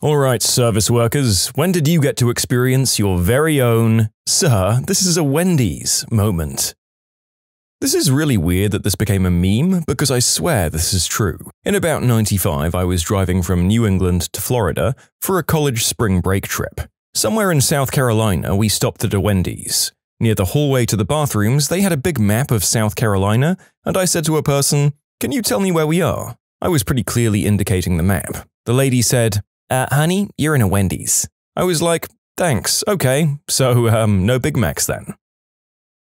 Alright, service workers, when did you get to experience your very own, "Sir, this is a Wendy's" moment? This is really weird that this became a meme, because I swear this is true. In about '95, I was driving from New England to Florida for a college spring break trip. Somewhere in South Carolina, we stopped at a Wendy's. Near the hallway to the bathrooms, they had a big map of South Carolina, and I said to a person, "Can you tell me where we are?" I was pretty clearly indicating the map. The lady said, "Honey, you're in a Wendy's." I was like, "Thanks, okay, so, no Big Macs then."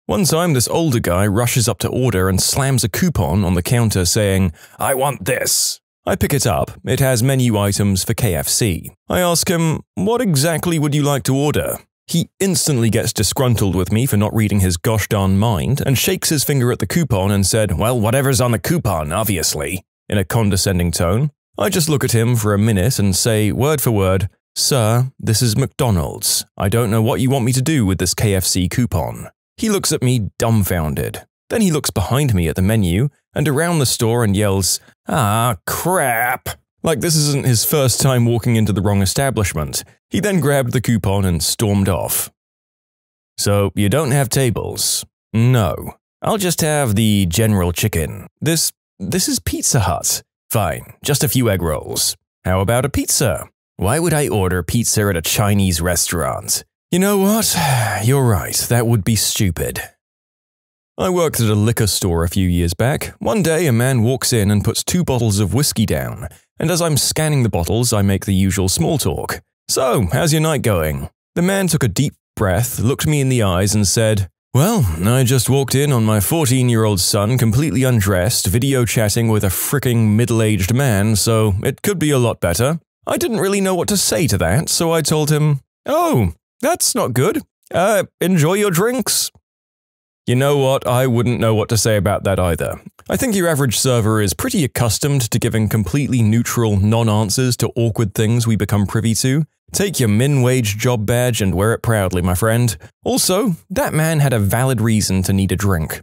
One time, this older guy rushes up to order and slams a coupon on the counter saying, "I want this." I pick it up. It has menu items for KFC. I ask him, "What exactly would you like to order?" He instantly gets disgruntled with me for not reading his gosh darn mind and shakes his finger at the coupon and said, "Well, whatever's on the coupon, obviously," in a condescending tone. I just look at him for a minute and say, word for word, "Sir, this is McDonald's. I don't know what you want me to do with this KFC coupon." He looks at me dumbfounded. Then he looks behind me at the menu and around the store and yells, "Ah, crap!" Like this isn't his first time walking into the wrong establishment. He then grabbed the coupon and stormed off. "So, you don't have tables?" "No. I'll just have the General Chicken. This is Pizza Hut." "Fine, just a few egg rolls." "How about a pizza?" "Why would I order pizza at a Chinese restaurant?" "You know what? You're right, that would be stupid." I worked at a liquor store a few years back. One day, a man walks in and puts 2 bottles of whiskey down, and as I'm scanning the bottles, I make the usual small talk. "So, how's your night going?" The man took a deep breath, looked me in the eyes, and said, "Well, I just walked in on my 14-year-old son completely undressed, video chatting with a fricking middle-aged man, so it could be a lot better." I didn't really know what to say to that, so I told him, "Oh, that's not good. Enjoy your drinks." You know what, I wouldn't know what to say about that either. I think your average server is pretty accustomed to giving completely neutral non-answers to awkward things we become privy to. Take your min-wage job badge and wear it proudly, my friend. Also, that man had a valid reason to need a drink.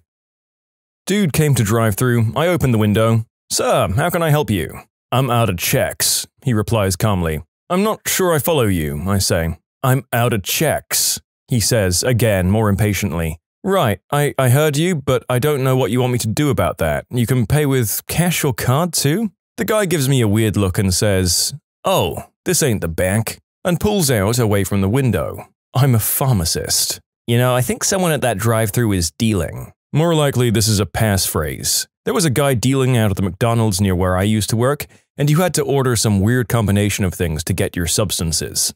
Dude came to drive through. I opened the window. "Sir, how can I help you?" "I'm out of checks," he replies calmly. "I'm not sure I follow you," I say. "I'm out of checks," he says, again, more impatiently. "Right, I heard you, but I don't know what you want me to do about that. You can pay with cash or card too?" The guy gives me a weird look and says, "Oh, this ain't the bank," and pulls out away from the window. I'm a pharmacist. You know, I think someone at that drive-thru is dealing. More likely this is a passphrase. There was a guy dealing out at the McDonald's near where I used to work, and you had to order some weird combination of things to get your substances.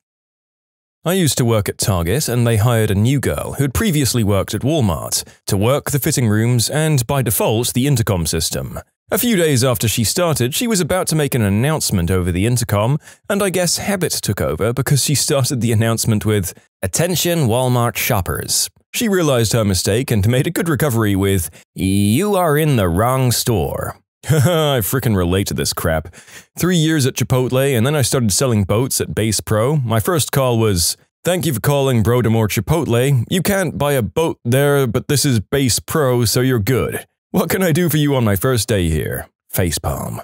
I used to work at Target, and they hired a new girl who'd previously worked at Walmart to work the fitting rooms and, by default, the intercom system. A few days after she started, she was about to make an announcement over the intercom, and I guess habit took over because she started the announcement with, "Attention Walmart shoppers." She realized her mistake and made a good recovery with, "You are in the wrong store." Haha, I frickin' relate to this crap. 3 years at Chipotle, and then I started selling boats at Base Pro. My first call was, "Thank you for calling Brodemore Chipotle. You can't buy a boat there, but this is Base Pro, so you're good. What can I do for you on my first day here?" Facepalm.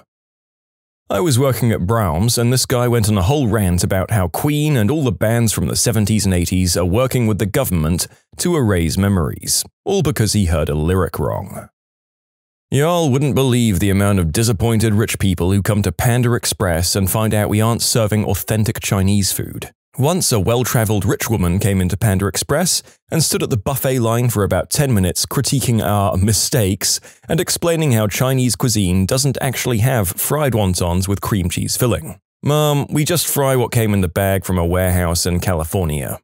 I was working at Brahms, and this guy went on a whole rant about how Queen and all the bands from the 70s and 80s are working with the government to erase memories, all because he heard a lyric wrong. Y'all wouldn't believe the amount of disappointed rich people who come to Panda Express and find out we aren't serving authentic Chinese food. Once a well-traveled rich woman came into Panda Express and stood at the buffet line for about 10 minutes critiquing our mistakes and explaining how Chinese cuisine doesn't actually have fried wontons with cream cheese filling. "Mom, we just fry what came in the bag from a warehouse in California."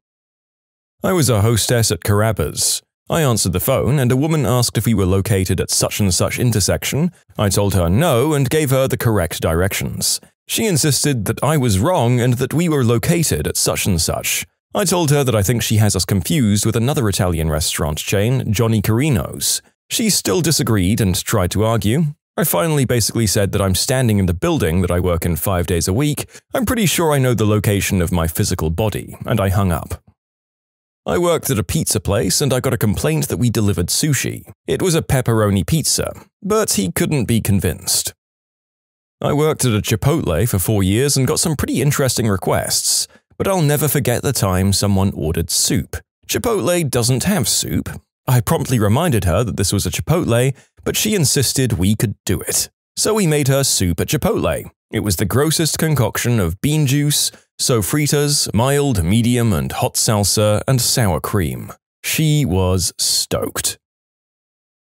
I was a hostess at Carrabba's. I answered the phone, and a woman asked if we were located at such and such intersection. I told her no and gave her the correct directions. She insisted that I was wrong and that we were located at such and such. I told her that I think she has us confused with another Italian restaurant chain, Johnny Carino's. She still disagreed and tried to argue. I finally basically said that I'm standing in the building that I work in 5 days a week. I'm pretty sure I know the location of my physical body, and I hung up. I worked at a pizza place and I got a complaint that we delivered sushi. It was a pepperoni pizza, but he couldn't be convinced. I worked at a Chipotle for 4 years and got some pretty interesting requests, but I'll never forget the time someone ordered soup. Chipotle doesn't have soup. I promptly reminded her that this was a Chipotle, but she insisted we could do it. So we made her soup at Chipotle. It was the grossest concoction of bean juice, sofritas, mild, medium, and hot salsa, and sour cream. She was stoked.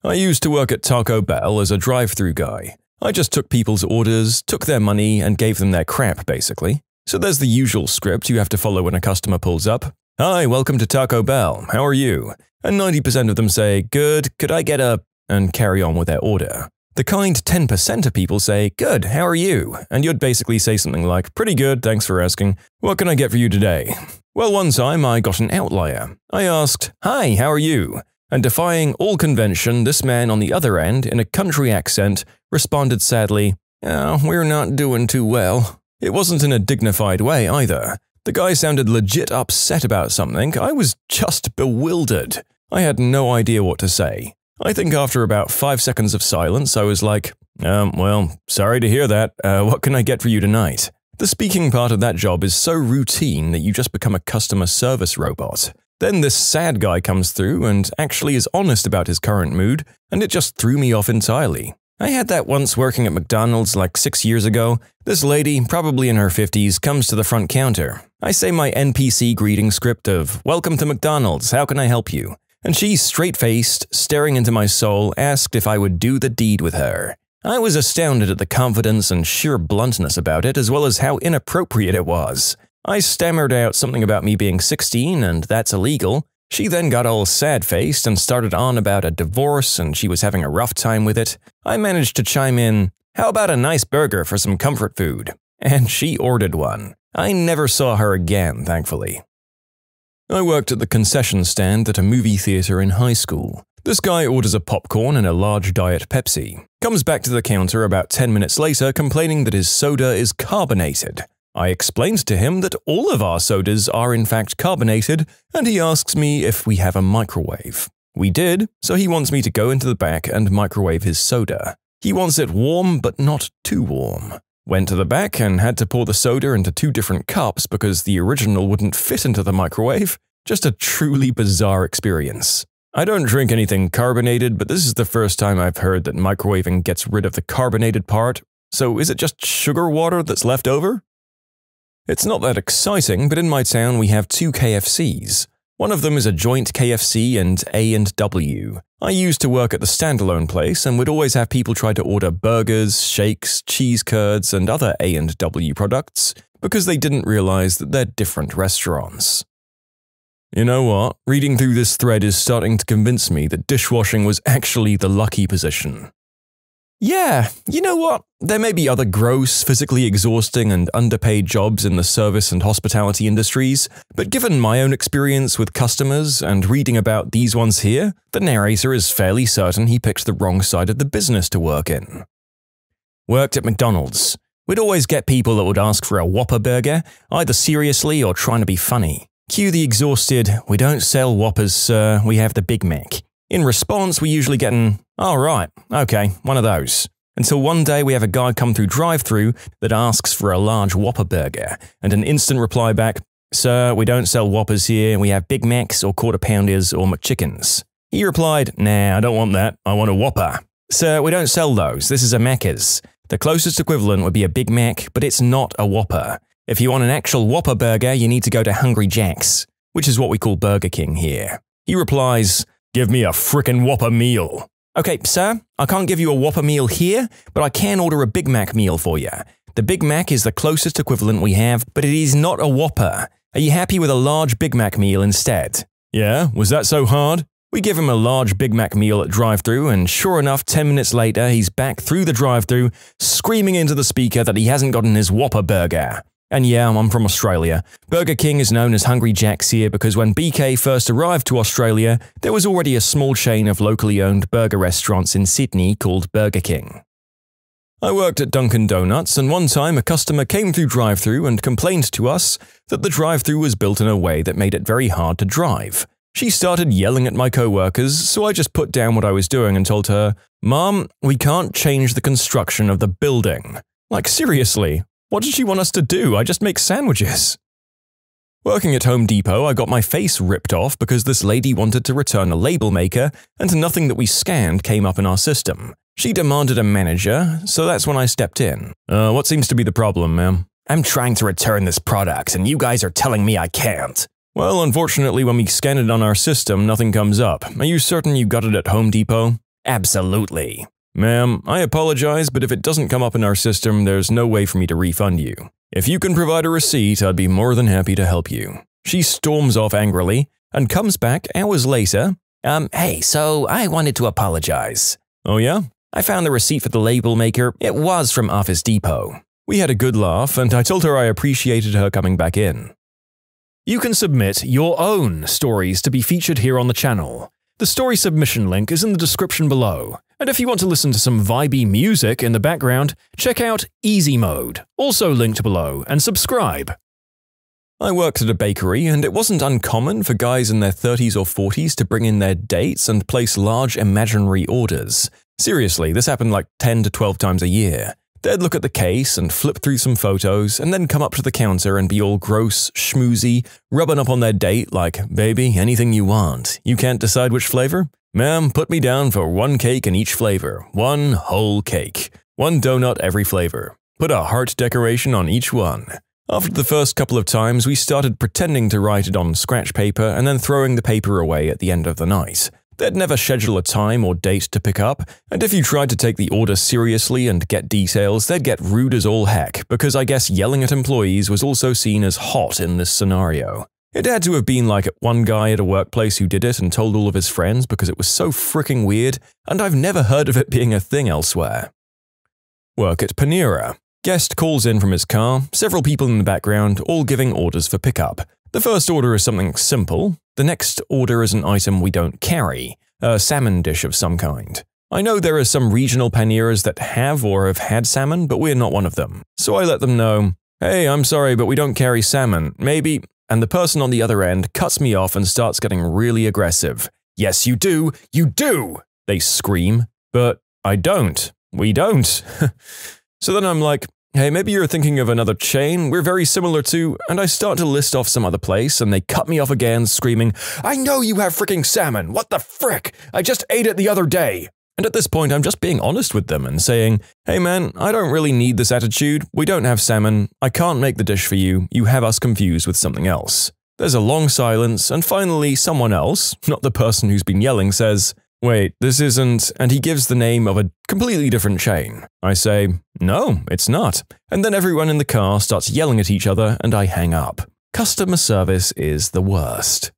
I used to work at Taco Bell as a drive-thru guy. I just took people's orders, took their money, and gave them their crap, basically. So there's the usual script you have to follow when a customer pulls up. "Hi, welcome to Taco Bell. How are you?" And 90% of them say, "Good, could I get a…" and carry on with their order. The kind 10% of people say, "Good, how are you?" And you'd basically say something like, "Pretty good, thanks for asking. What can I get for you today?" Well, one time I got an outlier. I asked, "Hi, how are you?" And defying all convention, this man on the other end, in a country accent, responded sadly, "Oh, we're not doing too well." It wasn't in a dignified way either. The guy sounded legit upset about something. I was just bewildered. I had no idea what to say. I think after about 5 seconds of silence, I was like, well, sorry to hear that. What can I get for you tonight?" The speaking part of that job is so routine that you just become a customer service robot. Then this sad guy comes through and actually is honest about his current mood, and it just threw me off entirely. I had that once working at McDonald's like 6 years ago. This lady, probably in her 50s, comes to the front counter. I say my NPC greeting script of, "Welcome to McDonald's, how can I help you?" And she, straight-faced, staring into my soul, asked if I would do the deed with her. I was astounded at the confidence and sheer bluntness about it, as well as how inappropriate it was. I stammered out something about me being 16 and that's illegal. She then got all sad-faced and started on about a divorce and she was having a rough time with it. I managed to chime in, "How about a nice burger for some comfort food?" And she ordered one. I never saw her again, thankfully. I worked at the concession stand at a movie theater in high school. This guy orders a popcorn and a large Diet Pepsi. Comes back to the counter about 10 minutes later complaining that his soda is carbonated. I explained to him that all of our sodas are in fact carbonated, and he asks me if we have a microwave. We did, so he wants me to go into the back and microwave his soda. He wants it warm but not too warm. Went to the back and had to pour the soda into 2 different cups because the original wouldn't fit into the microwave. Just a truly bizarre experience. I don't drink anything carbonated, but this is the first time I've heard that microwaving gets rid of the carbonated part. So is it just sugar water that's left over? It's not that exciting, but in my town we have 2 KFCs. One of them is a joint KFC and A&W. I used to work at the standalone place and would always have people try to order burgers, shakes, cheese curds, and other A&W products because they didn't realize that they're different restaurants. You know what? Reading through this thread is starting to convince me that dishwashing was actually the lucky position. Yeah, you know what? There may be other gross, physically exhausting, and underpaid jobs in the service and hospitality industries, but given my own experience with customers and reading about these ones here, the narrator is fairly certain he picked the wrong side of the business to work in. Worked at McDonald's. We'd always get people that would ask for a Whopper burger, either seriously or trying to be funny. Cue the exhausted, "We don't sell Whoppers, sir, we have the Big Mac." In response, we usually get an, "Oh right, okay, one of those." Until one day we have a guy come through drive-thru that asks for a large Whopper burger, and an instant reply back, "Sir, we don't sell Whoppers here, we have Big Macs or Quarter Pounders or McChickens." He replied, "Nah, I don't want that, I want a Whopper." "Sir, we don't sell those, this is a Macca's. The closest equivalent would be a Big Mac, but it's not a Whopper. If you want an actual Whopper burger, you need to go to Hungry Jack's, which is what we call Burger King here." He replies, "Give me a frickin' Whopper meal." "Okay, sir, I can't give you a Whopper meal here, but I can order a Big Mac meal for you. The Big Mac is the closest equivalent we have, but it is not a Whopper. Are you happy with a large Big Mac meal instead?" Yeah, was that so hard? We give him a large Big Mac meal at drive-thru, and sure enough, 10 minutes later, he's back through the drive-thru, screaming into the speaker that he hasn't gotten his Whopper burger. And yeah, I'm from Australia. Burger King is known as Hungry Jack's here because when BK first arrived to Australia, there was already a small chain of locally owned burger restaurants in Sydney called Burger King. I worked at Dunkin' Donuts, and one time a customer came through drive-thru and complained to us that the drive-thru was built in a way that made it very hard to drive. She started yelling at my co-workers, so I just put down what I was doing and told her, "Mom, we can't change the construction of the building." Like seriously, what did she want us to do? I just make sandwiches. Working at Home Depot, I got my face ripped off because this lady wanted to return a label maker and nothing that we scanned came up in our system. She demanded a manager, so that's when I stepped in. What seems to be the problem, ma'am? I'm trying to return this product and you guys are telling me I can't. Well, unfortunately, when we scan it on our system, nothing comes up. Are you certain you got it at Home Depot? Absolutely. Ma'am, I apologize, but if it doesn't come up in our system, there's no way for me to refund you. If you can provide a receipt, I'd be more than happy to help you. She storms off angrily and comes back hours later. Hey, so I wanted to apologize. Oh yeah? I found the receipt for the label maker. It was from Office Depot. We had a good laugh, and I told her I appreciated her coming back in. You can submit your own stories to be featured here on the channel. The story submission link is in the description below. And if you want to listen to some vibey music in the background, check out Easy Mode, also linked below, and subscribe. I worked at a bakery, and it wasn't uncommon for guys in their 30s or 40s to bring in their dates and place large imaginary orders. Seriously, this happened like 10 to 12 times a year. They'd look at the case and flip through some photos, and then come up to the counter and be all gross, schmoozy, rubbing up on their date like, baby, anything you want. You can't decide which flavor? Ma'am, put me down for one cake in each flavor. One whole cake. One donut every flavor. Put a heart decoration on each one. After the first couple of times, we started pretending to write it on scratch paper and then throwing the paper away at the end of the night. They'd never schedule a time or date to pick up, and if you tried to take the order seriously and get details, they'd get rude as all heck, because I guess yelling at employees was also seen as hot in this scenario. It had to have been like one guy at a workplace who did it and told all of his friends because it was so freaking weird, and I've never heard of it being a thing elsewhere. Work at Panera. Guest calls in from his car, several people in the background, all giving orders for pickup. The first order is something simple. The next order is an item we don't carry, a salmon dish of some kind. I know there are some regional Paneras that have or have had salmon, but we're not one of them. So I let them know, hey, I'm sorry, but we don't carry salmon. Maybe… And the person on the other end cuts me off and starts getting really aggressive. Yes, you do! You do! They scream. But I don't. We don't. So then I'm like, hey, maybe you're thinking of another chain we're very similar to, and I start to list off some other place, and they cut me off again, screaming, I know you have freaking salmon! What the frick? I just ate it the other day! And at this point, I'm just being honest with them and saying, hey man, I don't really need this attitude, we don't have salmon, I can't make the dish for you, you have us confused with something else. There's a long silence, and finally someone else, not the person who's been yelling, says, wait, this isn't, and he gives the name of a completely different chain. I say, no, it's not. And then everyone in the car starts yelling at each other and I hang up. Customer service is the worst.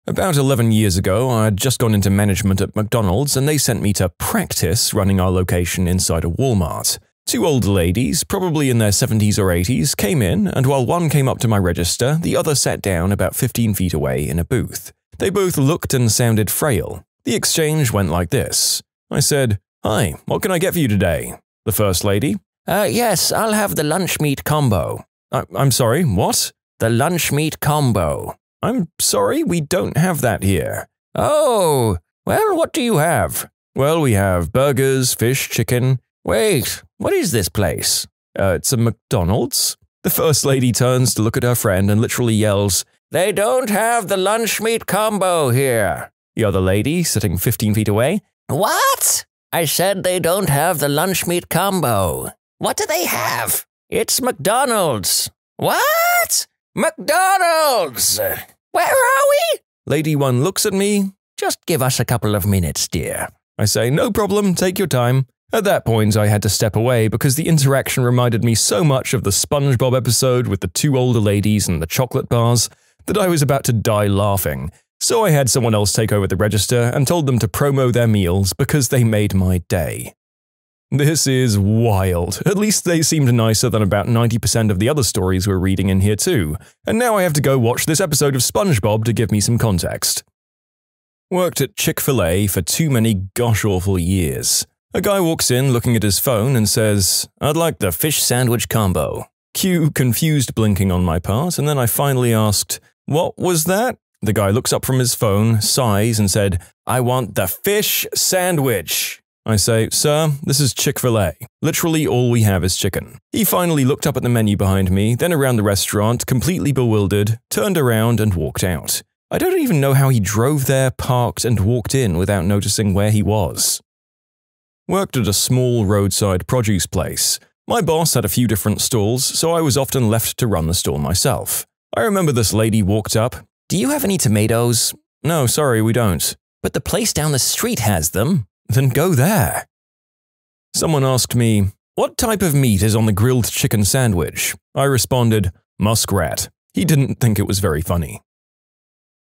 About 11 years ago, I had just gone into management at McDonald's and they sent me to practice running our location inside a Walmart. Two older ladies, probably in their 70s or 80s, came in, and while one came up to my register, the other sat down about 15 feet away in a booth. They both looked and sounded frail. The exchange went like this. I said, hi, what can I get for you today? The first lady, yes, I'll have the lunch meat combo. I'm sorry, what? The lunch meat combo. I'm sorry, we don't have that here. Oh, well, what do you have? Well, we have burgers, fish, chicken. Wait, what is this place? It's a McDonald's. The first lady turns to look at her friend and literally yells, they don't have the lunch meat combo here. The other lady, sitting 15 feet away, what? I said they don't have the lunch meat combo. What do they have? It's McDonald's. What? McDonald's! Where are we? Lady 1 looks at me. Just give us a couple of minutes, dear. I say, no problem, take your time. At that point, I had to step away because the interaction reminded me so much of the SpongeBob episode with the two older ladies and the chocolate bars that I was about to die laughing. So I had someone else take over the register and told them to promo their meals because they made my day. This is wild. At least they seemed nicer than about 90% of the other stories we're reading in here too. And now I have to go watch this episode of SpongeBob to give me some context. Worked at Chick-fil-A for too many gosh-awful years. A guy walks in looking at his phone and says, I'd like the fish sandwich combo. Cue confused blinking on my part, and then I finally asked, what was that? The guy looks up from his phone, sighs, and said, I want the fish sandwich. I say, "Sir, this is Chick-fil-A. Literally all we have is chicken." He finally looked up at the menu behind me, then around the restaurant, completely bewildered, turned around and walked out. I don't even know how he drove there, parked, and walked in without noticing where he was. Worked at a small roadside produce place. My boss had a few different stalls, so I was often left to run the stall myself. I remember this lady walked up. "Do you have any tomatoes?" "No, sorry, we don't." "But the place down the street has them." "Then go there." Someone asked me, "What type of meat is on the grilled chicken sandwich?" I responded, "Muskrat." He didn't think it was very funny.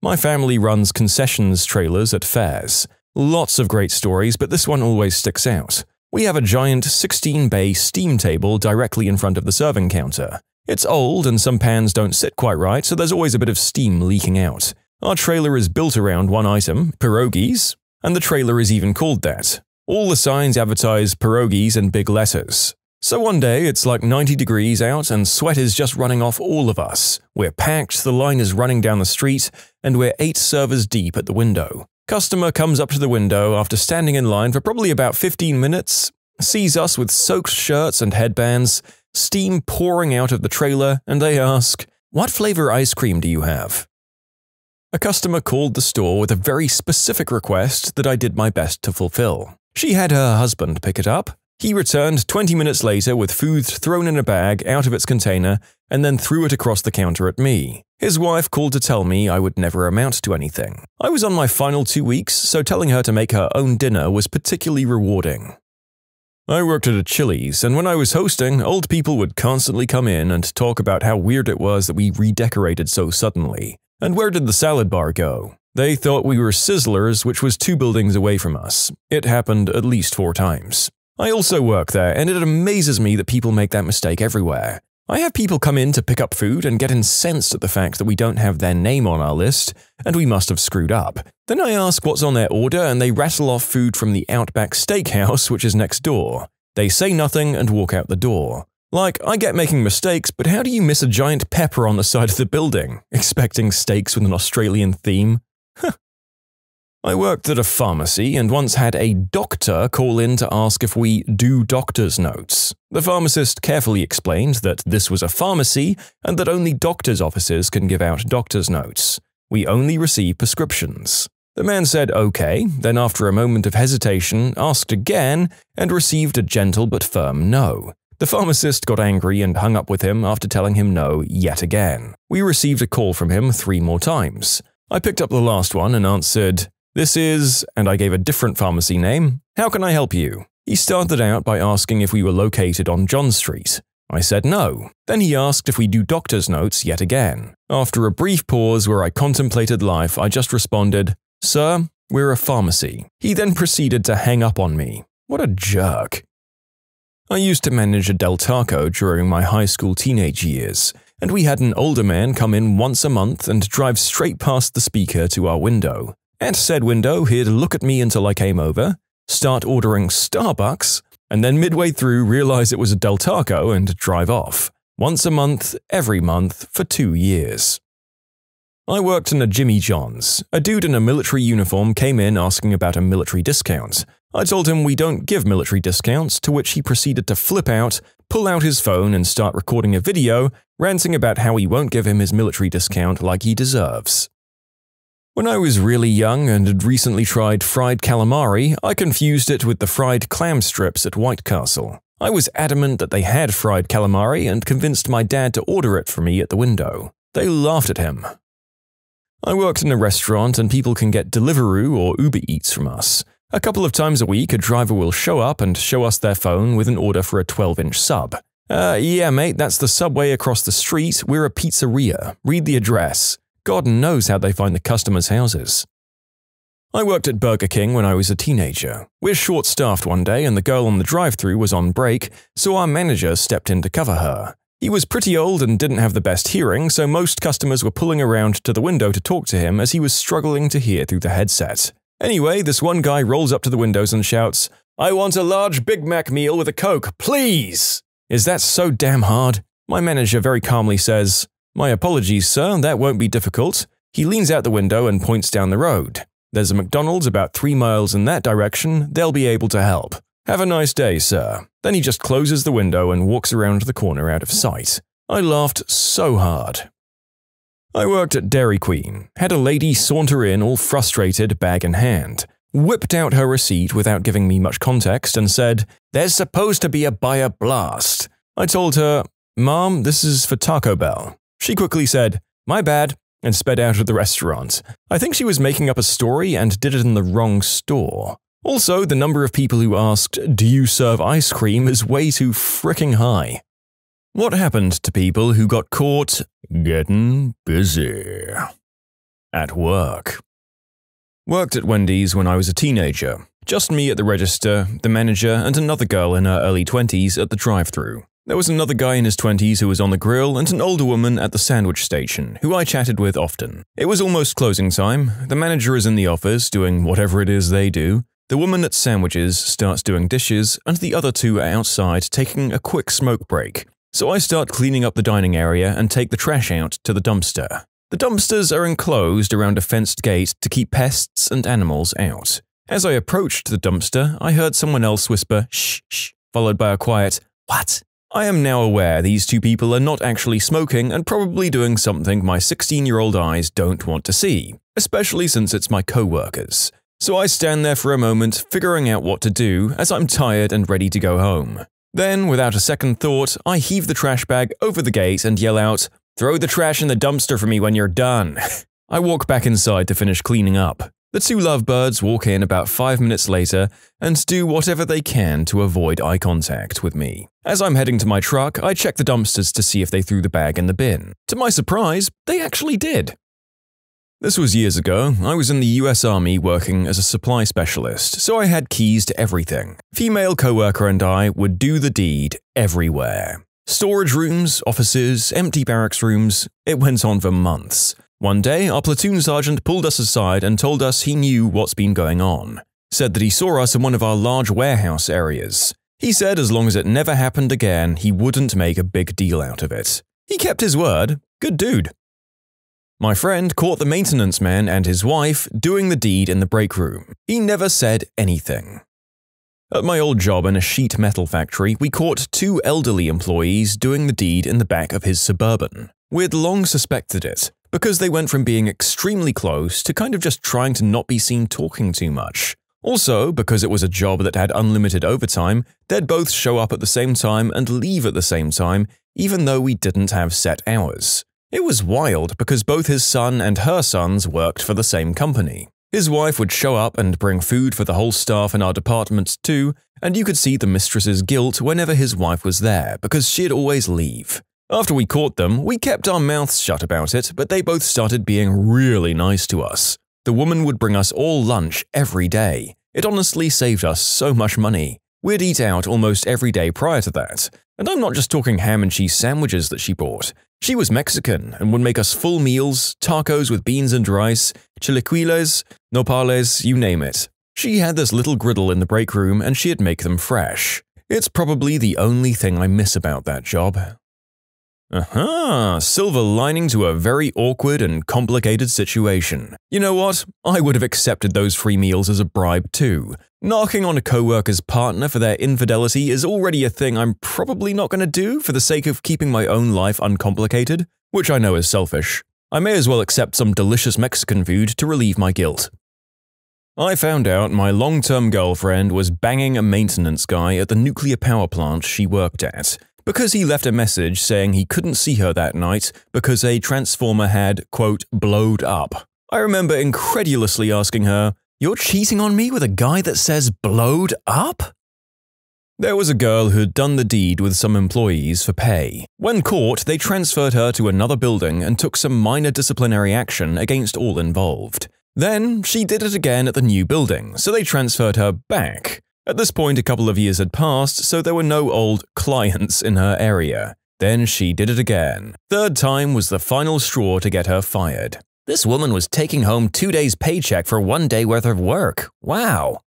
My family runs concessions trailers at fairs. Lots of great stories, but this one always sticks out. We have a giant 16-bay steam table directly in front of the serving counter. It's old and some pans don't sit quite right, so there's always a bit of steam leaking out. Our trailer is built around one item, pierogies, and the trailer is even called that. All the signs advertise pierogies in big letters. So one day it's like 90 degrees out and sweat is just running off all of us. We're packed, the line is running down the street, and we're 8 servers deep at the window. Customer comes up to the window after standing in line for probably about 15 minutes, sees us with soaked shirts and headbands, steam pouring out of the trailer, and they ask, "What flavor ice cream do you have?" A customer called the store with a very specific request that I did my best to fulfill. She had her husband pick it up. He returned 20 minutes later with food thrown in a bag out of its container and then threw it across the counter at me. His wife called to tell me I would never amount to anything. I was on my final 2 weeks, so telling her to make her own dinner was particularly rewarding. I worked at a Chili's, and when I was hosting, old people would constantly come in and talk about how weird it was that we redecorated so suddenly. And where did the salad bar go? They thought we were Sizzlers, which was 2 buildings away from us. It happened at least 4 times. I also work there, and it amazes me that people make that mistake everywhere. I have people come in to pick up food and get incensed at the fact that we don't have their name on our list, and we must have screwed up. Then I ask what's on their order, and they rattle off food from the Outback Steakhouse, which is next door. They say nothing and walk out the door. Like, I get making mistakes, but how do you miss a giant pepper on the side of the building, expecting steaks with an Australian theme? I worked at a pharmacy and once had a doctor call in to ask if we do doctor's notes. The pharmacist carefully explained that this was a pharmacy and that only doctor's offices can give out doctor's notes. We only receive prescriptions. The man said okay, then after a moment of hesitation asked again and received a gentle but firm no. The pharmacist got angry and hung up with him after telling him no yet again. We received a call from him 3 more times. I picked up the last one and answered, "This is," and I gave a different pharmacy name. "How can I help you?" He started out by asking if we were located on John Street. I said no. Then he asked if we do doctor's notes yet again. After a brief pause where I contemplated life, I just responded, "Sir, we're a pharmacy." He then proceeded to hang up on me. What a jerk. I used to manage a Del Taco during my high school teenage years, and we had an older man come in once a month and drive straight past the speaker to our window. At said window, he'd look at me until I came over, start ordering Starbucks, and then midway through realize it was a Del Taco and drive off. Once a month, every month, for 2 years. I worked in a Jimmy John's. A dude in a military uniform came in asking about a military discount. I told him we don't give military discounts, to which he proceeded to flip out, pull out his phone and start recording a video, ranting about how he won't give him his military discount like he deserves. When I was really young and had recently tried fried calamari, I confused it with the fried clam strips at White Castle. I was adamant that they had fried calamari and convinced my dad to order it for me at the window. They laughed at him. I worked in a restaurant and people can get Deliveroo or Uber Eats from us. A couple of times a week, a driver will show up and show us their phone with an order for a 12-inch sub. Yeah mate, that's the Subway across the street, we're a pizzeria, read the address. God knows how they find the customers' houses. I worked at Burger King when I was a teenager. We're short-staffed one day and the girl on the drive-thru was on break, so our manager stepped in to cover her. He was pretty old and didn't have the best hearing, so most customers were pulling around to the window to talk to him as he was struggling to hear through the headset. Anyway, this one guy rolls up to the windows and shouts, "I want a large Big Mac meal with a Coke, please!" Is that so damn hard? My manager very calmly says, "My apologies, sir, that won't be difficult." He leans out the window and points down the road. There's a McDonald's about 3 miles in that direction, they'll be able to help. Have a nice day, sir. Then he just closes the window and walks around the corner out of sight. I laughed so hard. I worked at Dairy Queen, had a lady saunter in all frustrated, bag in hand, whipped out her receipt without giving me much context and said, "There's supposed to be a buyer blast." I told her, "Mom, this is for Taco Bell." She quickly said, "My bad," and sped out of the restaurant. I think she was making up a story and did it in the wrong store. Also, the number of people who asked, "Do you serve ice cream?" is way too fricking high. What happened to people who got caught getting busy? At work. Worked at Wendy's when I was a teenager. Just me at the register, the manager, and another girl in her early 20s at the drive-thru. There was another guy in his 20s who was on the grill and an older woman at the sandwich station, who I chatted with often. It was almost closing time. The manager is in the office doing whatever it is they do. The woman at sandwiches starts doing dishes, and the other two are outside taking a quick smoke break. So I start cleaning up the dining area and take the trash out to the dumpster. The dumpsters are enclosed around a fenced gate to keep pests and animals out. As I approached the dumpster, I heard someone else whisper, "Shh, shh," followed by a quiet, "What?" I am now aware these two people are not actually smoking and probably doing something my 16-year-old eyes don't want to see, especially since it's my co-workers. So I stand there for a moment, figuring out what to do as I'm tired and ready to go home. Then, without a second thought, I heave the trash bag over the gate and yell out, "Throw the trash in the dumpster for me when you're done." I walk back inside to finish cleaning up. The two lovebirds walk in about 5 minutes later and do whatever they can to avoid eye contact with me. As I'm heading to my truck, I check the dumpsters to see if they threw the bag in the bin. To my surprise, they actually did. This was years ago. I was in the US Army working as a supply specialist, so I had keys to everything. Female coworker and I would do the deed everywhere. Storage rooms, offices, empty barracks rooms. It went on for months. One day, our platoon sergeant pulled us aside and told us he knew what's been going on. Said that he saw us in one of our large warehouse areas. He said as long as it never happened again, he wouldn't make a big deal out of it. He kept his word. Good dude. My friend caught the maintenance man and his wife doing the deed in the break room. He never said anything. At my old job in a sheet metal factory, we caught two elderly employees doing the deed in the back of his Suburban. We'd long suspected it, because they went from being extremely close to kind of just trying to not be seen talking too much. Also, because it was a job that had unlimited overtime, they'd both show up at the same time and leave at the same time, even though we didn't have set hours. It was wild because both his son and her sons worked for the same company. His wife would show up and bring food for the whole staff in our department too, and you could see the mistress's guilt whenever his wife was there because she'd always leave. After we caught them, we kept our mouths shut about it, but they both started being really nice to us. The woman would bring us all lunch every day. It honestly saved us so much money. We'd eat out almost every day prior to that. And I'm not just talking ham and cheese sandwiches that she bought. She was Mexican and would make us full meals, tacos with beans and rice, chilaquiles, nopales, you name it. She had this little griddle in the break room and she'd make them fresh. It's probably the only thing I miss about that job. Silver lining to a very awkward and complicated situation. You know what? I would have accepted those free meals as a bribe too. Knocking on a coworker's partner for their infidelity is already a thing I'm probably not going to do for the sake of keeping my own life uncomplicated, which I know is selfish. I may as well accept some delicious Mexican food to relieve my guilt. I found out my long-term girlfriend was banging a maintenance guy at the nuclear power plant she worked at, because he left a message saying he couldn't see her that night because a transformer had, quote, blowed up. I remember incredulously asking her, "You're cheating on me with a guy that says blowed up?" There was a girl who'd done the deed with some employees for pay. When caught, they transferred her to another building and took some minor disciplinary action against all involved. Then, she did it again at the new building, so they transferred her back. At this point, a couple of years had passed, so there were no old clients in her area. Then she did it again. Third time was the final straw to get her fired. This woman was taking home 2 days' paycheck for 1 day worth of work. Wow.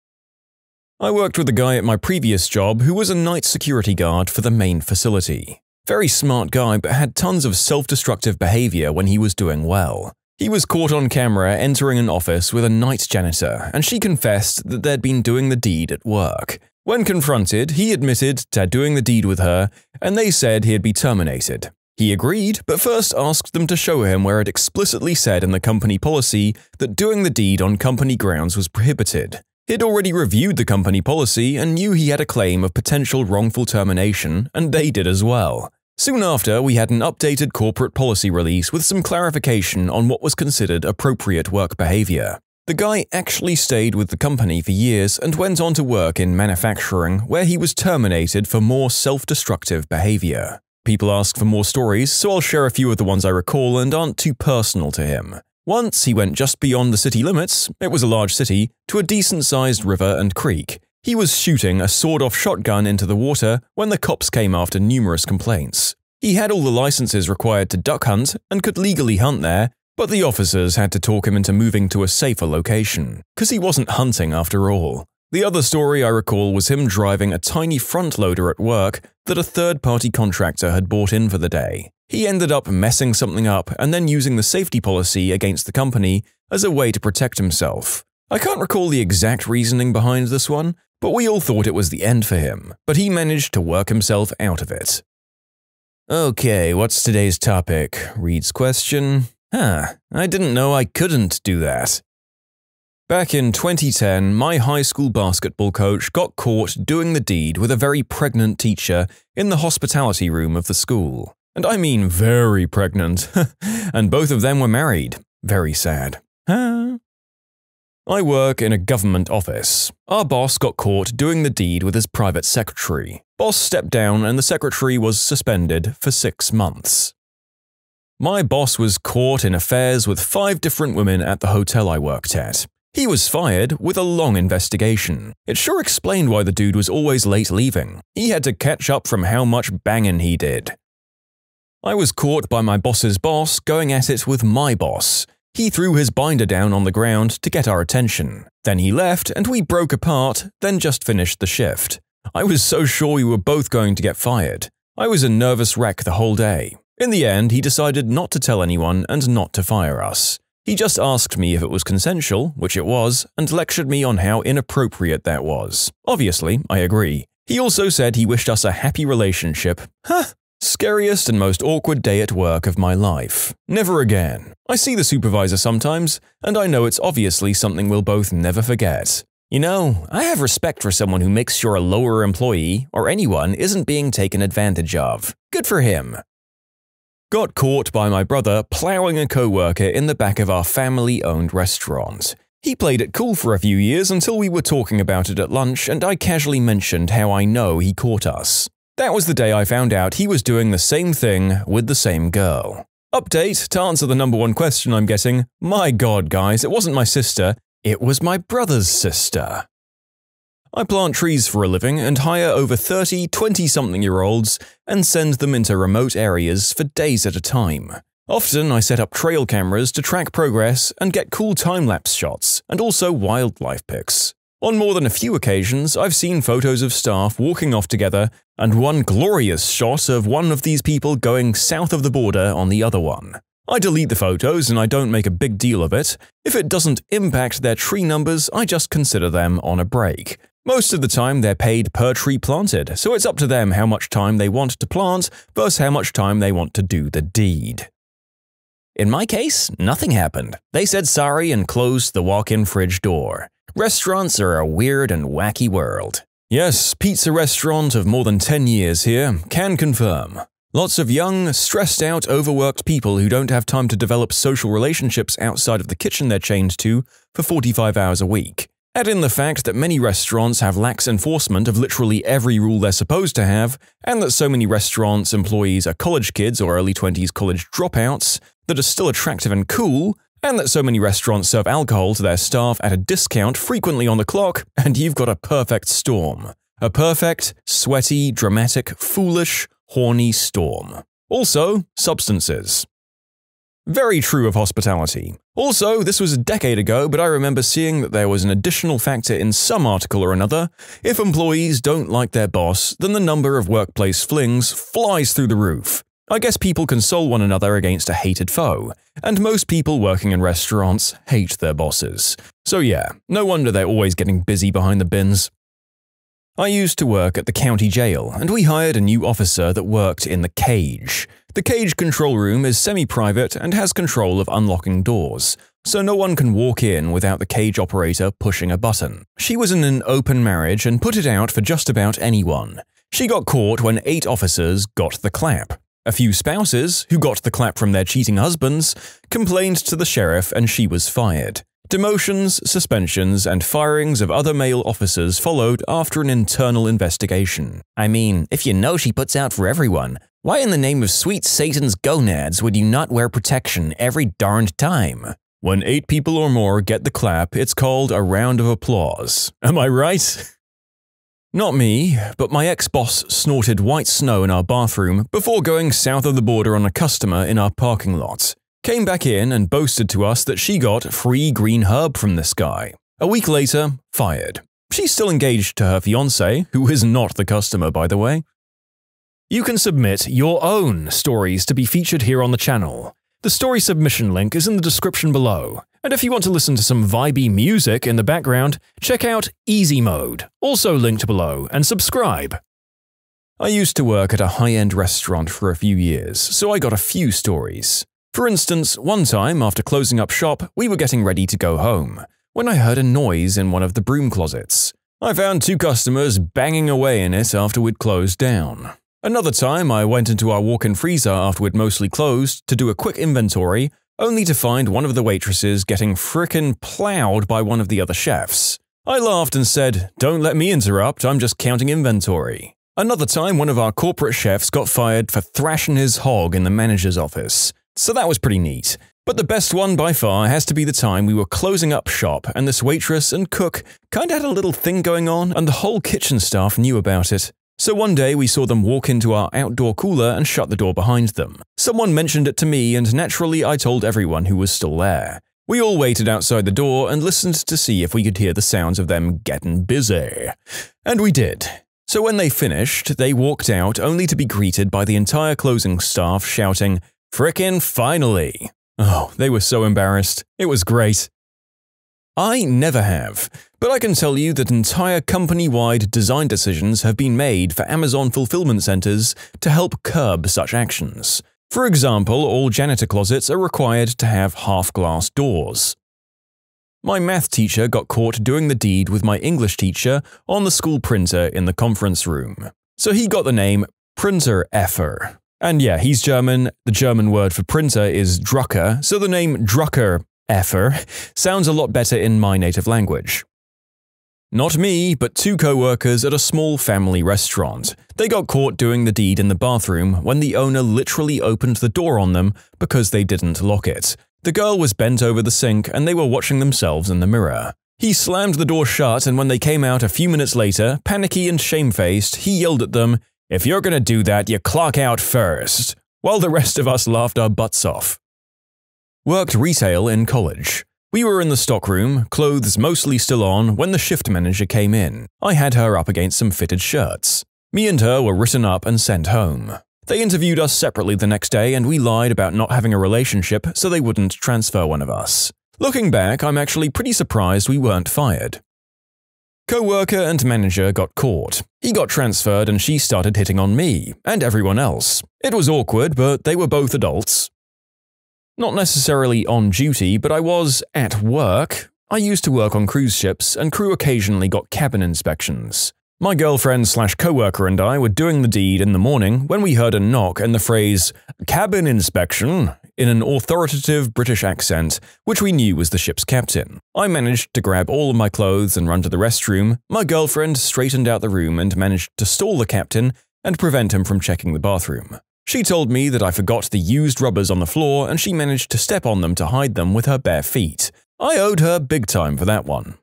I worked with a guy at my previous job who was a night security guard for the main facility. Very smart guy, but had tons of self-destructive behavior when he was doing well. He was caught on camera entering an office with a night janitor, and she confessed that they'd been doing the deed at work. When confronted, he admitted to doing the deed with her, and they said he'd be terminated. He agreed, but first asked them to show him where it explicitly said in the company policy that doing the deed on company grounds was prohibited. He'd already reviewed the company policy and knew he had a claim of potential wrongful termination, and they did as well. Soon after, we had an updated corporate policy release with some clarification on what was considered appropriate work behavior. The guy actually stayed with the company for years and went on to work in manufacturing, where he was terminated for more self-destructive behavior. People ask for more stories, so I'll share a few of the ones I recall and aren't too personal to him. Once, he went just beyond the city limits, it was a large city, to a decent-sized river and creek. He was shooting a sawed-off shotgun into the water when the cops came after numerous complaints. He had all the licenses required to duck hunt and could legally hunt there, but the officers had to talk him into moving to a safer location, because he wasn't hunting after all. The other story I recall was him driving a tiny front loader at work that a third-party contractor had bought in for the day. He ended up messing something up and then using the safety policy against the company as a way to protect himself. I can't recall the exact reasoning behind this one, but we all thought it was the end for him, but he managed to work himself out of it. Okay, what's today's topic? Reads question. I didn't know I couldn't do that. Back in 2010, my high school basketball coach got caught doing the deed with a very pregnant teacher in the hospitality room of the school. And I mean very pregnant. And both of them were married. Very sad. I work in a government office. Our boss got caught doing the deed with his private secretary. Boss stepped down and the secretary was suspended for 6 months. My boss was caught in affairs with 5 different women at the hotel I worked at. He was fired with a long investigation. It sure explained why the dude was always late leaving. He had to catch up from how much banging he did. I was caught by my boss's boss going at it with my boss. He threw his binder down on the ground to get our attention. Then he left and we broke apart, then just finished the shift. I was so sure we were both going to get fired. I was a nervous wreck the whole day. In the end, he decided not to tell anyone and not to fire us. He just asked me if it was consensual, which it was, and lectured me on how inappropriate that was. Obviously, I agree. He also said he wished us a happy relationship. Scariest and most awkward day at work of my life. Never again. I see the supervisor sometimes, and I know it's obviously something we'll both never forget. You know, I have respect for someone who makes sure a lower employee, or anyone, isn't being taken advantage of. Good for him. Got caught by my brother plowing a coworker in the back of our family-owned restaurant. He played it cool for a few years until we were talking about it at lunch and I casually mentioned how I know he caught us. That was the day I found out he was doing the same thing with the same girl. Update, to answer the number one question I'm getting, my god guys, it wasn't my sister, it was my brother's sister. I plant trees for a living and hire over 30 20-something-year-olds and send them into remote areas for days at a time. Often I set up trail cameras to track progress and get cool time-lapse shots, and also wildlife pics. On more than a few occasions, I've seen photos of staff walking off together and one glorious shot of one of these people going south of the border on the other one. I delete the photos and I don't make a big deal of it. If it doesn't impact their tree numbers, I just consider them on a break. Most of the time they're paid per tree planted, so it's up to them how much time they want to plant versus how much time they want to do the deed. In my case, nothing happened. They said sorry and closed the walk-in fridge door. Restaurants are a weird and wacky world. Yes, pizza restaurant of more than 10 years here, can confirm. Lots of young, stressed-out, overworked people who don't have time to develop social relationships outside of the kitchen they're chained to for 45 hours a week. Add in the fact that many restaurants have lax enforcement of literally every rule they're supposed to have, and that so many restaurants' employees are college kids or early 20s college dropouts that are still attractive and cool, and that so many restaurants serve alcohol to their staff at a discount frequently on the clock, and you've got a perfect storm. A perfect, sweaty, dramatic, foolish, horny storm. Also, substances. Very true of hospitality. Also, this was a decade ago, but I remember seeing that there was an additional factor in some article or another. If employees don't like their boss, then the number of workplace flings flies through the roof. I guess people console one another against a hated foe, and most people working in restaurants hate their bosses. So yeah, no wonder they're always getting busy behind the bins. I used to work at the county jail, and we hired a new officer that worked in the cage. The cage control room is semi-private and has control of unlocking doors, so no one can walk in without the cage operator pushing a button. She was in an open marriage and put it out for just about anyone. She got caught when 8 officers got the clap. A few spouses, who got the clap from their cheating husbands, complained to the sheriff and she was fired. Demotions, suspensions, and firings of other male officers followed after an internal investigation. I mean, if you know she puts out for everyone, why in the name of sweet Satan's gonads would you not wear protection every darned time? When 8 people or more get the clap, it's called a round of applause. Am I right? Not me, but my ex-boss snorted white snow in our bathroom before going south of the border on a customer in our parking lot. Came back in and boasted to us that she got free green herb from this guy. A week later, fired. She's still engaged to her fiancé, who is not the customer, by the way. You can submit your own stories to be featured here on the channel. The story submission link is in the description below. And if you want to listen to some vibey music in the background, check out Easy Mode, also linked below, and subscribe. I used to work at a high-end restaurant for a few years, so I got a few stories. For instance, one time after closing up shop, we were getting ready to go home, when I heard a noise in one of the broom closets. I found 2 customers banging away in it after we'd closed down. Another time, I went into our walk-in freezer after we'd mostly closed to do a quick inventory, only to find one of the waitresses getting frickin' plowed by one of the other chefs. I laughed and said, "Don't let me interrupt, I'm just counting inventory." Another time, one of our corporate chefs got fired for thrashing his hog in the manager's office. So that was pretty neat. But the best one by far has to be the time we were closing up shop and this waitress and cook kinda had a little thing going on and the whole kitchen staff knew about it. So one day we saw them walk into our outdoor cooler and shut the door behind them. Someone mentioned it to me and naturally I told everyone who was still there. We all waited outside the door and listened to see if we could hear the sounds of them getting busy. And we did. So when they finished, they walked out only to be greeted by the entire closing staff shouting, "Frickin' finally!" Oh, they were so embarrassed. It was great. I never have, but I can tell you that entire company-wide design decisions have been made for Amazon fulfillment centers to help curb such actions. For example, all janitor closets are required to have half-glass doors. My math teacher got caught doing the deed with my English teacher on the school printer in the conference room. So he got the name Printer Effer. And yeah, he's German, the German word for printer is Drucker, so the name Drucker Effer sounds a lot better in my native language. Not me, but 2 co-workers at a small family restaurant. They got caught doing the deed in the bathroom when the owner literally opened the door on them because they didn't lock it. The girl was bent over the sink and they were watching themselves in the mirror. He slammed the door shut and when they came out a few minutes later, panicky and shamefaced, he yelled at them, "If you're gonna do that, you clock out first," while the rest of us laughed our butts off. Worked retail in college. We were in the stockroom, clothes mostly still on, when the shift manager came in. I had her up against some fitted shirts. Me and her were written up and sent home. They interviewed us separately the next day and we lied about not having a relationship so they wouldn't transfer one of us. Looking back, I'm actually pretty surprised we weren't fired. Co-worker and manager got caught. He got transferred and she started hitting on me, and everyone else. It was awkward, but they were both adults. Not necessarily on duty, but I was at work. I used to work on cruise ships, and crew occasionally got cabin inspections. My girlfriend/co-worker and I were doing the deed in the morning when we heard a knock and the phrase, "cabin inspection," in an authoritative British accent, which we knew was the ship's captain. I managed to grab all of my clothes and run to the restroom. My girlfriend straightened out the room and managed to stall the captain and prevent him from checking the bathroom. She told me that I forgot the used rubbers on the floor and she managed to step on them to hide them with her bare feet. I owed her big time for that one.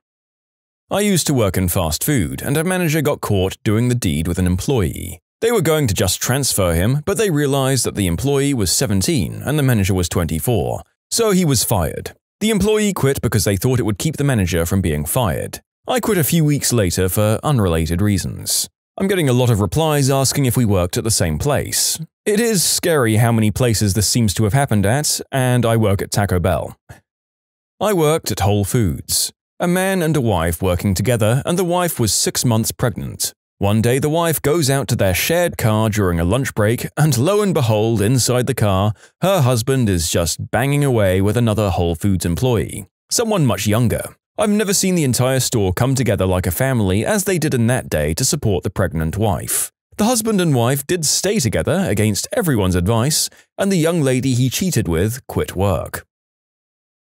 I used to work in fast food, and a manager got caught doing the deed with an employee. They were going to just transfer him, but they realized that the employee was 17 and the manager was 24, so he was fired. The employee quit because they thought it would keep the manager from being fired. I quit a few weeks later for unrelated reasons. I'm getting a lot of replies asking if we worked at the same place. It is scary how many places this seems to have happened at, and I work at Taco Bell. I worked at Whole Foods. A man and a wife working together, and the wife was 6 months pregnant. One day the wife goes out to their shared car during a lunch break, and lo and behold, inside the car, her husband is just banging away with another Whole Foods employee, someone much younger. I've never seen the entire store come together like a family as they did in that day to support the pregnant wife. The husband and wife did stay together against everyone's advice, and the young lady he cheated with quit work.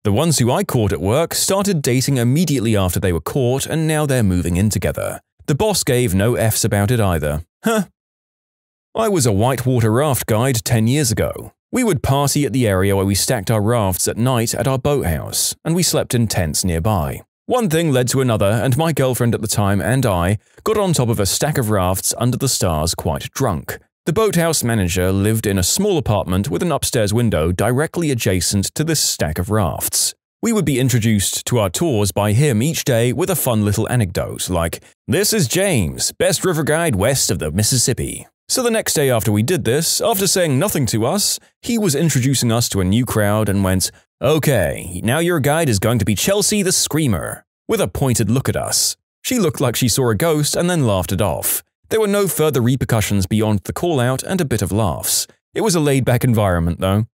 The ones who I caught at work started dating immediately after they were caught, and now they're moving in together. The boss gave no Fs about it either. I was a whitewater raft guide 10 years ago. We would party at the area where we stacked our rafts at night at our boathouse, and we slept in tents nearby. One thing led to another, and my girlfriend at the time and I got on top of a stack of rafts under the stars quite drunk. The boathouse manager lived in a small apartment with an upstairs window directly adjacent to this stack of rafts. We would be introduced to our tours by him each day with a fun little anecdote like, "This is James, best river guide west of the Mississippi." So the next day after we did this, after saying nothing to us, he was introducing us to a new crowd and went, "Okay, now your guide is going to be Chelsea the Screamer," with a pointed look at us. She looked like she saw a ghost and then laughed it off. There were no further repercussions beyond the call-out and a bit of laughs. It was a laid-back environment, though.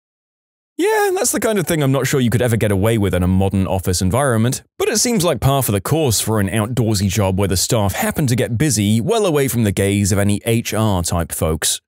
Yeah, that's the kind of thing I'm not sure you could ever get away with in a modern office environment, but it seems like par for the course for an outdoorsy job where the staff happen to get busy well away from the gaze of any HR-type folks.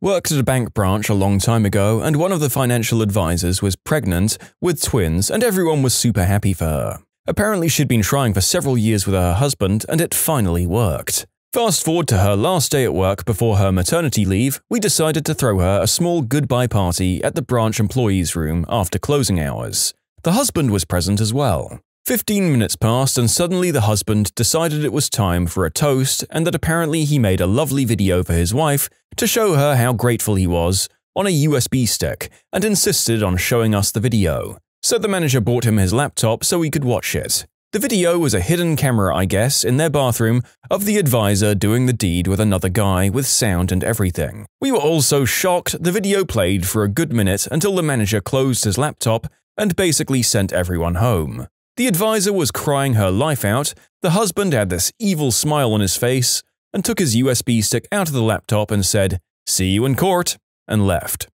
Worked at a bank branch a long time ago, and one of the financial advisors was pregnant with twins, and everyone was super happy for her. Apparently she'd been trying for several years with her husband, and it finally worked. Fast forward to her last day at work before her maternity leave, we decided to throw her a small goodbye party at the branch employees' room after closing hours. The husband was present as well. 15 minutes passed and suddenly the husband decided it was time for a toast and that apparently he made a lovely video for his wife to show her how grateful he was on a USB stick and insisted on showing us the video. So the manager bought him his laptop so we could watch it. The video was a hidden camera, I guess, in their bathroom of the advisor doing the deed with another guy with sound and everything. We were all so shocked, the video played for a good minute until the manager closed his laptop and basically sent everyone home. The advisor was crying her life out, the husband had this evil smile on his face and took his USB stick out of the laptop and said, "See you in court," and left.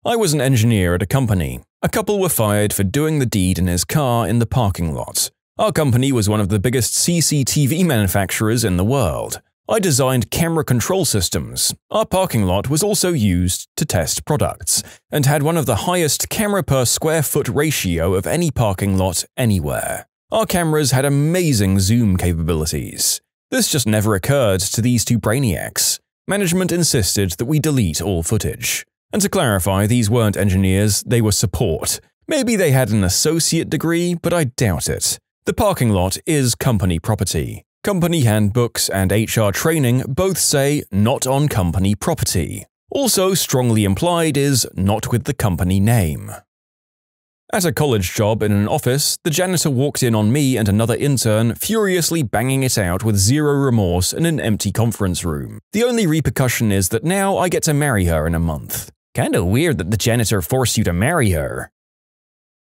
I was an engineer at a company. A couple were fired for doing the deed in his car in the parking lot. Our company was one of the biggest CCTV manufacturers in the world. I designed camera control systems. Our parking lot was also used to test products, and had one of the highest camera per square foot ratio of any parking lot anywhere. Our cameras had amazing zoom capabilities. This just never occurred to these two brainiacs. Management insisted that we delete all footage. And to clarify, these weren't engineers, they were support. Maybe they had an associate degree, but I doubt it. The parking lot is company property. Company handbooks and HR training both say not on company property. Also strongly implied is not with the company name. At a college job in an office, the janitor walked in on me and another intern furiously banging it out with zero remorse in an empty conference room. The only repercussion is that now I get to marry her in a month. Kinda weird that the janitor forced you to marry her.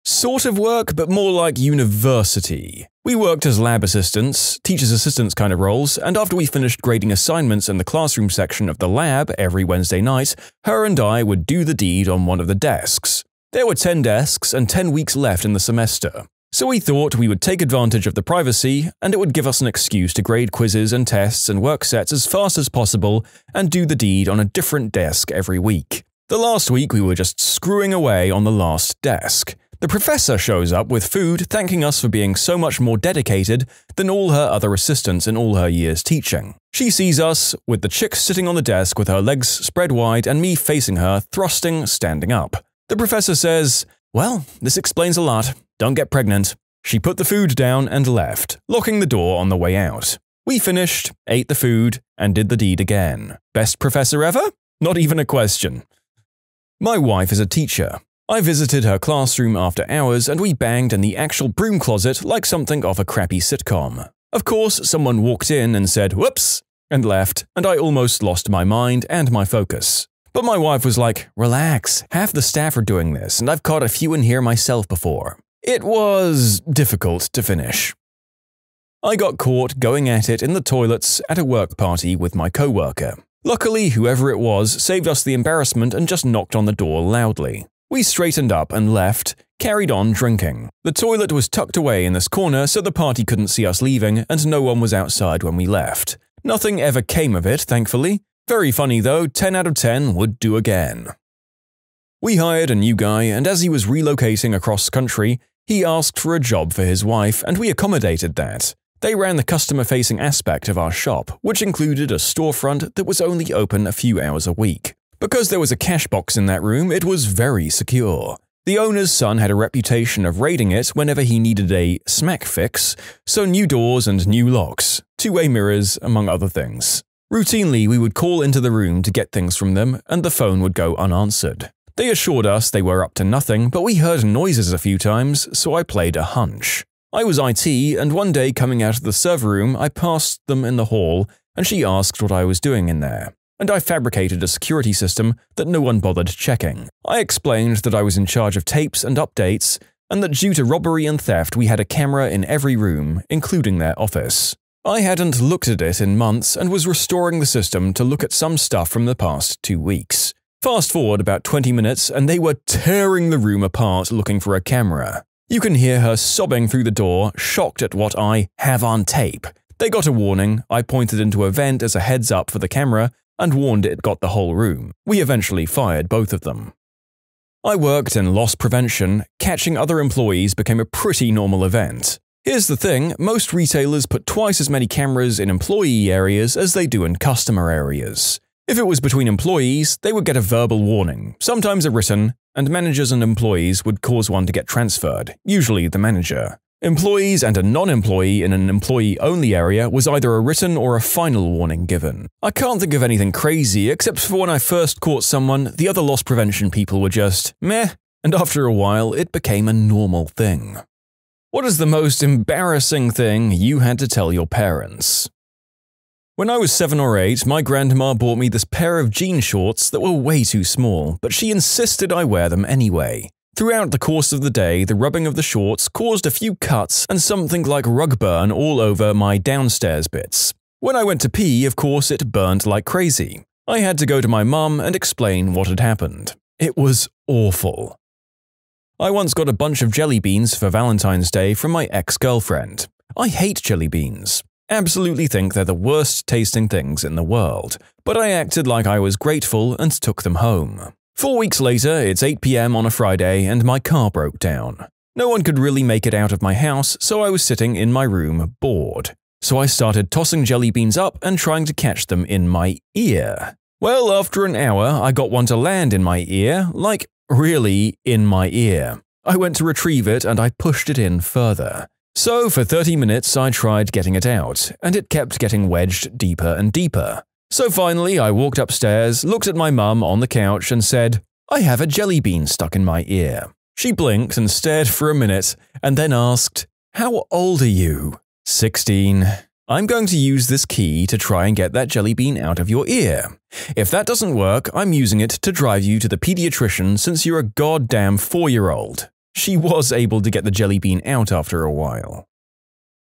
Sort of work, but more like university. We worked as lab assistants, teacher's assistants kind of roles, and after we finished grading assignments in the classroom section of the lab every Wednesday night, her and I would do the deed on one of the desks. There were 10 desks and 10 weeks left in the semester. So we thought we would take advantage of the privacy, and it would give us an excuse to grade quizzes and tests and work sets as fast as possible and do the deed on a different desk every week. The last week we were just screwing away on the last desk. The professor shows up with food thanking us for being so much more dedicated than all her other assistants in all her years teaching. She sees us, with the chick sitting on the desk with her legs spread wide and me facing her, thrusting, standing up. The professor says, "Well, this explains a lot. Don't get pregnant." She put the food down and left, locking the door on the way out. We finished, ate the food, and did the deed again. Best professor ever? Not even a question. My wife is a teacher. I visited her classroom after hours and we banged in the actual broom closet like something off a crappy sitcom. Of course, someone walked in and said, "Whoops," and left, and I almost lost my mind and my focus. But my wife was like, "Relax, half the staff are doing this, and I've caught a few in here myself before." It was difficult to finish. I got caught going at it in the toilets at a work party with my coworker. Luckily, whoever it was saved us the embarrassment and just knocked on the door loudly. We straightened up and left, carried on drinking. The toilet was tucked away in this corner so the party couldn't see us leaving and no one was outside when we left. Nothing ever came of it, thankfully. Very funny though, 10 out of 10 would do again. We hired a new guy, and as he was relocating across country, he asked for a job for his wife and we accommodated that. They ran the customer-facing aspect of our shop, which included a storefront that was only open a few hours a week. Because there was a cash box in that room, it was very secure. The owner's son had a reputation of raiding it whenever he needed a smack fix, so new doors and new locks, two-way mirrors, among other things. Routinely, we would call into the room to get things from them, and the phone would go unanswered. They assured us they were up to nothing, but we heard noises a few times, so I played a hunch. I was IT, and one day coming out of the server room, I passed them in the hall, and she asked what I was doing in there. And I fabricated a security system that no one bothered checking. I explained that I was in charge of tapes and updates, and that due to robbery and theft we had a camera in every room, including their office. I hadn't looked at it in months and was restoring the system to look at some stuff from the past 2 weeks. Fast forward about 20 minutes and they were tearing the room apart looking for a camera. You can hear her sobbing through the door, shocked at what I have on tape. They got a warning, I pointed into a vent as a heads up for the camera, and warned it got the whole room. We eventually fired both of them. I worked in loss prevention. Catching other employees became a pretty normal event. Here's the thing, most retailers put twice as many cameras in employee areas as they do in customer areas. If it was between employees, they would get a verbal warning, sometimes a written, and managers and employees would cause one to get transferred, usually the manager. Employees and a non-employee in an employee-only area was either a written or a final warning given. I can't think of anything crazy except for when I first caught someone, the other loss prevention people were just meh, and after a while it became a normal thing. What is the most embarrassing thing you had to tell your parents? When I was 7 or 8, my grandma bought me this pair of jean shorts that were way too small, but she insisted I wear them anyway. Throughout the course of the day, the rubbing of the shorts caused a few cuts and something like rug burn all over my downstairs bits. When I went to pee, of course, it burned like crazy. I had to go to my mum and explain what had happened. It was awful. I once got a bunch of jelly beans for Valentine's Day from my ex-girlfriend. I hate jelly beans. Absolutely think they're the worst tasting things in the world, but I acted like I was grateful and took them home. 4 weeks later, it's 8 p.m. on a Friday and my car broke down. No one could really make it out of my house, so I was sitting in my room bored. So I started tossing jelly beans up and trying to catch them in my ear. Well, after an hour, I got one to land in my ear, like really in my ear. I went to retrieve it and I pushed it in further. So for 30 minutes I tried getting it out, and it kept getting wedged deeper and deeper. So finally I walked upstairs, looked at my mum on the couch and said, "I have a jelly bean stuck in my ear." She blinked and stared for a minute and then asked, "How old are you?" 16. "I'm going to use this key to try and get that jelly bean out of your ear. If that doesn't work, I'm using it to drive you to the pediatrician since you're a goddamn 4-year-old. She was able to get the jelly bean out after a while.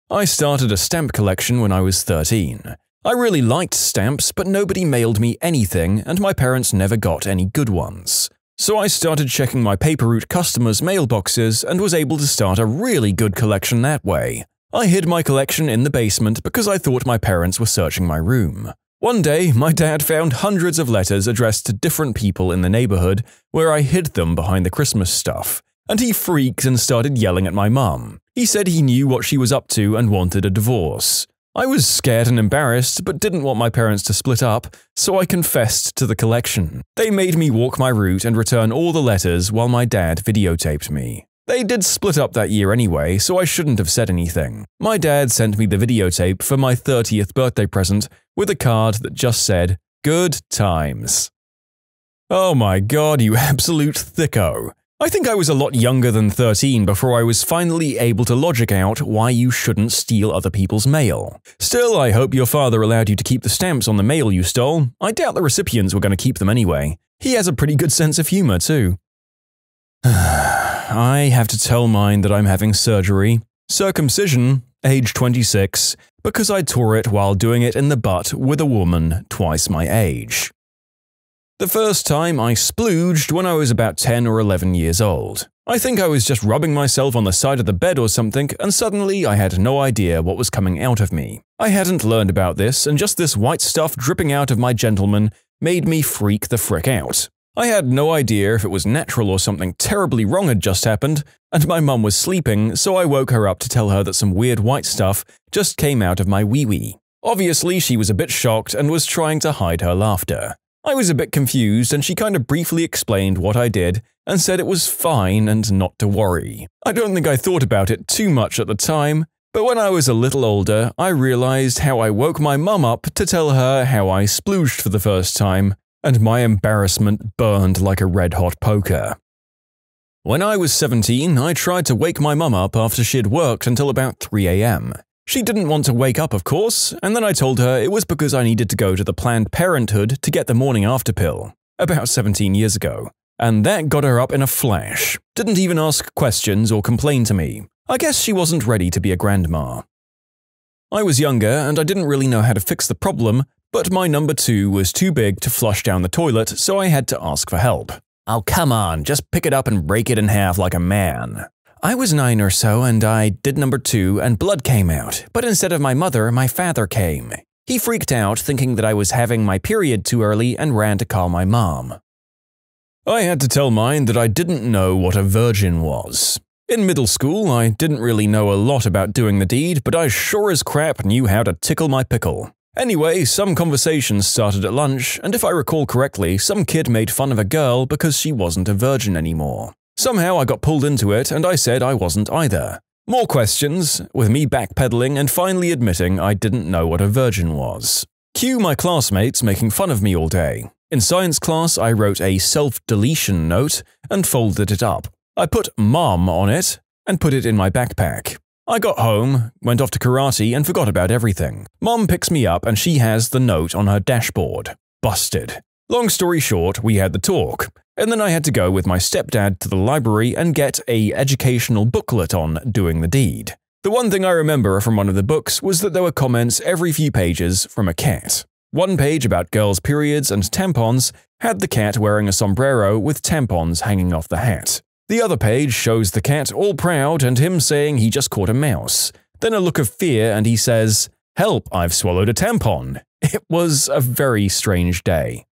I started a stamp collection when I was 13. I really liked stamps, but nobody mailed me anything and my parents never got any good ones. So I started checking my paper route customers' mailboxes and was able to start a really good collection that way. I hid my collection in the basement because I thought my parents were searching my room. One day, my dad found hundreds of letters addressed to different people in the neighborhood where I hid them behind the Christmas stuff. And he freaked and started yelling at my mum. He said he knew what she was up to and wanted a divorce. I was scared and embarrassed, but didn't want my parents to split up, so I confessed to the collection. They made me walk my route and return all the letters while my dad videotaped me. They did split up that year anyway, so I shouldn't have said anything. My dad sent me the videotape for my 30th birthday present with a card that just said, "Good times." Oh my god, you absolute thicko. I think I was a lot younger than 13 before I was finally able to logic out why you shouldn't steal other people's mail. Still, I hope your father allowed you to keep the stamps on the mail you stole. I doubt the recipients were going to keep them anyway. He has a pretty good sense of humor, too. I have to tell mine that I'm having surgery. Circumcision, age 26, because I tore it while doing it in the butt with a woman twice my age. The first time I splooged when I was about 10 or 11 years old. I think I was just rubbing myself on the side of the bed or something, and suddenly I had no idea what was coming out of me. I hadn't learned about this, and just this white stuff dripping out of my gentleman made me freak the frick out. I had no idea if it was natural or something terribly wrong had just happened, and my mum was sleeping, so I woke her up to tell her that some weird white stuff just came out of my wee-wee. Obviously, she was a bit shocked and was trying to hide her laughter. I was a bit confused, and she kind of briefly explained what I did and said it was fine and not to worry. I don't think I thought about it too much at the time, but when I was a little older, I realized how I woke my mum up to tell her how I splooged for the first time, and my embarrassment burned like a red-hot poker. When I was 17, I tried to wake my mum up after she'd worked until about 3 a.m. She didn't want to wake up, of course, and then I told her it was because I needed to go to the Planned Parenthood to get the morning after pill, about 17 years ago. And that got her up in a flash. Didn't even ask questions or complain to me. I guess she wasn't ready to be a grandma. I was younger and I didn't really know how to fix the problem, but my number 2 was too big to flush down the toilet, so I had to ask for help. "Oh, come on, just pick it up and break it in half like a man." I was 9 or so and I did number 2 and blood came out, but instead of my mother, my father came. He freaked out thinking that I was having my period too early and ran to call my mom. I had to tell mine that I didn't know what a virgin was. In middle school, I didn't really know a lot about doing the deed, but I sure as crap knew how to tickle my pickle. Anyway, some conversations started at lunch, and if I recall correctly, some kid made fun of a girl because she wasn't a virgin anymore. Somehow I got pulled into it, and I said I wasn't either. More questions, with me backpedaling and finally admitting I didn't know what a virgin was. Cue my classmates making fun of me all day. In science class, I wrote a self-deletion note and folded it up. I put "Mom" on it and put it in my backpack. I got home, went off to karate, and forgot about everything. Mom picks me up and she has the note on her dashboard. Busted. Long story short, we had the talk, and then I had to go with my stepdad to the library and get an educational booklet on doing the deed. The one thing I remember from one of the books was that there were comments every few pages from a cat. One page about girls' periods and tampons had the cat wearing a sombrero with tampons hanging off the hat. The other page shows the cat all proud and him saying he just caught a mouse. Then a look of fear and he says, "Help, I've swallowed a tampon." It was a very strange day.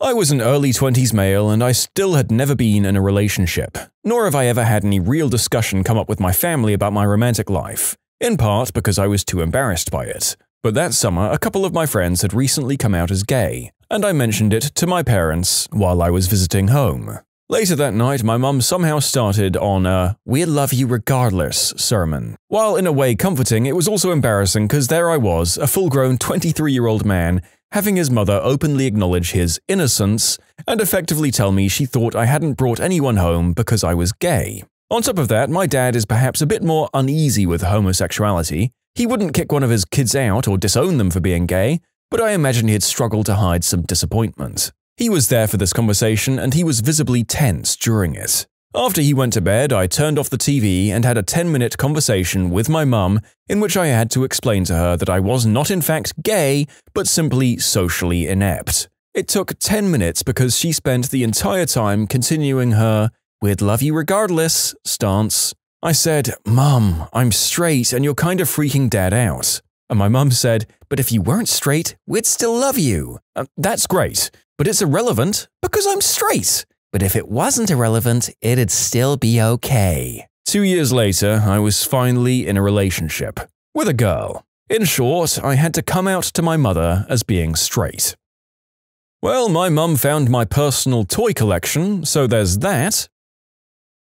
I was an early 20s male and I still had never been in a relationship, nor have I ever had any real discussion come up with my family about my romantic life, in part because I was too embarrassed by it. But that summer, a couple of my friends had recently come out as gay, and I mentioned it to my parents while I was visiting home. Later that night, my mum somehow started on a "we'll love you regardless" sermon. While in a way comforting, it was also embarrassing because there I was, a full-grown 23-year-old man, having his mother openly acknowledge his innocence and effectively tell me she thought I hadn't brought anyone home because I was gay. On top of that, my dad is perhaps a bit more uneasy with homosexuality. He wouldn't kick one of his kids out or disown them for being gay, but I imagine he'd struggle to hide some disappointment. He was there for this conversation and he was visibly tense during it. After he went to bed, I turned off the TV and had a 10-minute conversation with my mum in which I had to explain to her that I was not in fact gay, but simply socially inept. It took 10 minutes because she spent the entire time continuing her "we'd love you regardless" stance. I said, "Mum, I'm straight and you're kind of freaking Dad out." And my mum said, "But if you weren't straight, we'd still love you." That's great, but it's irrelevant because I'm straight. But if it wasn't irrelevant, it'd still be okay. 2 years later, I was finally in a relationship with a girl. In short, I had to come out to my mother as being straight. Well, my mum found my personal toy collection, so there's that.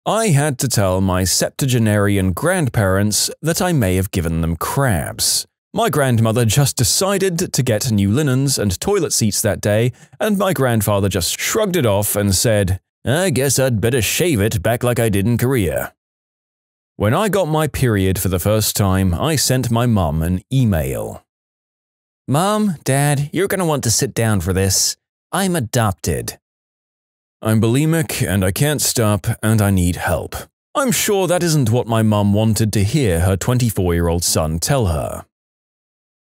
I had to tell my septuagenarian grandparents that I may have given them crabs. My grandmother just decided to get new linens and toilet seats that day, and my grandfather just shrugged it off and said, I guess I'd better shave it back like I did in Korea. When I got my period for the first time, I sent my mum an email. Mom, Dad, you're going to want to sit down for this. I'm adopted. I'm bulimic and I can't stop and I need help. I'm sure that isn't what my mum wanted to hear her 24-year-old son tell her.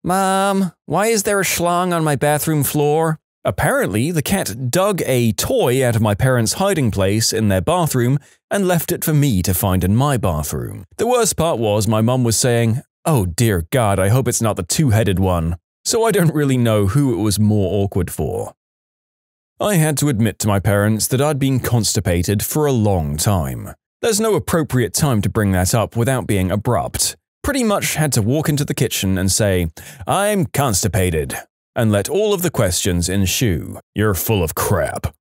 Mom, why is there a schlong on my bathroom floor? Apparently, the cat dug a toy out of my parents' hiding place in their bathroom and left it for me to find in my bathroom. The worst part was my mum was saying, "Oh dear God, I hope it's not the two-headed one." So I don't really know who it was more awkward for. I had to admit to my parents that I'd been constipated for a long time. There's no appropriate time to bring that up without being abrupt. Pretty much had to walk into the kitchen and say, "I'm constipated," and let all of the questions ensue. You're full of crap.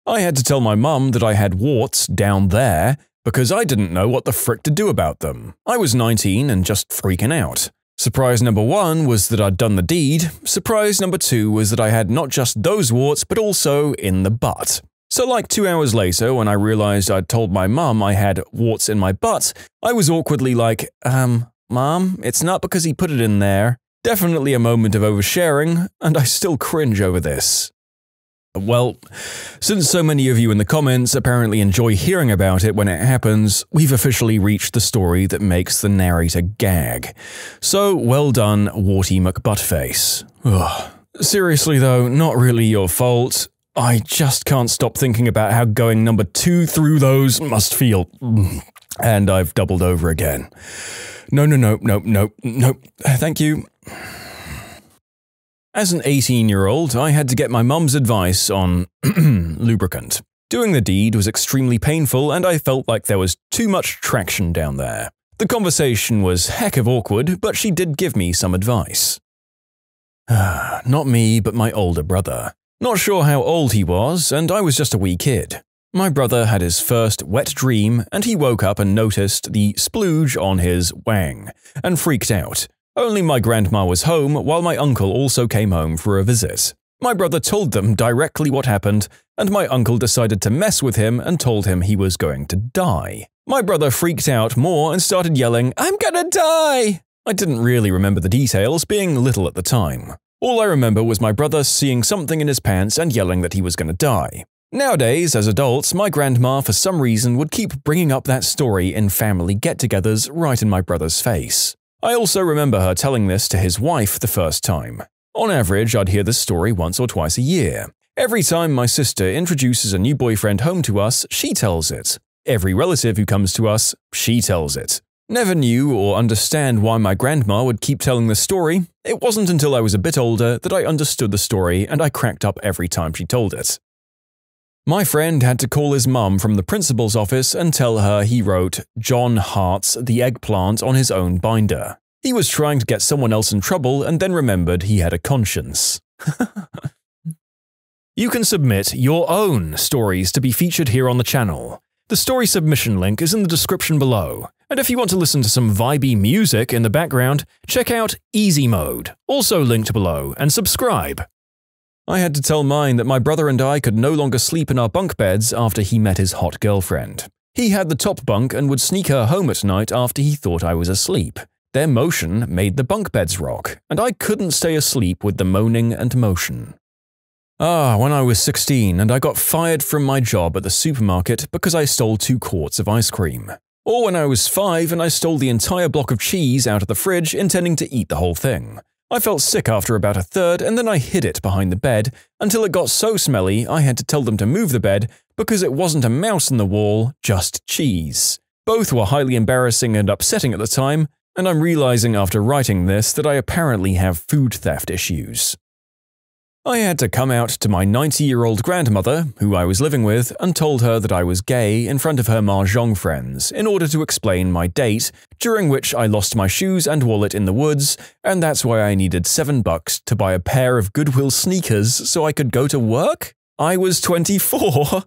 I had to tell my mum that I had warts down there because I didn't know what the frick to do about them. I was 19 and just freaking out. Surprise number 1 was that I'd done the deed. Surprise number 2 was that I had not just those warts but also in the butt. So like 2 hours later, when I realized I'd told my mum I had warts in my butt, I was awkwardly like, Mom, it's not because he put it in there. Definitely a moment of oversharing, and I still cringe over this. Well, since so many of you in the comments apparently enjoy hearing about it when it happens, we've officially reached the story that makes the narrator gag. So well done, Warty McButtface. Ugh. Seriously though, not really your fault. I just can't stop thinking about how going number 2 through those must feel. And I've doubled over again. No. Thank you. As an 18-year-old, I had to get my mum's advice on lubricant. Doing the deed was extremely painful and I felt like there was too much traction down there. The conversation was heck of awkward, but she did give me some advice. Not me, but my older brother. Not sure how old he was, and I was just a wee kid. My brother had his first wet dream, and he woke up and noticed the splooge on his wang, and freaked out. Only my grandma was home, while my uncle also came home for a visit. My brother told them directly what happened, and my uncle decided to mess with him and told him he was going to die. My brother freaked out more and started yelling, "I'm gonna die!" I didn't really remember the details, being little at the time. All I remember was my brother seeing something in his pants and yelling that he was going to die. Nowadays, as adults, my grandma for some reason would keep bringing up that story in family get-togethers right in my brother's face. I also remember her telling this to his wife the first time. On average, I'd hear this story once or twice a year. Every time my sister introduces a new boyfriend home to us, she tells it. Every relative who comes to us, she tells it. Never knew or understand why my grandma would keep telling the story. It wasn't until I was a bit older that I understood the story and I cracked up every time she told it. My friend had to call his mum from the principal's office and tell her he wrote John Hearts the Eggplant on his own binder. He was trying to get someone else in trouble and then remembered he had a conscience. You can submit your own stories to be featured here on the channel. The story submission link is in the description below. And if you want to listen to some vibey music in the background, check out Easy Mode, also linked below, and subscribe. I had to tell mine that my brother and I could no longer sleep in our bunk beds after he met his hot girlfriend. He had the top bunk and would sneak her home at night after he thought I was asleep. Their motion made the bunk beds rock, and I couldn't stay asleep with the moaning and motion. When I was 16 and I got fired from my job at the supermarket because I stole 2 quarts of ice cream. Or when I was 5 and I stole the entire block of cheese out of the fridge intending to eat the whole thing. I felt sick after about a third and then I hid it behind the bed until it got so smelly I had to tell them to move the bed because it wasn't a mouse in the wall, just cheese. Both were highly embarrassing and upsetting at the time, and I'm realizing after writing this that I apparently have food theft issues. I had to come out to my 90-year-old grandmother, who I was living with, and told her that I was gay in front of her mahjong friends in order to explain my date, during which I lost my shoes and wallet in the woods, and that's why I needed $7 to buy a pair of Goodwill sneakers so I could go to work? I was 24!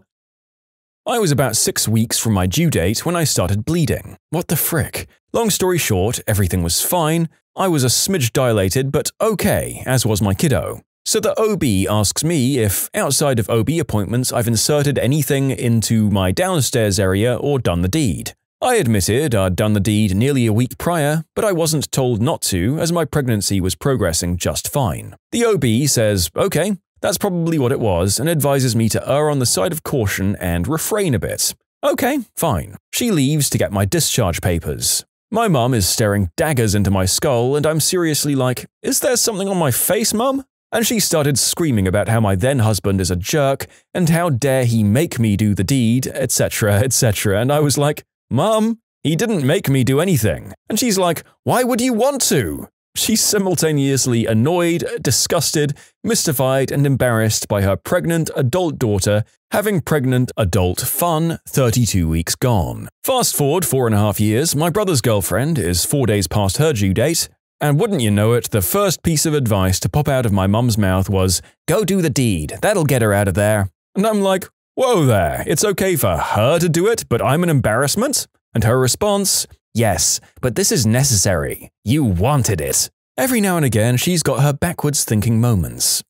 I was about 6 weeks from my due date when I started bleeding. What the frick? Long story short, everything was fine. I was a smidge dilated, but okay, as was my kiddo. So the OB asks me if, outside of OB appointments, I've inserted anything into my downstairs area or done the deed. I admitted I'd done the deed nearly a week prior, but I wasn't told not to as my pregnancy was progressing just fine. The OB says, okay, that's probably what it was, and advises me to err on the side of caution and refrain a bit. Okay, fine. She leaves to get my discharge papers. My mum is staring daggers into my skull, and I'm seriously like, is there something on my face, Mum? And she started screaming about how my then husband is a jerk, and how dare he make me do the deed, etc., etc., and I was like, Mum, he didn't make me do anything. And she's like, why would you want to? She's simultaneously annoyed, disgusted, mystified, and embarrassed by her pregnant adult daughter having pregnant adult fun 32 weeks gone. Fast forward 4.5 years, my brother's girlfriend is 4 days past her due date, and wouldn't you know it, the first piece of advice to pop out of my mum's mouth was, go do the deed, that'll get her out of there. And I'm like, whoa there, it's okay for her to do it, but I'm an embarrassment? And her response, yes, but this is necessary. You wanted it. Every now and again, she's got her backwards thinking moments.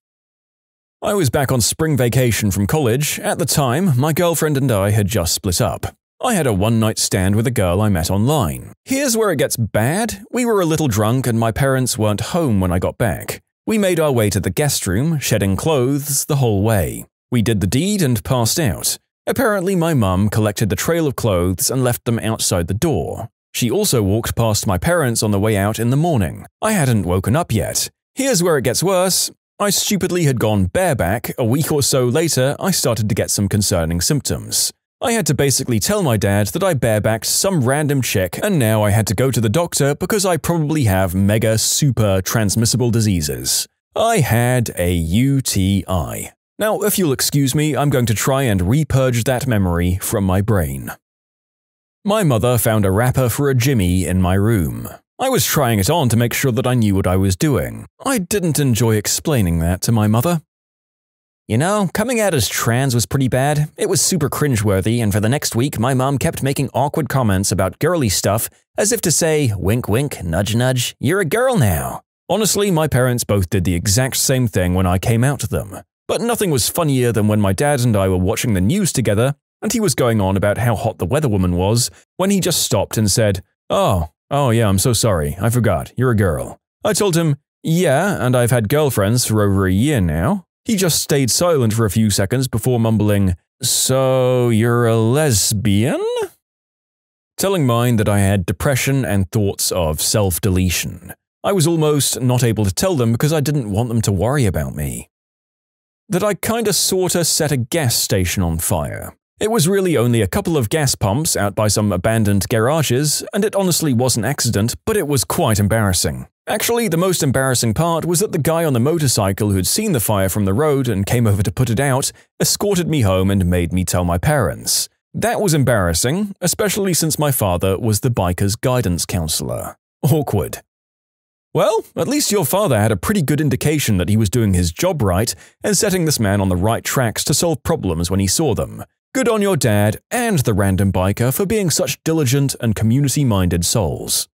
I was back on spring vacation from college. At the time, my girlfriend and I had just split up. I had a one-night stand with a girl I met online. Here's where it gets bad. We were a little drunk and my parents weren't home when I got back. We made our way to the guest room, shedding clothes the whole way. We did the deed and passed out. Apparently, my mum collected the trail of clothes and left them outside the door. She also walked past my parents on the way out in the morning. I hadn't woken up yet. Here's where it gets worse. I stupidly had gone bareback. A week or so later, I started to get some concerning symptoms. I had to basically tell my dad that I barebacked some random chick and now I had to go to the doctor because I probably have mega super transmissible diseases. I had a UTI. Now, if you'll excuse me, I'm going to try and repurge that memory from my brain. My mother found a wrapper for a Jimmy in my room. I was trying it on to make sure that I knew what I was doing. I didn't enjoy explaining that to my mother. You know, coming out as trans was pretty bad. It was super cringeworthy, and for the next week, my mom kept making awkward comments about girly stuff, as if to say, wink wink, nudge nudge, you're a girl now. Honestly, my parents both did the exact same thing when I came out to them. But nothing was funnier than when my dad and I were watching the news together, and he was going on about how hot the weatherwoman was, when he just stopped and said, Oh yeah, I'm so sorry, I forgot, you're a girl. I told him, yeah, and I've had girlfriends for over a year now. He just stayed silent for a few seconds before mumbling, so you're a lesbian? Telling mine that I had depression and thoughts of self-deletion. I was almost not able to tell them because I didn't want them to worry about me. That I kinda sorta set a gas station on fire. It was really only a couple of gas pumps out by some abandoned garages, and it honestly was an accident, but it was quite embarrassing. Actually, the most embarrassing part was that the guy on the motorcycle who'd seen the fire from the road and came over to put it out escorted me home and made me tell my parents. That was embarrassing, especially since my father was the biker's guidance counselor. Awkward. Well, at least your father had a pretty good indication that he was doing his job right and setting this man on the right tracks to solve problems when he saw them. Good on your dad and the random biker for being such diligent and community-minded souls.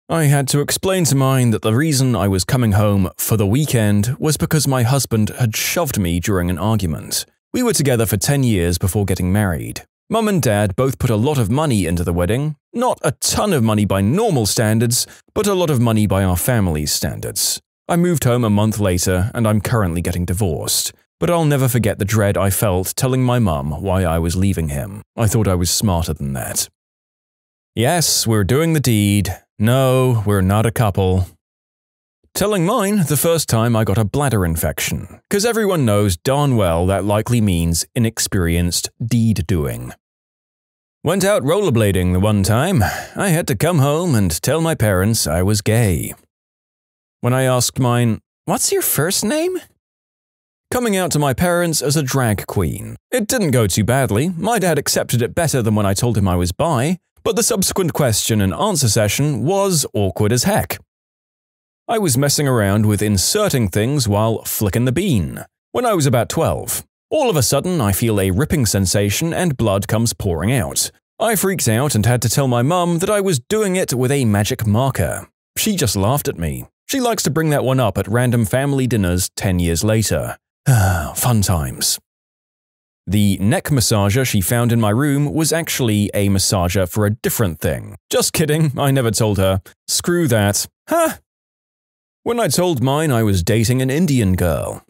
I had to explain to mine that the reason I was coming home for the weekend was because my husband had shoved me during an argument. We were together for 10 years before getting married. Mum and Dad both put a lot of money into the wedding. Not a ton of money by normal standards, but a lot of money by our family's standards. I moved home a month later and I'm currently getting divorced. But I'll never forget the dread I felt telling my mum why I was leaving him. I thought I was smarter than that. Yes, we're doing the deed. No, we're not a couple. Telling mine the first time I got a bladder infection, because everyone knows darn well that likely means inexperienced deed doing. Went out rollerblading the one time. I had to come home and tell my parents I was gay. When I asked mine, "What's your first name?" Coming out to my parents as a drag queen. It didn't go too badly. My dad accepted it better than when I told him I was bi, but the subsequent question and answer session was awkward as heck. I was messing around with inserting things while flicking the bean. When I was about 12, all of a sudden I feel a ripping sensation and blood comes pouring out. I freaked out and had to tell my mum that I was doing it with a magic marker. She just laughed at me. She likes to bring that one up at random family dinners 10 years later. Fun times. The neck massager she found in my room was actually a massager for a different thing. Just kidding, I never told her. Screw that. Huh? When I told mine I was dating an Indian girl.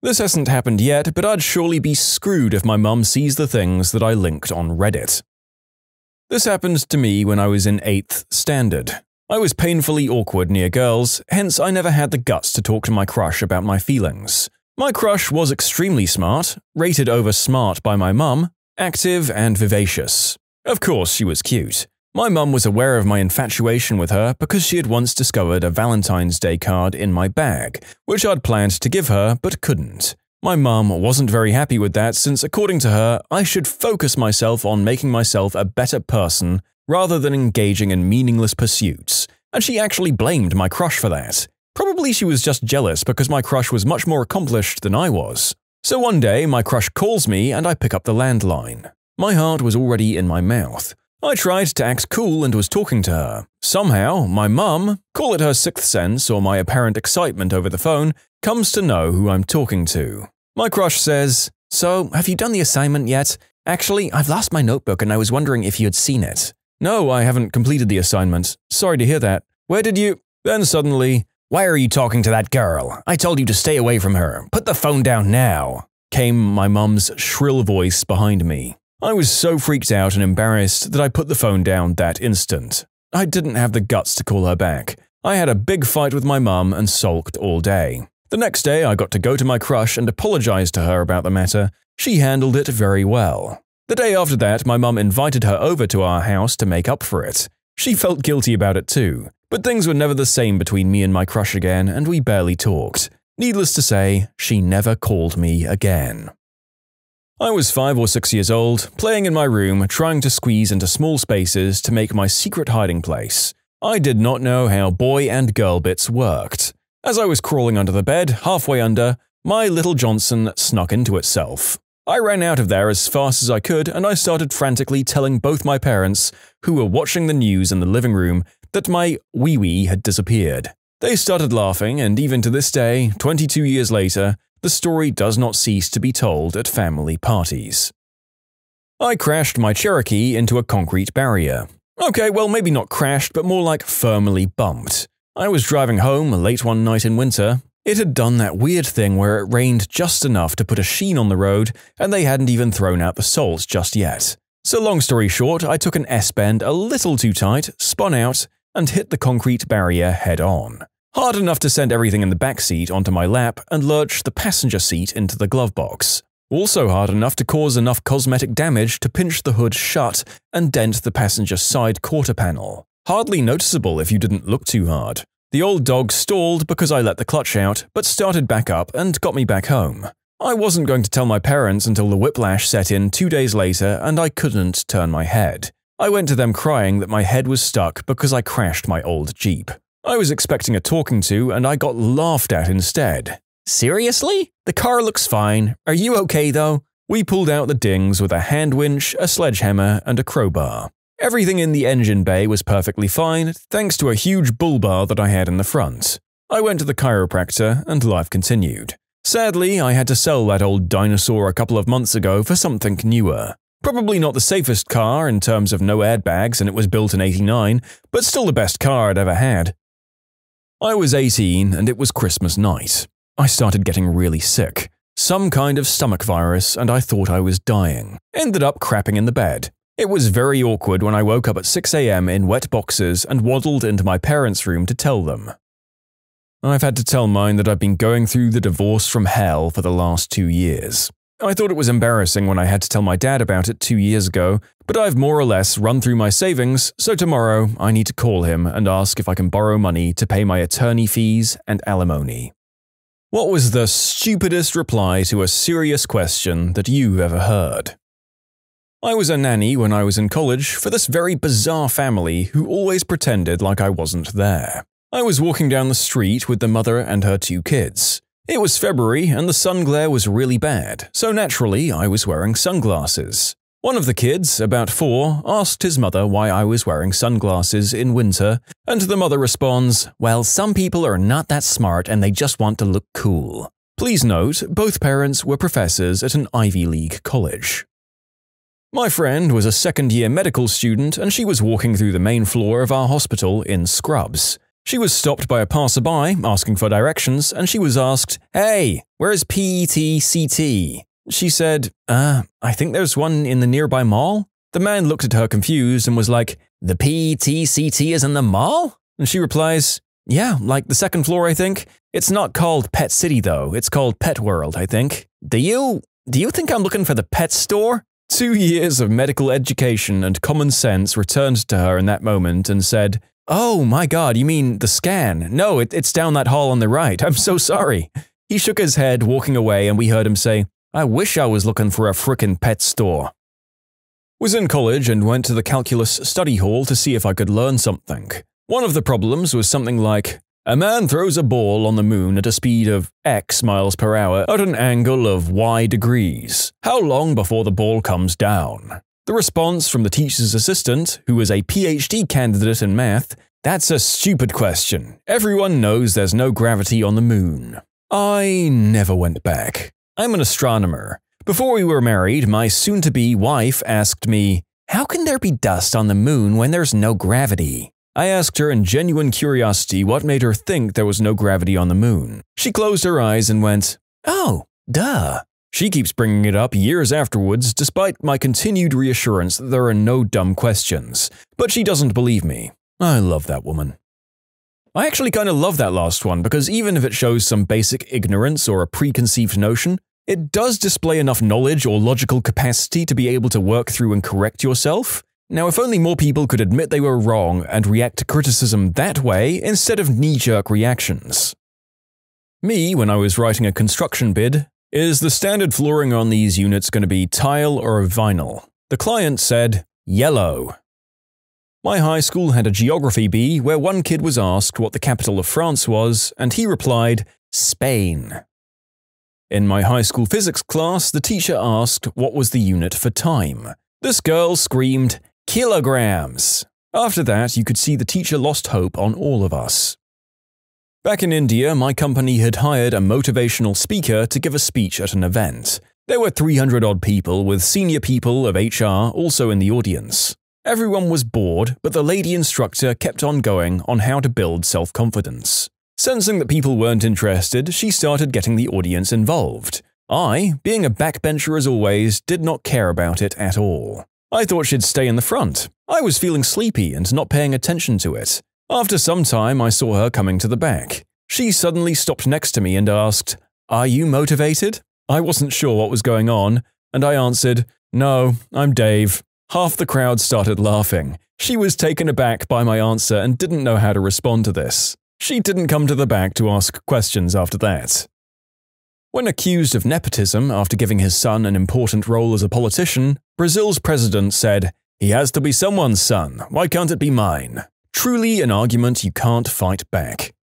This hasn't happened yet, but I'd surely be screwed if my mum sees the things that I linked on Reddit. This happened to me when I was in 8th standard. I was painfully awkward near girls, hence I never had the guts to talk to my crush about my feelings. My crush was extremely smart, rated over smart by my mum, active and vivacious. Of course, she was cute. My mum was aware of my infatuation with her because she had once discovered a Valentine's Day card in my bag, which I'd planned to give her but couldn't. My mum wasn't very happy with that since, according to her, I should focus myself on making myself a better person rather than engaging in meaningless pursuits, and she actually blamed my crush for that. Probably she was just jealous because my crush was much more accomplished than I was. So one day, my crush calls me and I pick up the landline. My heart was already in my mouth. I tried to act cool and was talking to her. Somehow, my mum, call it her sixth sense or my apparent excitement over the phone, comes to know who I'm talking to. My crush says, "So, have you done the assignment yet? Actually, I've lost my notebook and I was wondering if you had seen it." "No, I haven't completed the assignment. Sorry to hear that. Where did you—" Then suddenly, "Why are you talking to that girl? I told you to stay away from her. Put the phone down now," came my mum's shrill voice behind me. I was so freaked out and embarrassed that I put the phone down that instant. I didn't have the guts to call her back. I had a big fight with my mum and sulked all day. The next day, I got to go to my crush and apologize to her about the matter. She handled it very well. The day after that, my mum invited her over to our house to make up for it. She felt guilty about it too. But things were never the same between me and my crush again, and we barely talked. Needless to say, she never called me again. I was 5 or 6 years old, playing in my room, trying to squeeze into small spaces to make my secret hiding place. I did not know how boy and girl bits worked. As I was crawling under the bed, halfway under, my little Johnson snuck into itself. I ran out of there as fast as I could, and I started frantically telling both my parents, who were watching the news in the living room, that my wee-wee had disappeared. They started laughing, and even to this day, 22 years later, the story does not cease to be told at family parties. I crashed my Cherokee into a concrete barrier. Okay, well, maybe not crashed, but more like firmly bumped. I was driving home late one night in winter. It had done that weird thing where it rained just enough to put a sheen on the road, and they hadn't even thrown out the salt just yet. So long story short, I took an S-bend a little too tight, spun out, and hit the concrete barrier head-on. Hard enough to send everything in the back seat onto my lap and lurch the passenger seat into the glove box. Also hard enough to cause enough cosmetic damage to pinch the hood shut and dent the passenger side quarter panel. Hardly noticeable if you didn't look too hard. The old dog stalled because I let the clutch out, but started back up and got me back home. I wasn't going to tell my parents until the whiplash set in 2 days later and I couldn't turn my head. I went to them crying that my head was stuck because I crashed my old Jeep. I was expecting a talking to and I got laughed at instead. "Seriously? The car looks fine. Are you okay though?" We pulled out the dings with a hand winch, a sledgehammer, and a crowbar. Everything in the engine bay was perfectly fine, thanks to a huge bull bar that I had in the front. I went to the chiropractor and life continued. Sadly, I had to sell that old dinosaur a couple of months ago for something newer. Probably not the safest car in terms of no airbags and it was built in '89, but still the best car I'd ever had. I was 18 and it was Christmas night. I started getting really sick. Some kind of stomach virus and I thought I was dying. Ended up crapping in the bed. It was very awkward when I woke up at 6 a.m. in wet boxers and waddled into my parents' room to tell them. I've had to tell mine that I've been going through the divorce from hell for the last 2 years. I thought it was embarrassing when I had to tell my dad about it 2 years ago, but I've more or less run through my savings, so tomorrow I need to call him and ask if I can borrow money to pay my attorney fees and alimony. What was the stupidest reply to a serious question that you've ever heard? I was a nanny when I was in college for this very bizarre family who always pretended like I wasn't there. I was walking down the street with the mother and her 2 kids. It was February and the sun glare was really bad, so naturally I was wearing sunglasses. One of the kids, about 4, asked his mother why I was wearing sunglasses in winter, and the mother responds, "Well, some people are not that smart and they just want to look cool." Please note, both parents were professors at an Ivy League college. My friend was a second-year medical student and she was walking through the main floor of our hospital in scrubs. She was stopped by a passerby asking for directions and she was asked, "Hey, where's PETCT?" She said, I think there's one in the nearby mall." The man looked at her confused and was like, "The PETCT is in the mall?" And she replies, "Yeah, like the second floor, I think. It's not called Pet City though, it's called Pet World, I think. Do you think I'm looking for the pet store?" 2 years of medical education and common sense returned to her in that moment and said, "Oh my god, you mean the scan? No, it's down that hall on the right. I'm so sorry." He shook his head, walking away, and we heard him say, "I wish I was looking for a frickin' pet store." Was in college and went to the calculus study hall to see if I could learn something. One of the problems was something like, a man throws a ball on the moon at a speed of X miles per hour at an angle of Y degrees. How long before the ball comes down? The response from the teacher's assistant, who was a PhD candidate in math, "That's a stupid question. Everyone knows there's no gravity on the moon." I never went back. I'm an astronomer. Before we were married, my soon-to-be wife asked me, "How can there be dust on the moon when there's no gravity?" I asked her in genuine curiosity what made her think there was no gravity on the moon. She closed her eyes and went, "Oh, duh." She keeps bringing it up years afterwards despite my continued reassurance that there are no dumb questions. But she doesn't believe me. I love that woman. I actually kind of love that last one because even if it shows some basic ignorance or a preconceived notion, it does display enough knowledge or logical capacity to be able to work through and correct yourself. Now, if only more people could admit they were wrong and react to criticism that way instead of knee-jerk reactions. Me, when I was writing a construction bid, is the standard flooring on these units going to be tile or vinyl? The client said, yellow. My high school had a geography bee where one kid was asked what the capital of France was, and he replied, Spain. In my high school physics class, the teacher asked what was the unit for time. This girl screamed, kilograms. After that, you could see the teacher lost hope on all of us. Back in India, my company had hired a motivational speaker to give a speech at an event. There were 300-odd people, with senior people of HR also in the audience. Everyone was bored, but the lady instructor kept on going on how to build self-confidence. Sensing that people weren't interested, she started getting the audience involved. I, being a backbencher as always, did not care about it at all. I thought she'd stay in the front. I was feeling sleepy and not paying attention to it. After some time, I saw her coming to the back. She suddenly stopped next to me and asked, "Are you motivated?" I wasn't sure what was going on, and I answered, "No, I'm Dave." Half the crowd started laughing. She was taken aback by my answer and didn't know how to respond to this. She didn't come to the back to ask questions after that. When accused of nepotism after giving his son an important role as a politician, Brazil's president said, "He has to be someone's son. Why can't it be mine?" Truly an argument you can't fight back.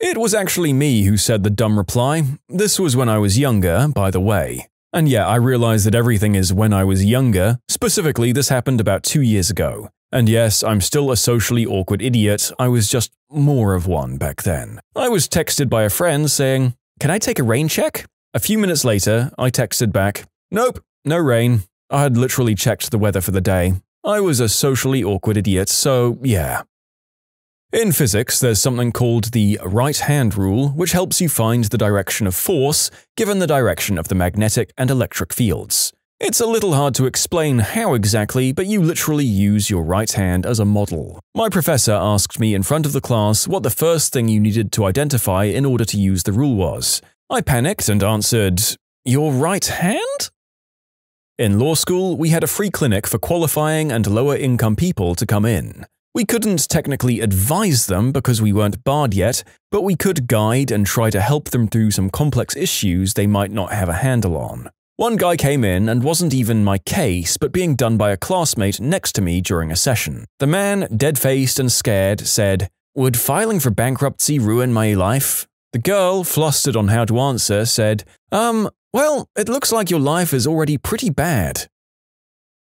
It was actually me who said the dumb reply. This was when I was younger, by the way. And yeah, I realize that everything is when I was younger. Specifically, this happened about 2 years ago. And yes, I'm still a socially awkward idiot. I was just more of one back then. I was texted by a friend saying, "Can I take a rain check?" A few minutes later, I texted back, "Nope, no rain." I had literally checked the weather for the day. I was a socially awkward idiot, so yeah. In physics, there's something called the right-hand rule, which helps you find the direction of force given the direction of the magnetic and electric fields. It's a little hard to explain how exactly, but you literally use your right hand as a model. My professor asked me in front of the class what the first thing you needed to identify in order to use the rule was. I panicked and answered, "Your right hand?" In law school, we had a free clinic for qualifying and lower-income people to come in. We couldn't technically advise them because we weren't barred yet, but we could guide and try to help them through some complex issues they might not have a handle on. One guy came in and wasn't even my case, but being done by a classmate next to me during a session. The man, dead-faced and scared, said, "Would filing for bankruptcy ruin my life?" The girl, flustered on how to answer, said, Well, it looks like your life is already pretty bad."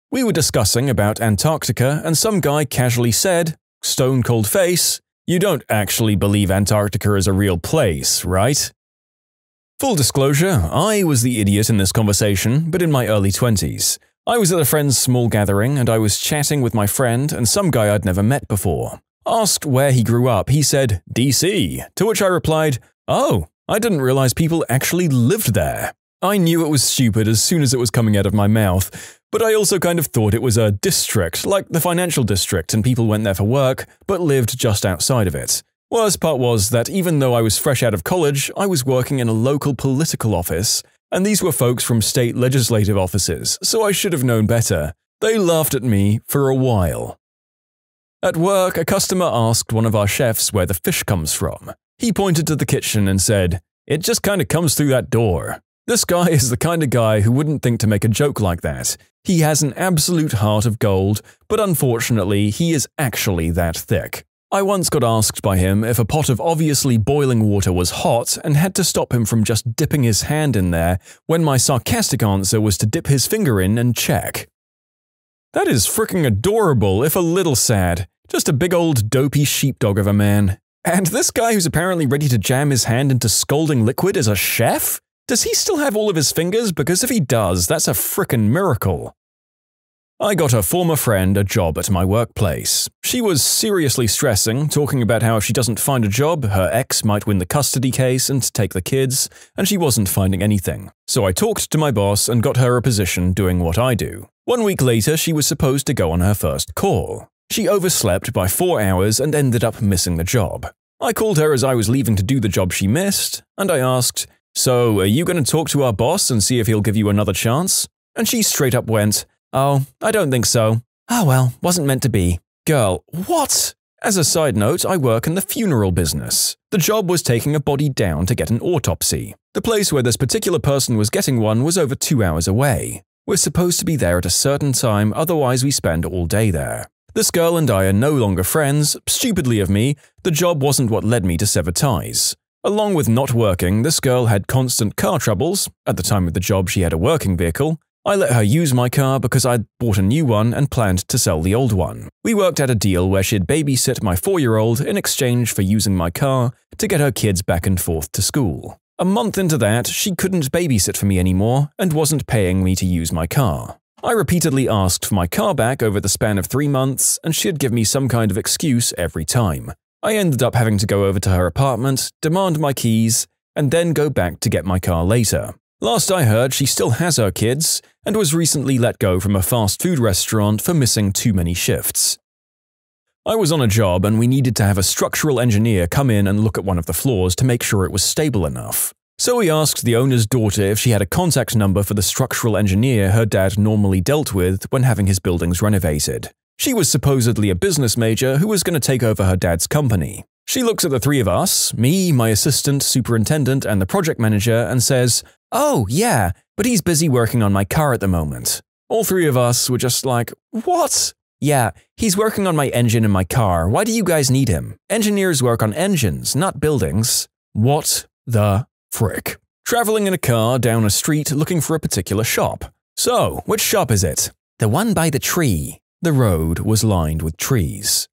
We were discussing about Antarctica and some guy casually said, stone cold face, "You don't actually believe Antarctica is a real place, right?" Full disclosure, I was the idiot in this conversation, but in my early 20s. I was at a friend's small gathering and I was chatting with my friend and some guy I'd never met before. Asked where he grew up, he said, DC, to which I replied, "Oh, I didn't realize people actually lived there." I knew it was stupid as soon as it was coming out of my mouth, but I also kind of thought it was a district, like the financial district, and people went there for work, but lived just outside of it. Worst part was that even though I was fresh out of college, I was working in a local political office, and these were folks from state legislative offices, so I should have known better. They laughed at me for a while. At work, a customer asked one of our chefs where the fish comes from. He pointed to the kitchen and said, "It just kinda comes through that door." This guy is the kind of guy who wouldn't think to make a joke like that. He has an absolute heart of gold, but unfortunately, he is actually that thick. I once got asked by him if a pot of obviously boiling water was hot and had to stop him from just dipping his hand in there, when my sarcastic answer was to dip his finger in and check. That is fricking adorable, if a little sad. Just a big old dopey sheepdog of a man. And this guy who's apparently ready to jam his hand into scalding liquid is a chef? Does he still have all of his fingers? Because if he does, that's a frickin' miracle. I got a former friend a job at my workplace. She was seriously stressing, talking about how if she doesn't find a job, her ex might win the custody case and take the kids, and she wasn't finding anything. So I talked to my boss and got her a position doing what I do. 1 week later, she was supposed to go on her first call. She overslept by 4 hours and ended up missing the job. I called her as I was leaving to do the job she missed, and I asked, "So, are you going to talk to our boss and see if he'll give you another chance?" And she straight up went, "Oh, I don't think so." "Oh well, wasn't meant to be." Girl, what? As a side note, I work in the funeral business. The job was taking a body down to get an autopsy. The place where this particular person was getting one was over 2 hours away. We're supposed to be there at a certain time, otherwise we spend all day there. This girl and I are no longer friends. Stupidly of me, the job wasn't what led me to sever ties. Along with not working, this girl had constant car troubles. At the time of the job, she had a working vehicle. I let her use my car because I'd bought a new one and planned to sell the old one. We worked out a deal where she'd babysit my 4-year-old in exchange for using my car to get her kids back and forth to school. A month into that, she couldn't babysit for me anymore and wasn't paying me to use my car. I repeatedly asked for my car back over the span of 3 months, and she'd give me some kind of excuse every time. I ended up having to go over to her apartment, demand my keys, and then go back to get my car later. Last I heard, she still has her kids, and was recently let go from a fast food restaurant for missing too many shifts. I was on a job and we needed to have a structural engineer come in and look at one of the floors to make sure it was stable enough. So we asked the owner's daughter if she had a contact number for the structural engineer her dad normally dealt with when having his buildings renovated. She was supposedly a business major who was going to take over her dad's company. She looks at the three of us, me, my assistant, superintendent, and the project manager, and says, "Oh, yeah, but he's busy working on my car at the moment." All three of us were just like, "What?" "Yeah, he's working on my engine in my car. Why do you guys need him? Engineers work on engines, not buildings." What the frick? Traveling in a car down a street looking for a particular shop. "So, which shop is it?" "The one by the tree." The road was lined with trees.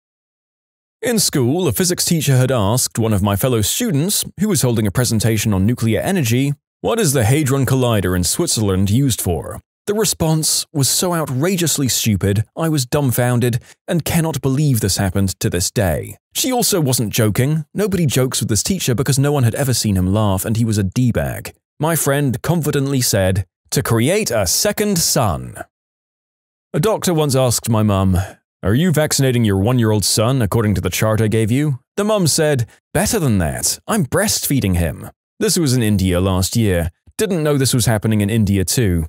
In school, a physics teacher had asked one of my fellow students, who was holding a presentation on nuclear energy, "What is the Hadron Collider in Switzerland used for?" The response was so outrageously stupid, I was dumbfounded and cannot believe this happened to this day. She also wasn't joking. Nobody jokes with this teacher because no one had ever seen him laugh and he was a D-bag. My friend confidently said, "To create a second sun." A doctor once asked my mum, "Are you vaccinating your 1-year-old son according to the chart I gave you?" The mum said, "Better than that, I'm breastfeeding him." This was in India last year. Didn't know this was happening in India too.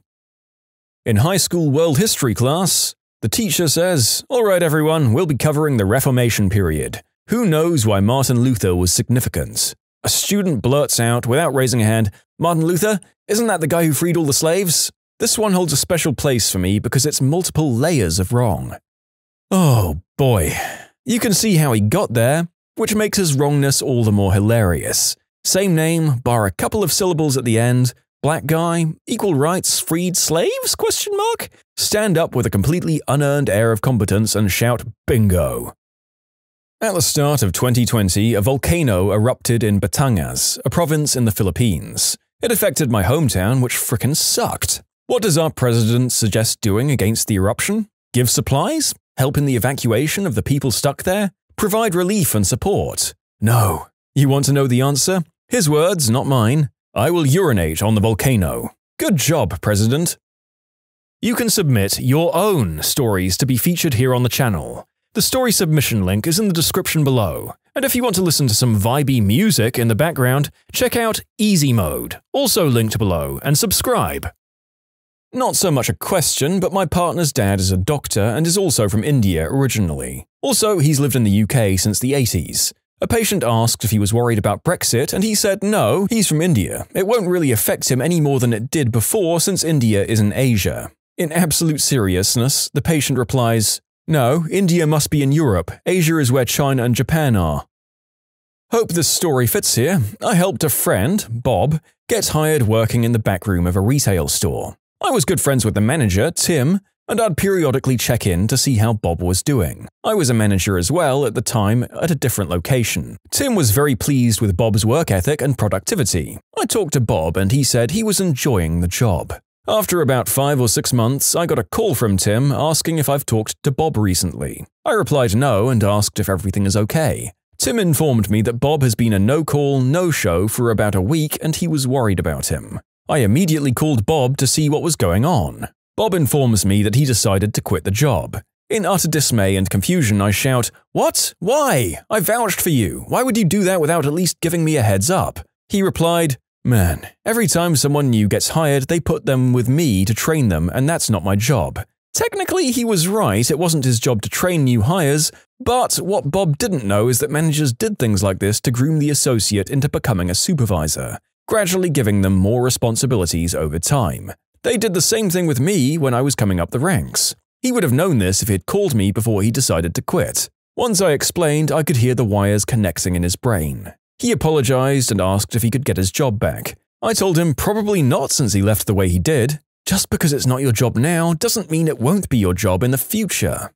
In high school world history class, the teacher says, "All right everyone, we'll be covering the Reformation period. Who knows why Martin Luther was significant?" A student blurts out, without raising a hand, "Martin Luther? Isn't that the guy who freed all the slaves?" This one holds a special place for me because it's multiple layers of wrong. Oh boy. You can see how he got there, which makes his wrongness all the more hilarious. Same name, bar a couple of syllables at the end, black guy, equal rights, freed slaves? Stand up with a completely unearned air of competence and shout bingo. At the start of 2020, a volcano erupted in Batangas, a province in the Philippines. It affected my hometown, which frickin' sucked. What does our president suggest doing against the eruption? Give supplies? Help in the evacuation of the people stuck there? Provide relief and support? No. You want to know the answer? His words, not mine. I will urinate on the volcano. Good job, President. You can submit your own stories to be featured here on the channel. The story submission link is in the description below. And if you want to listen to some vibey music in the background, check out Easy Mode, also linked below, and subscribe. Not so much a question, but my partner's dad is a doctor and is also from India originally. Also, he's lived in the UK since the 80s. A patient asked if he was worried about Brexit, and he said no, he's from India. It won't really affect him any more than it did before since India is in Asia. In absolute seriousness, the patient replies, "No, India must be in Europe. Asia is where China and Japan are." Hope this story fits here. I helped a friend, Bob, get hired working in the back room of a retail store. I was good friends with the manager, Tim, and I'd periodically check in to see how Bob was doing. I was a manager as well at the time at a different location. Tim was very pleased with Bob's work ethic and productivity. I talked to Bob and he said he was enjoying the job. After about 5 or 6 months, I got a call from Tim asking if I've talked to Bob recently. I replied no and asked if everything is okay. Tim informed me that Bob has been a no-call, no-show for about a week and he was worried about him. I immediately called Bob to see what was going on. Bob informs me that he decided to quit the job. In utter dismay and confusion, I shout, "What? Why? I vouched for you. Why would you do that without at least giving me a heads up?" He replied, "Man, every time someone new gets hired, they put them with me to train them, and that's not my job." Technically, he was right, it wasn't his job to train new hires, but what Bob didn't know is that managers did things like this to groom the associate into becoming a supervisor, gradually giving them more responsibilities over time. They did the same thing with me when I was coming up the ranks. He would have known this if he had called me before he decided to quit. Once I explained, I could hear the wires connecting in his brain. He apologized and asked if he could get his job back. I told him probably not since he left the way he did. Just because it's not your job now doesn't mean it won't be your job in the future.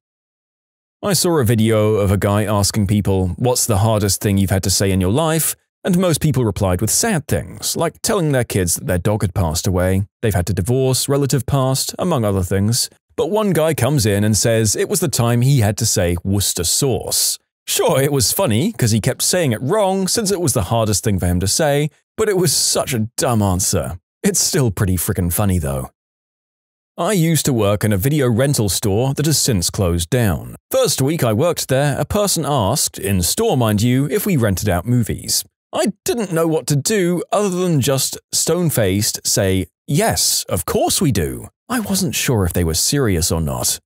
I saw a video of a guy asking people, "What's the hardest thing you've had to say in your life?" And most people replied with sad things, like telling their kids that their dog had passed away, they've had to divorce, relative passed, among other things. But one guy comes in and says it was the time he had to say Worcester sauce. Sure, it was funny because he kept saying it wrong since it was the hardest thing for him to say, but it was such a dumb answer. It's still pretty frickin' funny though. I used to work in a video rental store that has since closed down. First week I worked there, a person asked, in store mind you, if we rented out movies. I didn't know what to do other than just stone-faced say, "Yes, of course we do." I wasn't sure if they were serious or not.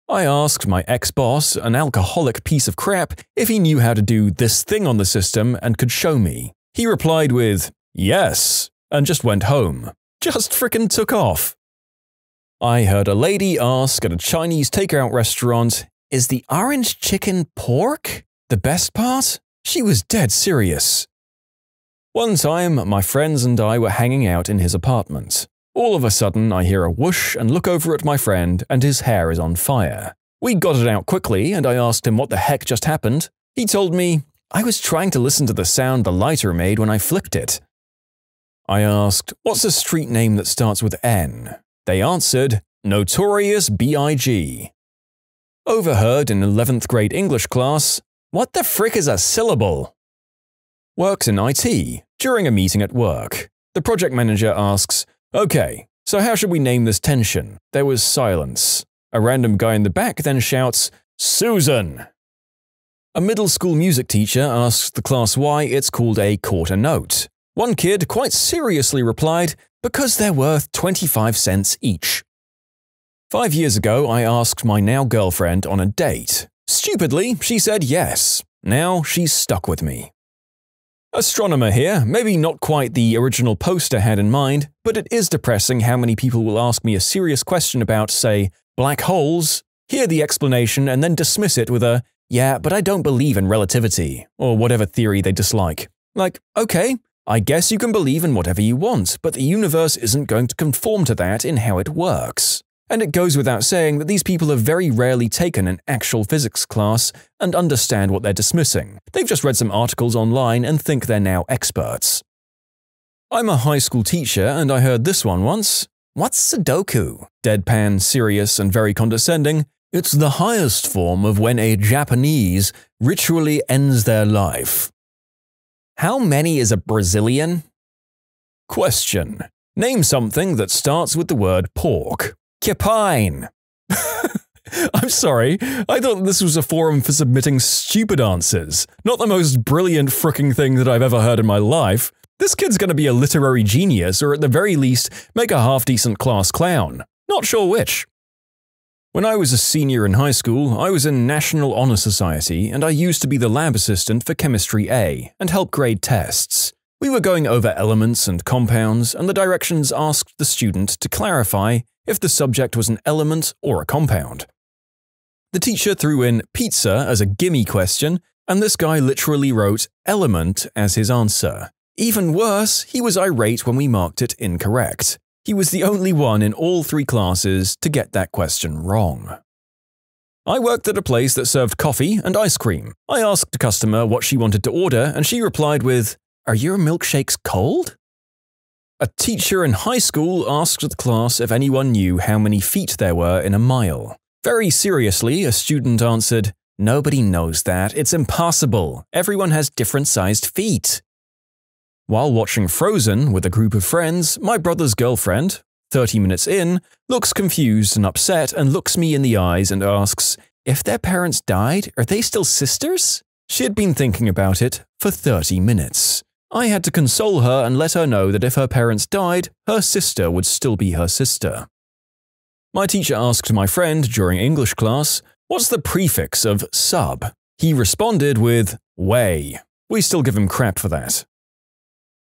I asked my ex-boss, an alcoholic piece of crap, if he knew how to do this thing on the system and could show me. He replied with, "Yes," and just went home. Just frickin' took off. I heard a lady ask at a Chinese takeout restaurant, "Is the orange chicken pork? The best part?" She was dead serious. One time, my friends and I were hanging out in his apartment. All of a sudden, I hear a whoosh and look over at my friend, and his hair is on fire. We got it out quickly, and I asked him what the heck just happened. He told me, "I was trying to listen to the sound the lighter made when I flicked it." I asked, "What's a street name that starts with N?" They answered, "Notorious B.I.G." Overheard in 11th grade English class, "What the frick is a syllable?" Works in IT, during a meeting at work. The project manager asks, "Okay, so how should we name this tension?" There was silence. A random guy in the back then shouts, "Susan!" A middle school music teacher asks the class why it's called a quarter note. One kid quite seriously replied, "Because they're worth 25 cents each." 5 years ago, I asked my now girlfriend on a date. Stupidly, she said yes. Now she's stuck with me. Astronomer here, maybe not quite the original poster had in mind, but it is depressing how many people will ask me a serious question about, say, black holes, hear the explanation and then dismiss it with a, "Yeah, but I don't believe in relativity," or whatever theory they dislike. Like, okay, I guess you can believe in whatever you want, but the universe isn't going to conform to that in how it works. And it goes without saying that these people have very rarely taken an actual physics class and understand what they're dismissing. They've just read some articles online and think they're now experts. I'm a high school teacher and I heard this one once. What's Sudoku? Deadpan, serious, and very condescending. It's the highest form of when a Japanese ritually ends their life. How many is a Brazilian? Question. Name something that starts with the word pork. Kipine. I'm sorry, I thought this was a forum for submitting stupid answers, not the most brilliant fricking thing that I've ever heard in my life. This kid's gonna be a literary genius or at the very least make a half-decent class clown. Not sure which. When I was a senior in high school, I was in National Honor Society and I used to be the lab assistant for Chemistry A and help grade tests. We were going over elements and compounds and the directions asked the student to clarify if the subject was an element or a compound. The teacher threw in pizza as a gimme question and this guy literally wrote element as his answer. Even worse, he was irate when we marked it incorrect. He was the only one in all 3 classes to get that question wrong. I worked at a place that served coffee and ice cream. I asked a customer what she wanted to order and she replied with, "Are your milkshakes cold?" A teacher in high school asked the class if anyone knew how many feet there were in a mile. Very seriously, a student answered, "Nobody knows that. It's impossible. Everyone has different-sized feet." While watching Frozen with a group of friends, my brother's girlfriend, 30 minutes in, looks confused and upset and looks me in the eyes and asks, "If their parents died, are they still sisters?" She had been thinking about it for 30 minutes. I had to console her and let her know that if her parents died, her sister would still be her sister. My teacher asked my friend during English class, "What's the prefix of sub?" He responded with way. We still give him crap for that.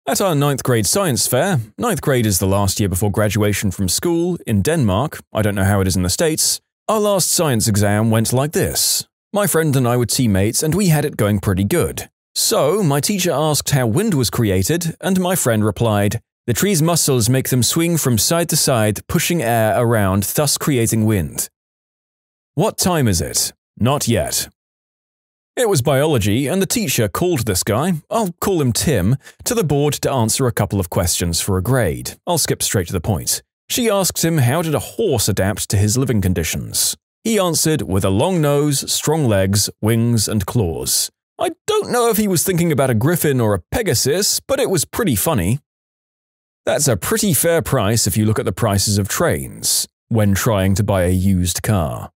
At our 9th grade science fair, 9th grade is the last year before graduation from school, in Denmark, I don't know how it is in the States, our last science exam went like this. My friend and I were teammates and we had it going pretty good. So, my teacher asked how wind was created, and my friend replied, "The tree's muscles make them swing from side to side, pushing air around, thus creating wind." What time is it? Not yet. It was biology, and the teacher called this guy, I'll call him Tim, to the board to answer a couple of questions for a grade. I'll skip straight to the point. She asked him how did a horse adapt to his living conditions. He answered with a long nose, strong legs, wings, and claws. I don't know if he was thinking about a griffin or a pegasus, but it was pretty funny. That's a pretty fair price if you look at the prices of trains, when trying to buy a used car.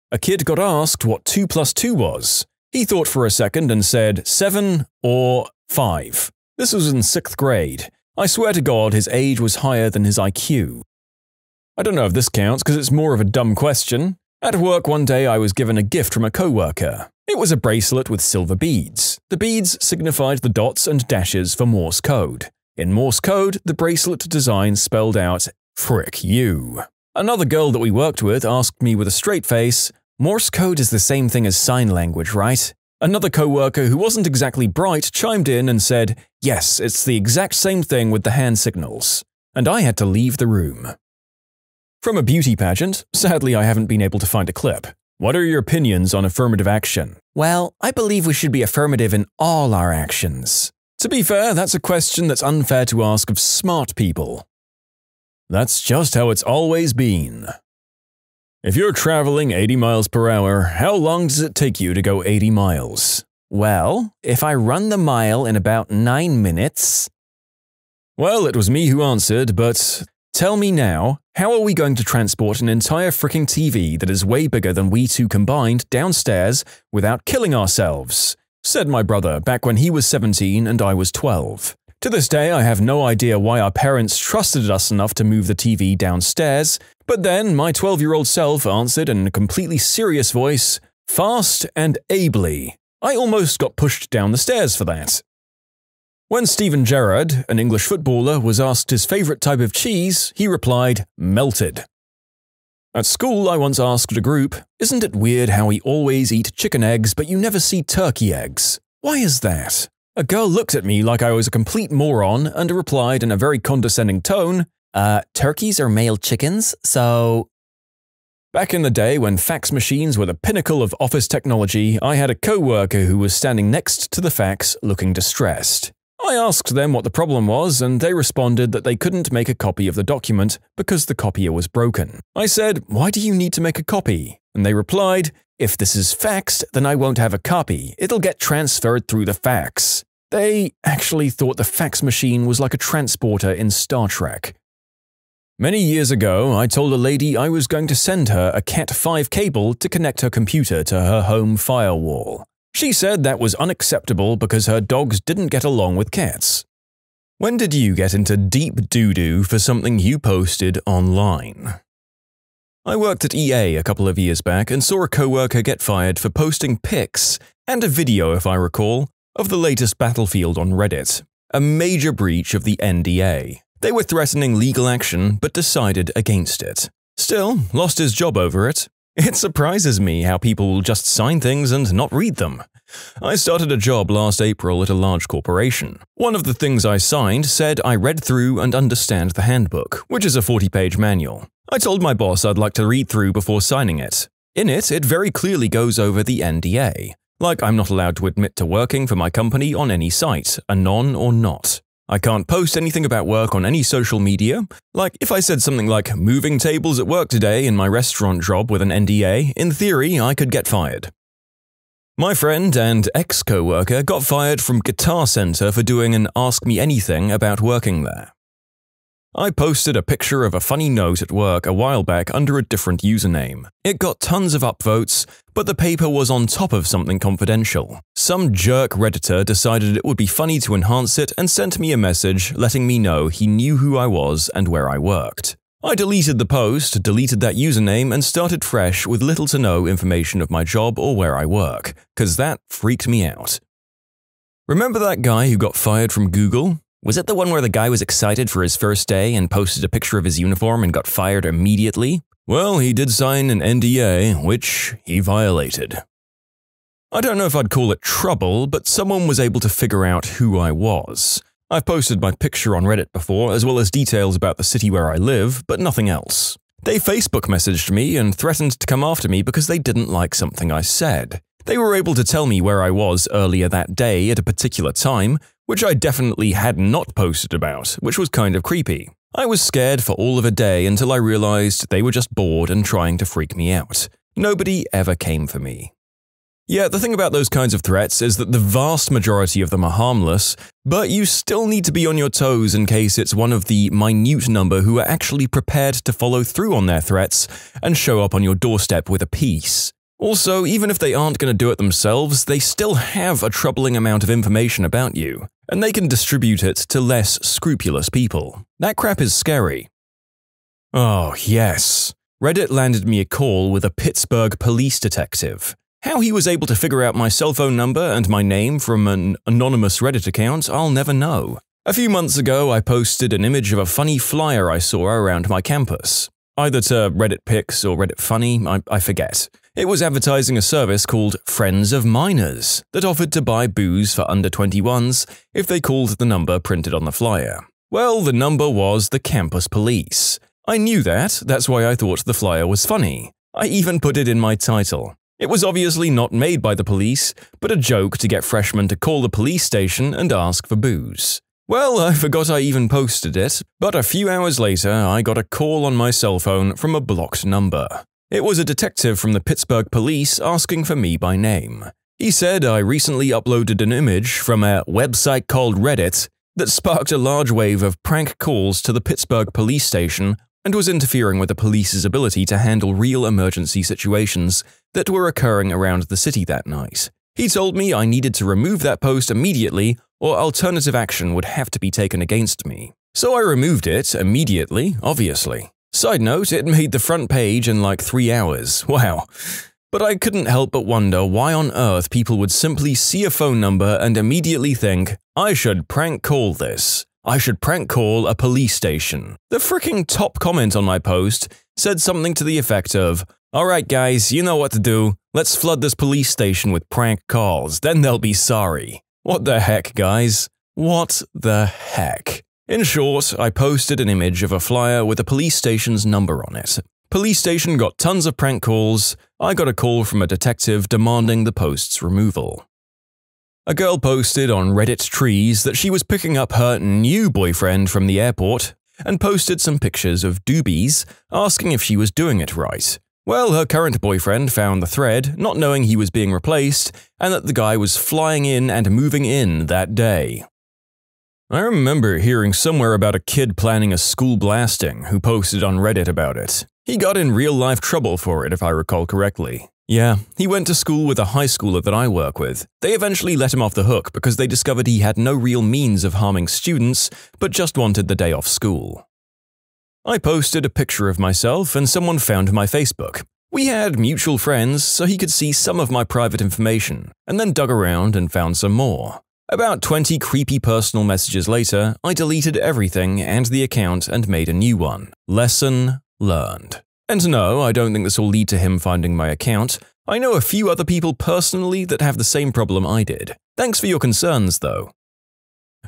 A kid got asked what 2 plus 2 was. He thought for a second and said 7 or 5. This was in 6th grade. I swear to God his age was higher than his IQ. I don't know if this counts because it's more of a dumb question. At work one day I was given a gift from a coworker. It was a bracelet with silver beads. The beads signified the dots and dashes for Morse code. In Morse code, the bracelet design spelled out, "Frick you." Another girl that we worked with asked me with a straight face, "Morse code is the same thing as sign language, right?" Another coworker who wasn't exactly bright chimed in and said, "Yes, it's the exact same thing with the hand signals." And I had to leave the room. From a beauty pageant, sadly I haven't been able to find a clip. What are your opinions on affirmative action? Well, I believe we should be affirmative in all our actions. To be fair, that's a question that's unfair to ask of smart people. That's just how it's always been. If you're traveling 80 miles per hour, how long does it take you to go 80 miles? Well, if I run the mile in about 9 minutes… Well, it was me who answered, but tell me now, how are we going to transport an entire freaking TV that is way bigger than we two combined downstairs without killing ourselves? Said my brother back when he was 17 and I was 12. To this day, I have no idea why our parents trusted us enough to move the TV downstairs, but then my 12-year-old self answered in a completely serious voice, "Fast and ably." I almost got pushed down the stairs for that. When Steven Gerrard, an English footballer, was asked his favourite type of cheese, he replied, "Melted." At school, I once asked a group, "Isn't it weird how we always eat chicken eggs but you never see turkey eggs? Why is that?" A girl looked at me like I was a complete moron and replied in a very condescending tone, turkeys are male chickens, so… Back in the day when fax machines were the pinnacle of office technology, I had a co-worker who was standing next to the fax looking distressed. I asked them what the problem was, and they responded that they couldn't make a copy of the document because the copier was broken. I said, "Why do you need to make a copy?" And they replied, "If this is faxed, then I won't have a copy. It'll get transferred through the fax." They actually thought the fax machine was like a transporter in Star Trek. Many years ago, I told a lady I was going to send her a Cat5 cable to connect her computer to her home firewall. She said that was unacceptable because her dogs didn't get along with cats. When did you get into deep doo-doo for something you posted online? I worked at EA a couple of years back and saw a coworker get fired for posting pics, and a video if I recall, of the latest Battlefield on Reddit. A major breach of the NDA. They were threatening legal action but decided against it. Still, lost his job over it. It surprises me how people will just sign things and not read them. I started a job last April at a large corporation. One of the things I signed said I read through and understand the handbook, which is a 40-page manual. I told my boss I'd like to read through before signing it. In it, it very clearly goes over the NDA. Like I'm not allowed to admit to working for my company on any site, anon or not. I can't post anything about work on any social media. Like, if I said something like, moving tables at work today in my restaurant job with an NDA, in theory, I could get fired. My friend and ex-coworker got fired from Guitar Center for doing an Ask Me Anything about working there. I posted a picture of a funny note at work a while back under a different username. It got tons of upvotes, but the paper was on top of something confidential. Some jerk Redditor decided it would be funny to enhance it and sent me a message letting me know he knew who I was and where I worked. I deleted the post, deleted that username, and started fresh with little to no information of my job or where I work, cause that freaked me out. Remember that guy who got fired from Google? Was it the one where the guy was excited for his first day and posted a picture of his uniform and got fired immediately? Well, he did sign an NDA, which he violated. I don't know if I'd call it trouble, but someone was able to figure out who I was. I've posted my picture on Reddit before, as well as details about the city where I live, but nothing else. They Facebook messaged me and threatened to come after me because they didn't like something I said. They were able to tell me where I was earlier that day at a particular time, which I definitely had not posted about, which was kind of creepy. I was scared for all of a day until I realized they were just bored and trying to freak me out. Nobody ever came for me. Yeah, the thing about those kinds of threats is that the vast majority of them are harmless, but you still need to be on your toes in case it's one of the minute number who are actually prepared to follow through on their threats and show up on your doorstep with a piece. Also, even if they aren't going to do it themselves, they still have a troubling amount of information about you, and they can distribute it to less scrupulous people. That crap is scary. Oh, yes. Reddit landed me a call with a Pittsburgh police detective. How he was able to figure out my cell phone number and my name from an anonymous Reddit account, I'll never know. A few months ago, I posted an image of a funny flyer I saw around my campus. Either to Reddit Pics or Reddit Funny, I forget. It was advertising a service called Friends of Minors that offered to buy booze for under 21s if they called the number printed on the flyer. Well, the number was the campus police. I knew that, that's why I thought the flyer was funny. I even put it in my title. It was obviously not made by the police, but a joke to get freshmen to call the police station and ask for booze. Well, I forgot I even posted it, but a few hours later I got a call on my cell phone from a blocked number. It was a detective from the Pittsburgh police asking for me by name. He said I recently uploaded an image from a website called Reddit that sparked a large wave of prank calls to the Pittsburgh police station and was interfering with the police's ability to handle real emergency situations that were occurring around the city that night. He told me I needed to remove that post immediately or alternative action would have to be taken against me. So I removed it immediately, obviously. Side note, it made the front page in like 3 hours. Wow. But I couldn't help but wonder why on earth people would simply see a phone number and immediately think, I should prank call this. I should prank call a police station. The freaking top comment on my post said something to the effect of, alright guys, you know what to do. Let's flood this police station with prank calls, then they'll be sorry. What the heck, guys? What the heck? In short, I posted an image of a flyer with a police station's number on it. Police station got tons of prank calls. I got a call from a detective demanding the post's removal. A girl posted on Reddit Trees that she was picking up her new boyfriend from the airport and posted some pictures of doobies, asking if she was doing it right. Well, her current boyfriend found the thread, not knowing he was being replaced, and that the guy was flying in and moving in that day. I remember hearing somewhere about a kid planning a school blasting who posted on Reddit about it. He got in real-life trouble for it, if I recall correctly. Yeah, he went to school with a high schooler that I work with. They eventually let him off the hook because they discovered he had no real means of harming students, but just wanted the day off school. I posted a picture of myself and someone found my Facebook. We had mutual friends, so he could see some of my private information, and then dug around and found some more. About 20 creepy personal messages later, I deleted everything and the account and made a new one. Lesson learned. And no, I don't think this will lead to him finding my account. I know a few other people personally that have the same problem I did. Thanks for your concerns, though.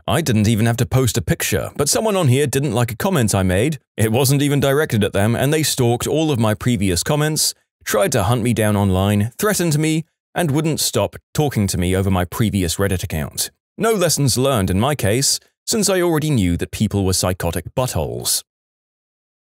I didn't even have to post a picture, but someone on here didn't like a comment I made. It wasn't even directed at them, and they stalked all of my previous comments, tried to hunt me down online, threatened me, and wouldn't stop talking to me over my previous Reddit account. No lessons learned in my case, since I already knew that people were psychotic buttholes.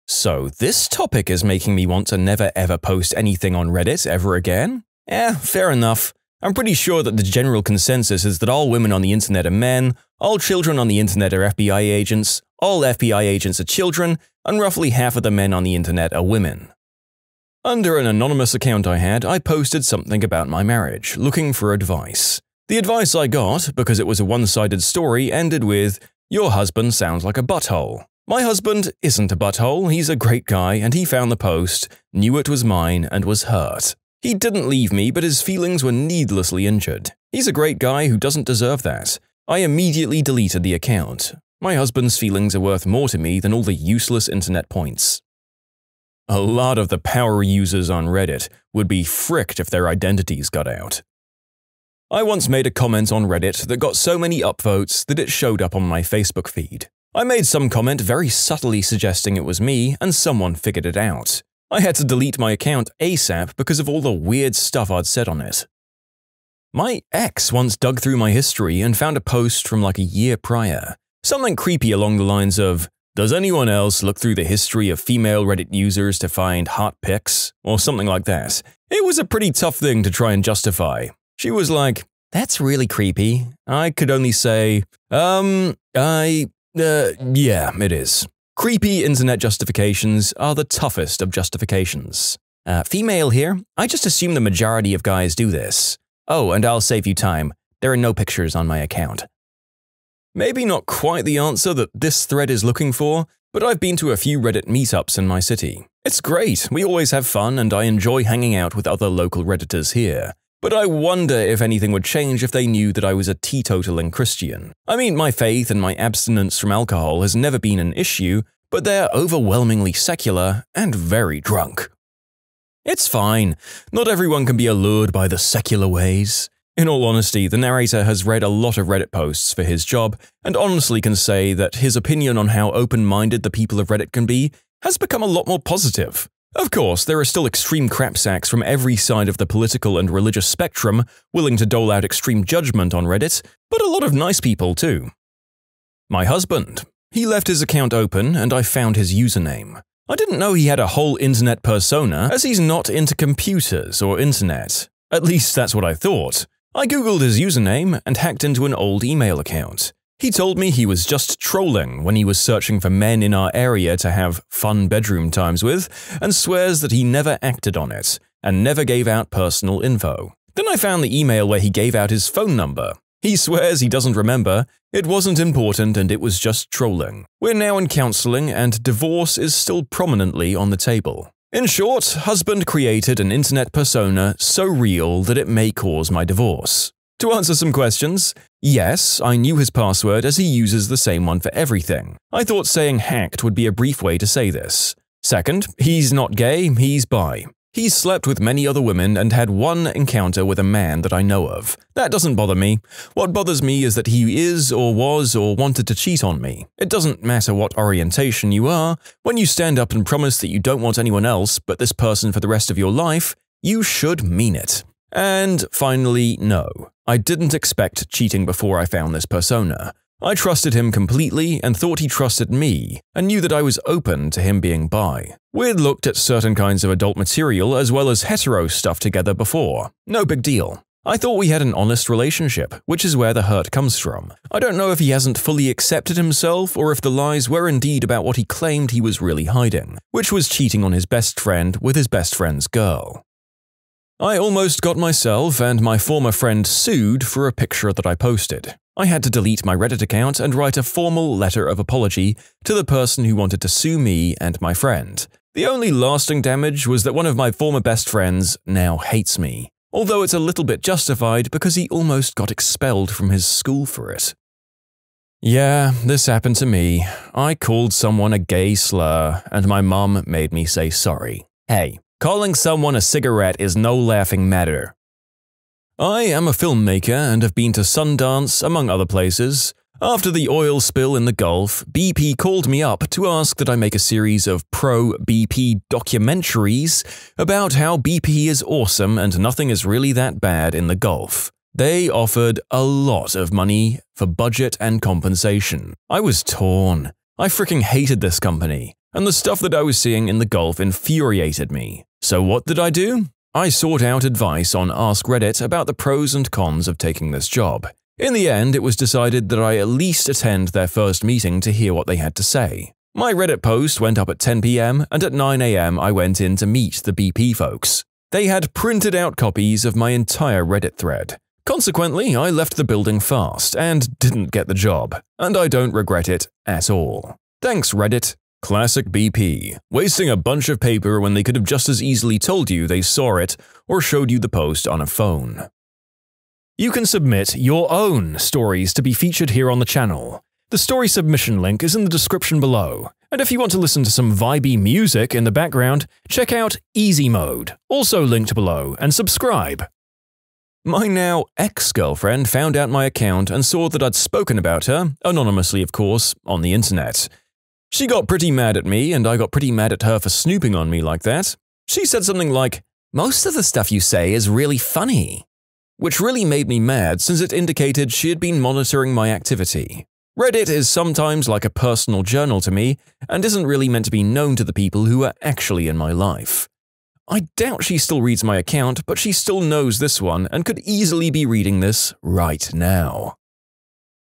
So this topic is making me want to never ever post anything on Reddit ever again? Fair enough. I'm pretty sure that the general consensus is that all women on the internet are men, all children on the internet are FBI agents, all FBI agents are children, and roughly half of the men on the internet are women. Under an anonymous account I had, I posted something about my marriage, looking for advice. The advice I got, because it was a one-sided story, ended with, "Your husband sounds like a butthole." My husband isn't a butthole, he's a great guy, and he found the post, knew it was mine, and was hurt. He didn't leave me, but his feelings were needlessly injured. He's a great guy who doesn't deserve that. I immediately deleted the account. My husband's feelings are worth more to me than all the useless internet points. A lot of the power users on Reddit would be fricked if their identities got out. I once made a comment on Reddit that got so many upvotes that it showed up on my Facebook feed. I made some comment very subtly suggesting it was me, and someone figured it out. I had to delete my account ASAP because of all the weird stuff I'd said on it. My ex once dug through my history and found a post from like a year prior. Something creepy along the lines of, "Does anyone else look through the history of female Reddit users to find hot pics?" or something like that. It was a pretty tough thing to try and justify. She was like, "That's really creepy." I could only say, yeah, it is. Creepy internet justifications are the toughest of justifications. Female here? I just assume the majority of guys do this. Oh, and I'll save you time. There are no pictures on my account. Maybe not quite the answer that this thread is looking for, but I've been to a few Reddit meetups in my city. It's great, we always have fun, and I enjoy hanging out with other local Redditors here. But I wonder if anything would change if they knew that I was a teetotaling Christian. I mean, my faith and my abstinence from alcohol has never been an issue, but they're overwhelmingly secular and very drunk. It's fine. Not everyone can be allured by the secular ways. In all honesty, the narrator has read a lot of Reddit posts for his job, and honestly can say that his opinion on how open-minded the people of Reddit can be has become a lot more positive. Of course, there are still extreme crapsacks from every side of the political and religious spectrum willing to dole out extreme judgment on Reddit, but a lot of nice people too. My husband. He left his account open and I found his username. I didn't know he had a whole internet persona, as he's not into computers or internet. At least that's what I thought. I googled his username and hacked into an old email account. He told me he was just trolling when he was searching for men in our area to have fun bedroom times with, and swears that he never acted on it, and never gave out personal info. Then I found the email where he gave out his phone number. He swears he doesn't remember, it wasn't important and it was just trolling. We're now in counseling and divorce is still prominently on the table. In short, husband created an internet persona so real that it may cause my divorce. To answer some questions, yes, I knew his password as he uses the same one for everything. I thought saying hacked would be a brief way to say this. Second, he's not gay, he's bi. He's slept with many other women and had one encounter with a man that I know of. That doesn't bother me. What bothers me is that he is or was or wanted to cheat on me. It doesn't matter what orientation you are. When you stand up and promise that you don't want anyone else but this person for the rest of your life, you should mean it. And finally, no. I didn't expect cheating before I found this persona. I trusted him completely and thought he trusted me, and knew that I was open to him being bi. We'd looked at certain kinds of adult material as well as hetero stuff together before. No big deal. I thought we had an honest relationship, which is where the hurt comes from. I don't know if he hasn't fully accepted himself or if the lies were indeed about what he claimed he was really hiding, which was cheating on his best friend with his best friend's girl. I almost got myself and my former friend sued for a picture that I posted. I had to delete my Reddit account and write a formal letter of apology to the person who wanted to sue me and my friend. The only lasting damage was that one of my former best friends now hates me, although it's a little bit justified because he almost got expelled from his school for it. Yeah, this happened to me. I called someone a gay slur, and my mum made me say sorry. Hey, calling someone a cigarette is no laughing matter. I am a filmmaker and have been to Sundance, among other places. After the oil spill in the Gulf, BP called me up to ask that I make a series of pro-BP documentaries about how BP is awesome and nothing is really that bad in the Gulf. They offered a lot of money for budget and compensation. I was torn. I freaking hated this company, and the stuff that I was seeing in the Gulf infuriated me. So what did I do? I sought out advice on Ask Reddit about the pros and cons of taking this job. In the end, it was decided that I at least attend their first meeting to hear what they had to say. My Reddit post went up at 10 p.m, and at 9 a.m. I went in to meet the BP folks. They had printed out copies of my entire Reddit thread. Consequently, I left the building fast and didn't get the job, and I don't regret it at all. Thanks, Reddit. Classic BP, wasting a bunch of paper when they could have just as easily told you they saw it or showed you the post on a phone. You can submit your own stories to be featured here on the channel. The story submission link is in the description below, and if you want to listen to some vibey music in the background, check out Easy Mode, also linked below, and subscribe. My now ex-girlfriend found out my account and saw that I'd spoken about her, anonymously of course, on the internet. She got pretty mad at me, and I got pretty mad at her for snooping on me like that. She said something like, "Most of the stuff you say is really funny," which really made me mad since it indicated she had been monitoring my activity. Reddit is sometimes like a personal journal to me and isn't really meant to be known to the people who are actually in my life. I doubt she still reads my account, but she still knows this one and could easily be reading this right now.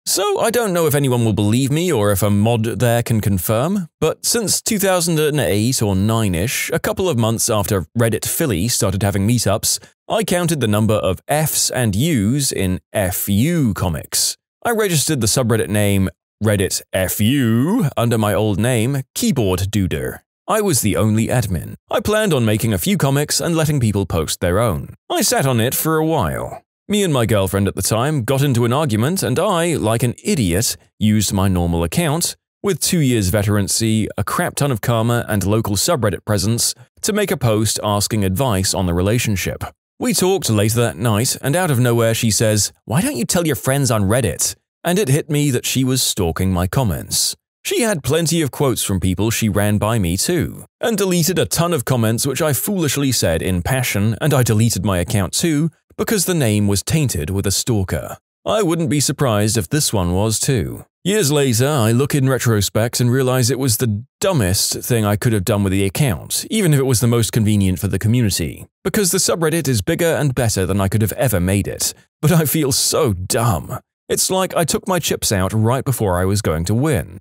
So I don't know if anyone will believe me or if a mod there can confirm, but since 2008 or 9-ish, a couple of months after Reddit Philly started having meetups, I counted the number of Fs and Us in FU comics. I registered the subreddit name Reddit FU under my old name, Keyboard Duder. I was the only admin. I planned on making a few comics and letting people post their own. I sat on it for a while. Me and my girlfriend at the time got into an argument, and I, like an idiot, used my normal account, with 2 years veterancy, a crap ton of karma, and local subreddit presence, to make a post asking advice on the relationship. We talked later that night, and out of nowhere she says, "Why don't you tell your friends on Reddit?" And it hit me that she was stalking my comments. She had plenty of quotes from people she ran by me too, and deleted a ton of comments which I foolishly said in passion, and I deleted my account too, because the name was tainted with a stalker. I wouldn't be surprised if this one was too. Years later, I look in retrospect and realize it was the dumbest thing I could have done with the account, even if it was the most convenient for the community, because the subreddit is bigger and better than I could have ever made it. But I feel so dumb. It's like I took my chips out right before I was going to win.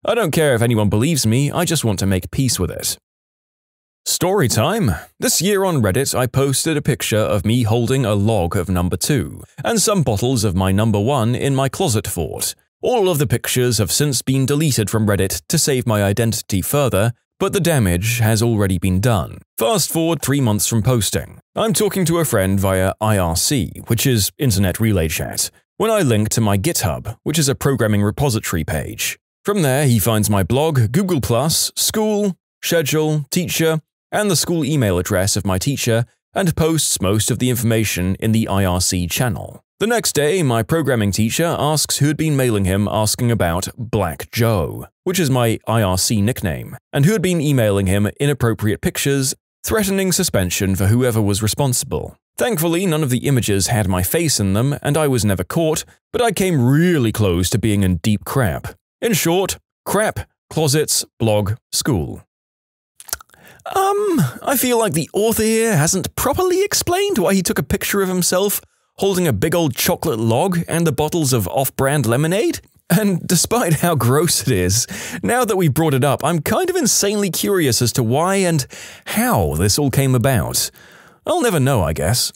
I don't care if anyone believes me, I just want to make peace with it. Story time! This year on Reddit, I posted a picture of me holding a log of number 2, and some bottles of my number 1 in my closet fort. All of the pictures have since been deleted from Reddit to save my identity further, but the damage has already been done. Fast forward 3 months from posting. I'm talking to a friend via IRC, which is Internet Relay Chat, when I link to my GitHub, which is a programming repository page. From there, he finds my blog, Google+, school, schedule, teacher, and the school email address of my teacher and posts most of the information in the IRC channel. The next day, my programming teacher asks who had been mailing him asking about Black Joe, which is my IRC nickname, and who had been emailing him inappropriate pictures, threatening suspension for whoever was responsible. Thankfully, none of the images had my face in them, and I was never caught, but I came really close to being in deep crap. In short, crap, closets, blog, school. I feel like the author here hasn't properly explained why he took a picture of himself holding a big old chocolate log and the bottles of off-brand lemonade. And despite how gross it is, now that we've brought it up, I'm kind of insanely curious as to why and how this all came about. I'll never know, I guess.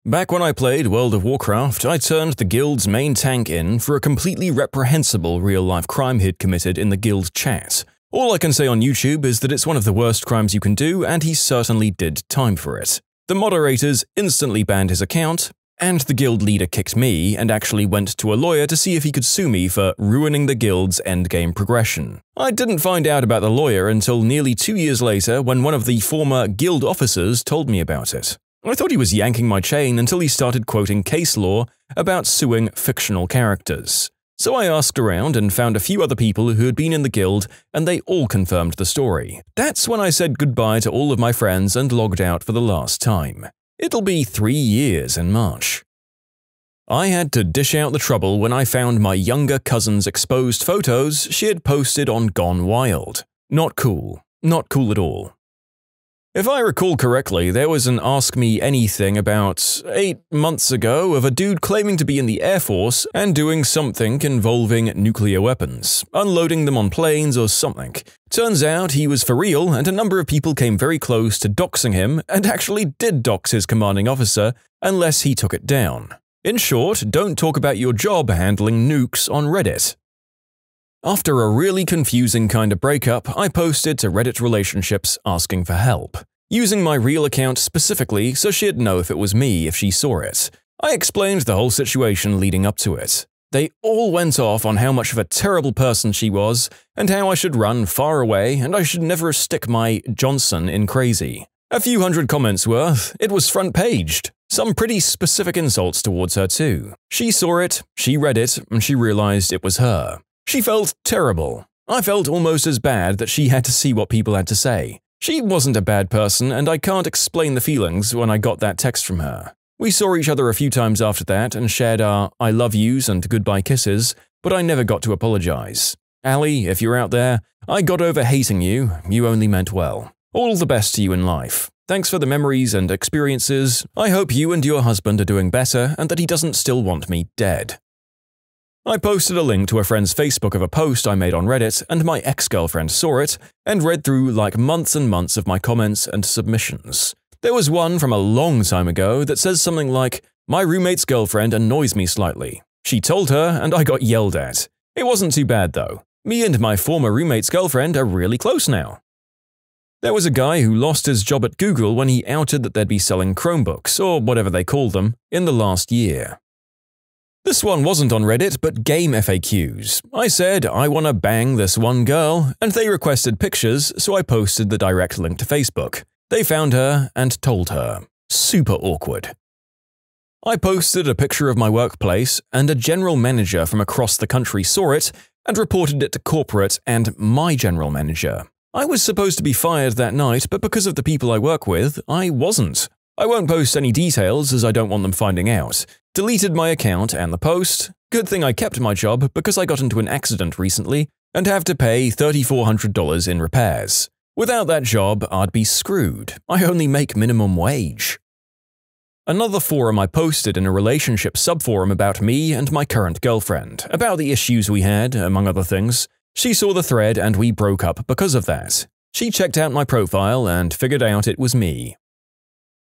Back when I played World of Warcraft, I turned the guild's main tank in for a completely reprehensible real-life crime he'd committed in the guild chat. All I can say on YouTube is that it's one of the worst crimes you can do, and he certainly did time for it. The moderators instantly banned his account, and the guild leader kicked me and actually went to a lawyer to see if he could sue me for ruining the guild's endgame progression. I didn't find out about the lawyer until nearly 2 years later when one of the former guild officers told me about it. I thought he was yanking my chain until he started quoting case law about suing fictional characters. So I asked around and found a few other people who had been in the guild, and they all confirmed the story. That's when I said goodbye to all of my friends and logged out for the last time. It'll be 3 years in March. I had to dish out the trouble when I found my younger cousin's exposed photos she had posted on Gone Wild. Not cool. Not cool at all. If I recall correctly, there was an Ask Me Anything about 8 months ago of a dude claiming to be in the Air Force and doing something involving nuclear weapons, unloading them on planes or something. Turns out he was for real, and a number of people came very close to doxing him and actually did dox his commanding officer unless he took it down. In short, don't talk about your job handling nukes on Reddit. After a really confusing kind of breakup, I posted to Reddit Relationships asking for help, using my real account specifically so she'd know if it was me if she saw it. I explained the whole situation leading up to it. They all went off on how much of a terrible person she was, and how I should run far away and I should never stick my Johnson in crazy. A few hundred comments worth, it was front-paged. Some pretty specific insults towards her too. She saw it, she read it, and she realized it was her. She felt terrible. I felt almost as bad that she had to see what people had to say. She wasn't a bad person, and I can't explain the feelings when I got that text from her. We saw each other a few times after that and shared our I love yous and goodbye kisses, but I never got to apologize. Ali, if you're out there, I got over hating you. You only meant well. All the best to you in life. Thanks for the memories and experiences. I hope you and your husband are doing better and that he doesn't still want me dead. I posted a link to a friend's Facebook of a post I made on Reddit, and my ex-girlfriend saw it and read through like months and months of my comments and submissions. There was one from a long time ago that says something like, "My roommate's girlfriend annoys me slightly. She told her and I got yelled at. It wasn't too bad though. Me and my former roommate's girlfriend are really close now." There was a guy who lost his job at Google when he outed that they'd be selling Chromebooks, or whatever they call them, in the last year. This one wasn't on Reddit, but game FAQs. I said, I wanna bang this one girl, and they requested pictures, so I posted the direct link to Facebook. They found her and told her. Super awkward. I posted a picture of my workplace, and a general manager from across the country saw it and reported it to corporate and my general manager. I was supposed to be fired that night, but because of the people I work with, I wasn't. I won't post any details as I don't want them finding out. Deleted my account and the post. Good thing I kept my job because I got into an accident recently and have to pay $3,400 in repairs. Without that job, I'd be screwed. I only make minimum wage. Another forum I posted in a relationship subforum about me and my current girlfriend, about the issues we had, among other things. She saw the thread and we broke up because of that. She checked out my profile and figured out it was me.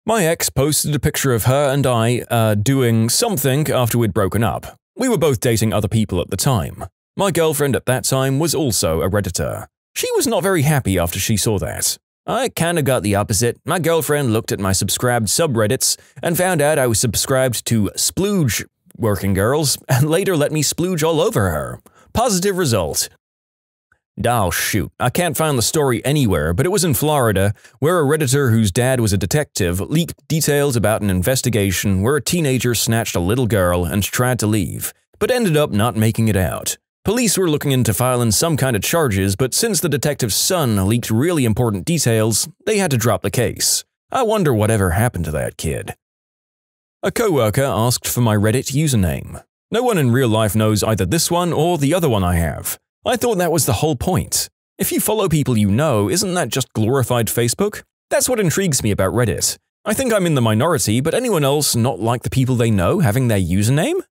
My ex posted a picture of her and I, doing something after we'd broken up. We were both dating other people at the time. My girlfriend at that time was also a Redditor. She was not very happy after she saw that. I kinda got the opposite. My girlfriend looked at my subscribed subreddits and found out I was subscribed to Splooge Working Girls and later let me splooge all over her. Positive result. Oh shoot, I can't find the story anywhere, but it was in Florida, where a Redditor whose dad was a detective leaked details about an investigation where a teenager snatched a little girl and tried to leave, but ended up not making it out. Police were looking into filing some kind of charges, but since the detective's son leaked really important details, they had to drop the case. I wonder whatever happened to that kid. A coworker asked for my Reddit username. No one in real life knows either this one or the other one I have. I thought that was the whole point. If you follow people you know, isn't that just glorified Facebook? That's what intrigues me about Reddit. I think I'm in the minority, but anyone else not like the people they know having their username?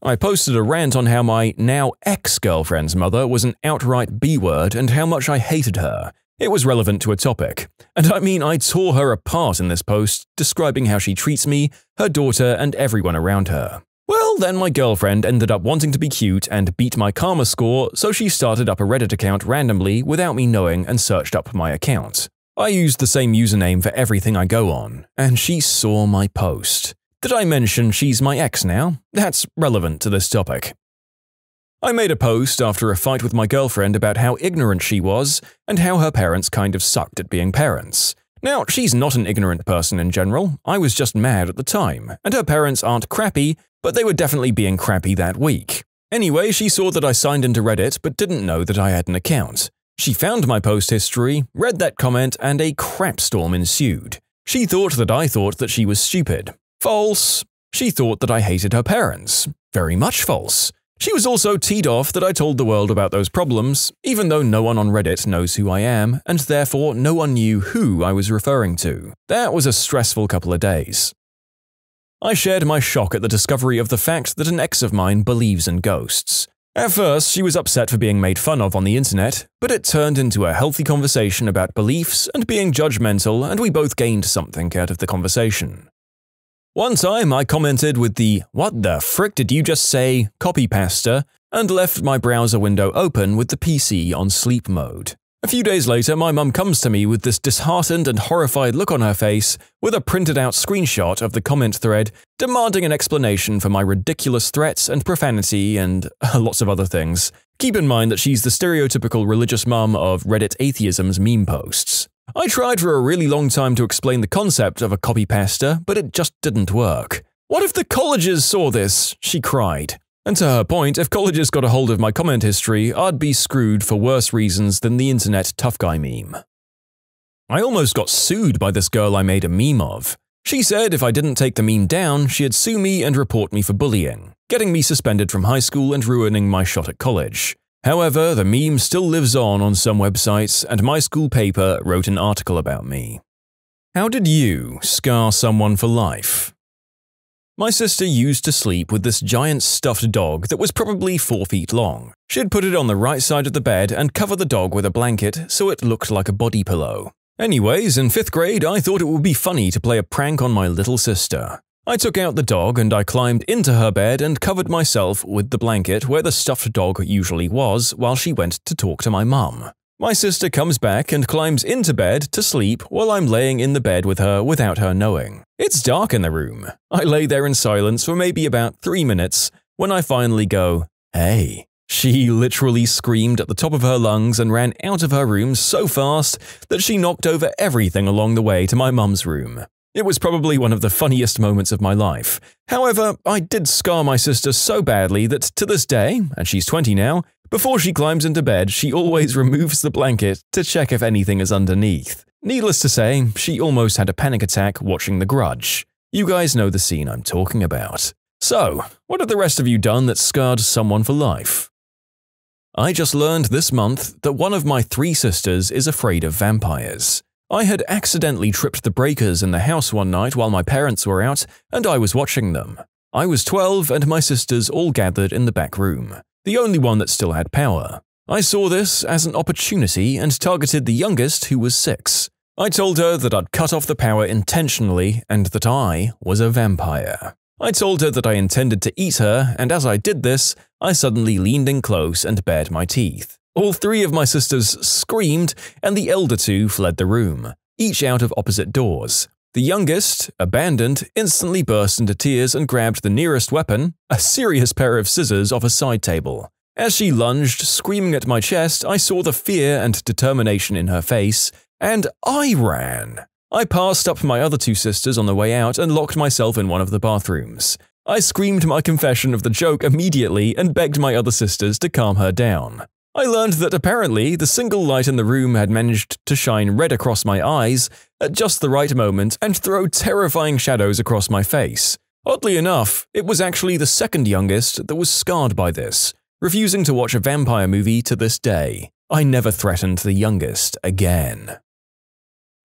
I posted a rant on how my now ex-girlfriend's mother was an outright B-word and how much I hated her. It was relevant to a topic. And I mean, I tore her apart in this post, describing how she treats me, her daughter, and everyone around her. Well, then my girlfriend ended up wanting to be cute and beat my karma score, so she started up a Reddit account randomly without me knowing and searched up my account. I used the same username for everything I go on, and she saw my post. Did I mention she's my ex now? That's relevant to this topic. I made a post after a fight with my girlfriend about how ignorant she was and how her parents kind of sucked at being parents. Now, she's not an ignorant person in general, I was just mad at the time, and her parents aren't crappy, but they were definitely being crappy that week. Anyway, she saw that I signed into Reddit but didn't know that I had an account. She found my post history, read that comment, and a crapstorm ensued. She thought that I thought that she was stupid. False. She thought that I hated her parents. Very much false. She was also teed off that I told the world about those problems, even though no one on Reddit knows who I am, and therefore no one knew who I was referring to. That was a stressful couple of days. I shared my shock at the discovery of the fact that an ex of mine believes in ghosts. At first, she was upset for being made fun of on the internet, but it turned into a healthy conversation about beliefs and being judgmental, and we both gained something out of the conversation. One time, I commented with the "What the frick did you just say?" copy pasta and left my browser window open with the PC on sleep mode. A few days later, my mum comes to me with this disheartened and horrified look on her face with a printed out screenshot of the comment thread demanding an explanation for my ridiculous threats and profanity and lots of other things. Keep in mind that she's the stereotypical religious mum of Reddit atheism's meme posts. I tried for a really long time to explain the concept of a copy pasta, but it just didn't work. "What if the colleges saw this?" she cried. And to her point, if colleges got a hold of my comment history, I'd be screwed for worse reasons than the internet tough guy meme. I almost got sued by this girl I made a meme of. She said if I didn't take the meme down, she'd sue me and report me for bullying, getting me suspended from high school and ruining my shot at college. However, the meme still lives on some websites, and my school paper wrote an article about me. How did you scar someone for life? My sister used to sleep with this giant stuffed dog that was probably 4 feet long. She'd put it on the right side of the bed and cover the dog with a blanket so it looked like a body pillow. Anyways, in 5th grade, I thought it would be funny to play a prank on my little sister. I took out the dog and I climbed into her bed and covered myself with the blanket where the stuffed dog usually was while she went to talk to my mum. My sister comes back and climbs into bed to sleep while I'm laying in the bed with her without her knowing. It's dark in the room. I lay there in silence for maybe about 3 minutes when I finally go, "Hey." She literally screamed at the top of her lungs and ran out of her room so fast that she knocked over everything along the way to my mum's room. It was probably one of the funniest moments of my life. However, I did scar my sister so badly that to this day, and she's 20 now, before she climbs into bed, she always removes the blanket to check if anything is underneath. Needless to say, she almost had a panic attack watching The Grudge. You guys know the scene I'm talking about. So, what have the rest of you done that scarred someone for life? I just learned this month that one of my 3 sisters is afraid of vampires. I had accidentally tripped the breakers in the house one night while my parents were out, and I was watching them. I was 12 and my sisters all gathered in the back room, the only one that still had power. I saw this as an opportunity and targeted the youngest, who was 6. I told her that I'd cut off the power intentionally and that I was a vampire. I told her that I intended to eat her, and as I did this, I suddenly leaned in close and bared my teeth. All 3 of my sisters screamed, and the elder 2 fled the room, each out of opposite doors. The youngest, abandoned, instantly burst into tears and grabbed the nearest weapon, a serious pair of scissors, off a side table. As she lunged, screaming at my chest, I saw the fear and determination in her face, and I ran. I passed up my other two sisters on the way out and locked myself in one of the bathrooms. I screamed my confession of the joke immediately and begged my other sisters to calm her down. I learned that apparently the single light in the room had managed to shine red across my eyes at just the right moment and throw terrifying shadows across my face. Oddly enough, it was actually the second youngest that was scarred by this, refusing to watch a vampire movie to this day. I never threatened the youngest again.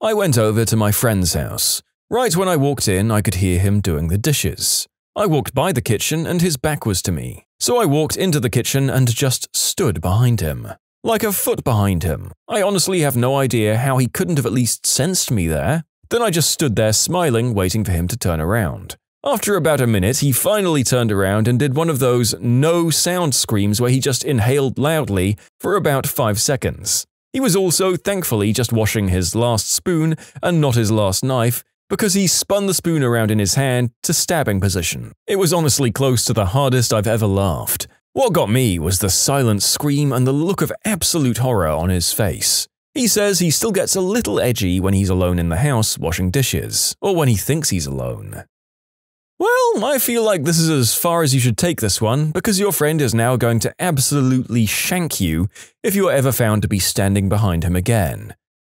I went over to my friend's house. Right when I walked in, I could hear him doing the dishes. I walked by the kitchen and his back was to me, so I walked into the kitchen and just stood behind him. Like a foot behind him. I honestly have no idea how he couldn't have at least sensed me there. Then I just stood there smiling, waiting for him to turn around. After about a minute, he finally turned around and did one of those no-sound screams where he just inhaled loudly for about 5 seconds. He was also, thankfully, just washing his last spoon and not his last knife, because he spun the spoon around in his hand to stabbing position. It was honestly close to the hardest I've ever laughed. What got me was the silent scream and the look of absolute horror on his face. He says he still gets a little edgy when he's alone in the house washing dishes, or when he thinks he's alone. Well, I feel like this is as far as you should take this one, because your friend is now going to absolutely shank you if you are ever found to be standing behind him again.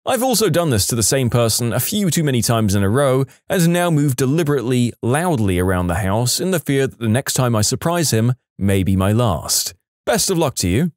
I've also done this to the same person a few too many times in a row, and now move deliberately, loudly around the house in the fear that the next time I surprise him may be my last. Best of luck to you.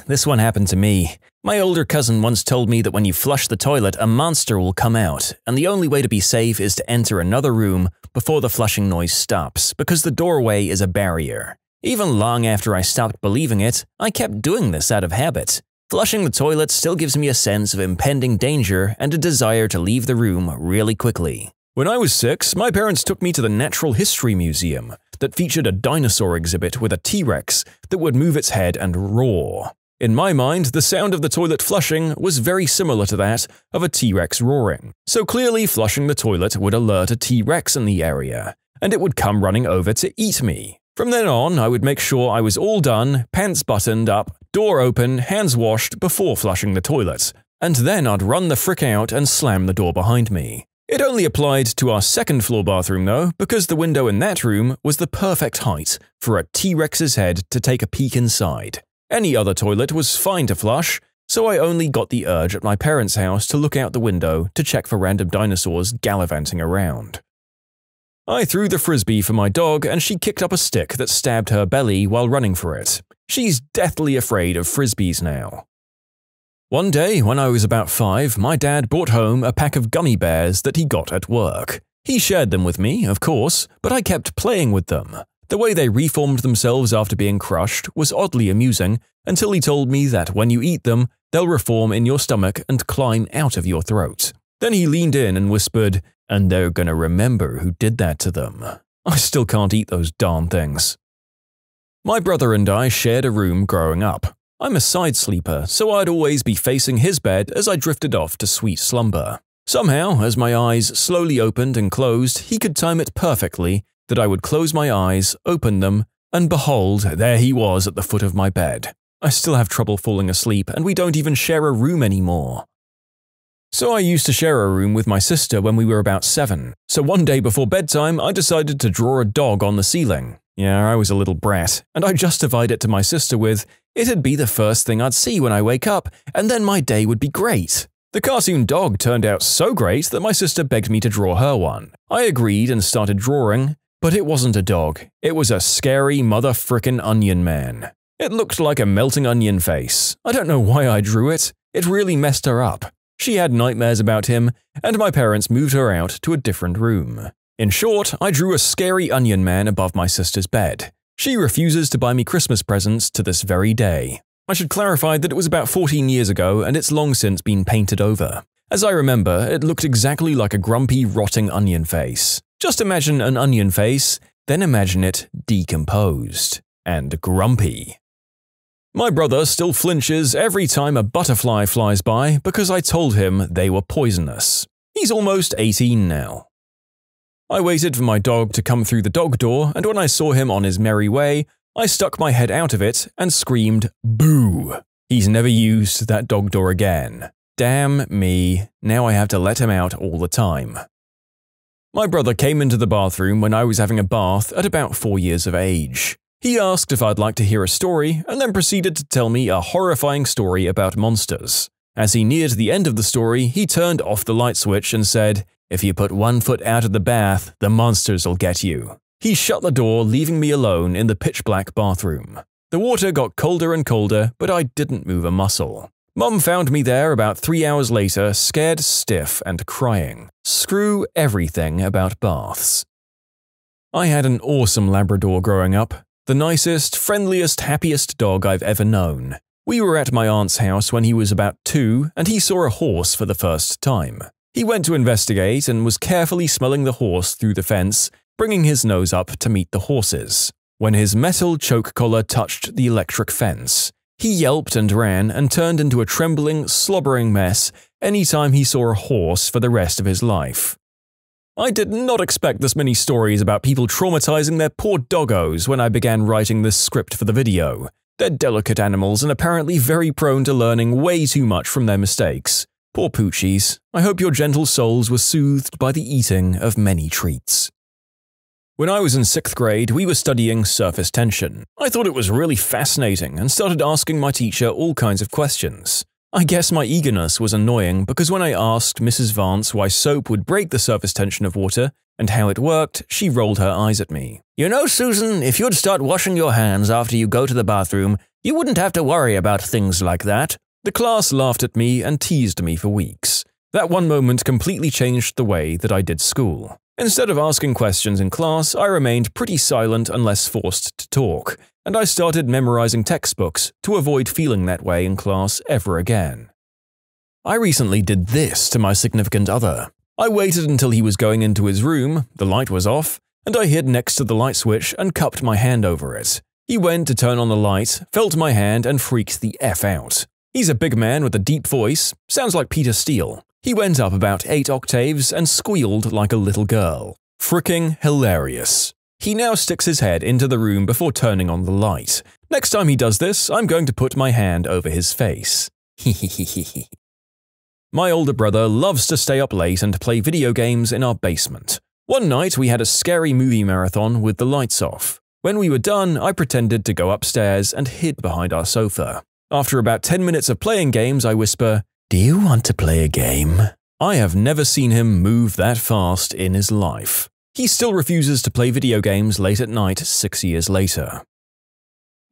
This one happened to me. My older cousin once told me that when you flush the toilet, a monster will come out, and the only way to be safe is to enter another room before the flushing noise stops, because the doorway is a barrier. Even long after I stopped believing it, I kept doing this out of habit. Flushing the toilet still gives me a sense of impending danger and a desire to leave the room really quickly. When I was 6, my parents took me to the Natural History Museum that featured a dinosaur exhibit with a T-Rex that would move its head and roar. In my mind, the sound of the toilet flushing was very similar to that of a T-Rex roaring. So clearly flushing the toilet would alert a T-Rex in the area, and it would come running over to eat me. From then on, I would make sure I was all done, pants buttoned up, door open, hands washed before flushing the toilet, and then I'd run the frick out and slam the door behind me. It only applied to our second-floor bathroom though, because the window in that room was the perfect height for a T-Rex's head to take a peek inside. Any other toilet was fine to flush, so I only got the urge at my parents' house to look out the window to check for random dinosaurs gallivanting around. I threw the frisbee for my dog and she kicked up a stick that stabbed her belly while running for it. She's deathly afraid of frisbees now. One day, when I was about 5, my dad brought home a pack of gummy bears that he got at work. He shared them with me, of course, but I kept playing with them. The way they reformed themselves after being crushed was oddly amusing until he told me that when you eat them, they'll reform in your stomach and climb out of your throat. Then he leaned in and whispered, "And they're gonna remember who did that to them." I still can't eat those darn things. My brother and I shared a room growing up. I'm a side sleeper, so I'd always be facing his bed as I drifted off to sweet slumber. Somehow, as my eyes slowly opened and closed, he could time it perfectly that I would close my eyes, open them, and behold, there he was at the foot of my bed. I still have trouble falling asleep, and we don't even share a room anymore. So I used to share a room with my sister when we were about 7. So one day before bedtime, I decided to draw a dog on the ceiling. Yeah, I was a little brat, and I justified it to my sister with, it'd be the first thing I'd see when I wake up, and then my day would be great. The cartoon dog turned out so great that my sister begged me to draw her one. I agreed and started drawing, but it wasn't a dog. It was a scary mother-frickin' onion man. It looked like a melting onion face. I don't know why I drew it. It really messed her up. She had nightmares about him, and my parents moved her out to a different room. In short, I drew a scary onion man above my sister's bed. She refuses to buy me Christmas presents to this very day. I should clarify that it was about 14 years ago and it's long since been painted over. As I remember, it looked exactly like a grumpy, rotting onion face. Just imagine an onion face, then imagine it decomposed and grumpy. My brother still flinches every time a butterfly flies by because I told him they were poisonous. He's almost 18 now. I waited for my dog to come through the dog door, and when I saw him on his merry way, I stuck my head out of it and screamed, "Boo!" He's never used that dog door again. Damn me, now I have to let him out all the time. My brother came into the bathroom when I was having a bath at about 4 years of age. He asked if I'd like to hear a story and then proceeded to tell me a horrifying story about monsters. As he neared the end of the story, he turned off the light switch and said, "If you put 1 foot out of the bath, the monsters'll get you." He shut the door, leaving me alone in the pitch-black bathroom. The water got colder and colder, but I didn't move a muscle. Mum found me there about 3 hours later, scared stiff and crying. Screw everything about baths. I had an awesome Labrador growing up. The nicest, friendliest, happiest dog I've ever known. We were at my aunt's house when he was about 2, and he saw a horse for the first time. He went to investigate and was carefully smelling the horse through the fence, bringing his nose up to meet the horses. When his metal choke collar touched the electric fence, he yelped and ran and turned into a trembling, slobbering mess anytime he saw a horse for the rest of his life. I did not expect this many stories about people traumatizing their poor doggos when I began writing this script for the video. They're delicate animals and apparently very prone to learning way too much from their mistakes. Poor poochies. I hope your gentle souls were soothed by the eating of many treats. When I was in 6th grade, we were studying surface tension. I thought it was really fascinating and started asking my teacher all kinds of questions. I guess my eagerness was annoying because when I asked Mrs. Vance why soap would break the surface tension of water and how it worked, she rolled her eyes at me. "You know, Susan, if you'd start washing your hands after you go to the bathroom, you wouldn't have to worry about things like that." The class laughed at me and teased me for weeks. That one moment completely changed the way that I did school. Instead of asking questions in class, I remained pretty silent unless forced to talk, and I started memorizing textbooks to avoid feeling that way in class ever again. I recently did this to my significant other. I waited until he was going into his room, the light was off, and I hid next to the light switch and cupped my hand over it. He went to turn on the light, felt my hand, and freaked the F out. He's a big man with a deep voice, sounds like Peter Steele. He went up about 8 octaves and squealed like a little girl. Fricking hilarious. He now sticks his head into the room before turning on the light. Next time he does this, I'm going to put my hand over his face. My older brother loves to stay up late and play video games in our basement. One night we had a scary movie marathon with the lights off. When we were done, I pretended to go upstairs and hid behind our sofa. After about 10 minutes of playing games, I whisper, "Do you want to play a game?" I have never seen him move that fast in his life. He still refuses to play video games late at night 6 years later.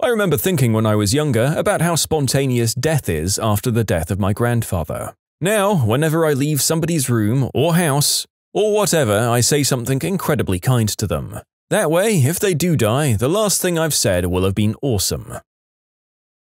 I remember thinking when I was younger about how spontaneous death is after the death of my grandfather. Now, whenever I leave somebody's room or house or whatever, I say something incredibly kind to them. That way, if they do die, the last thing I've said will have been awesome.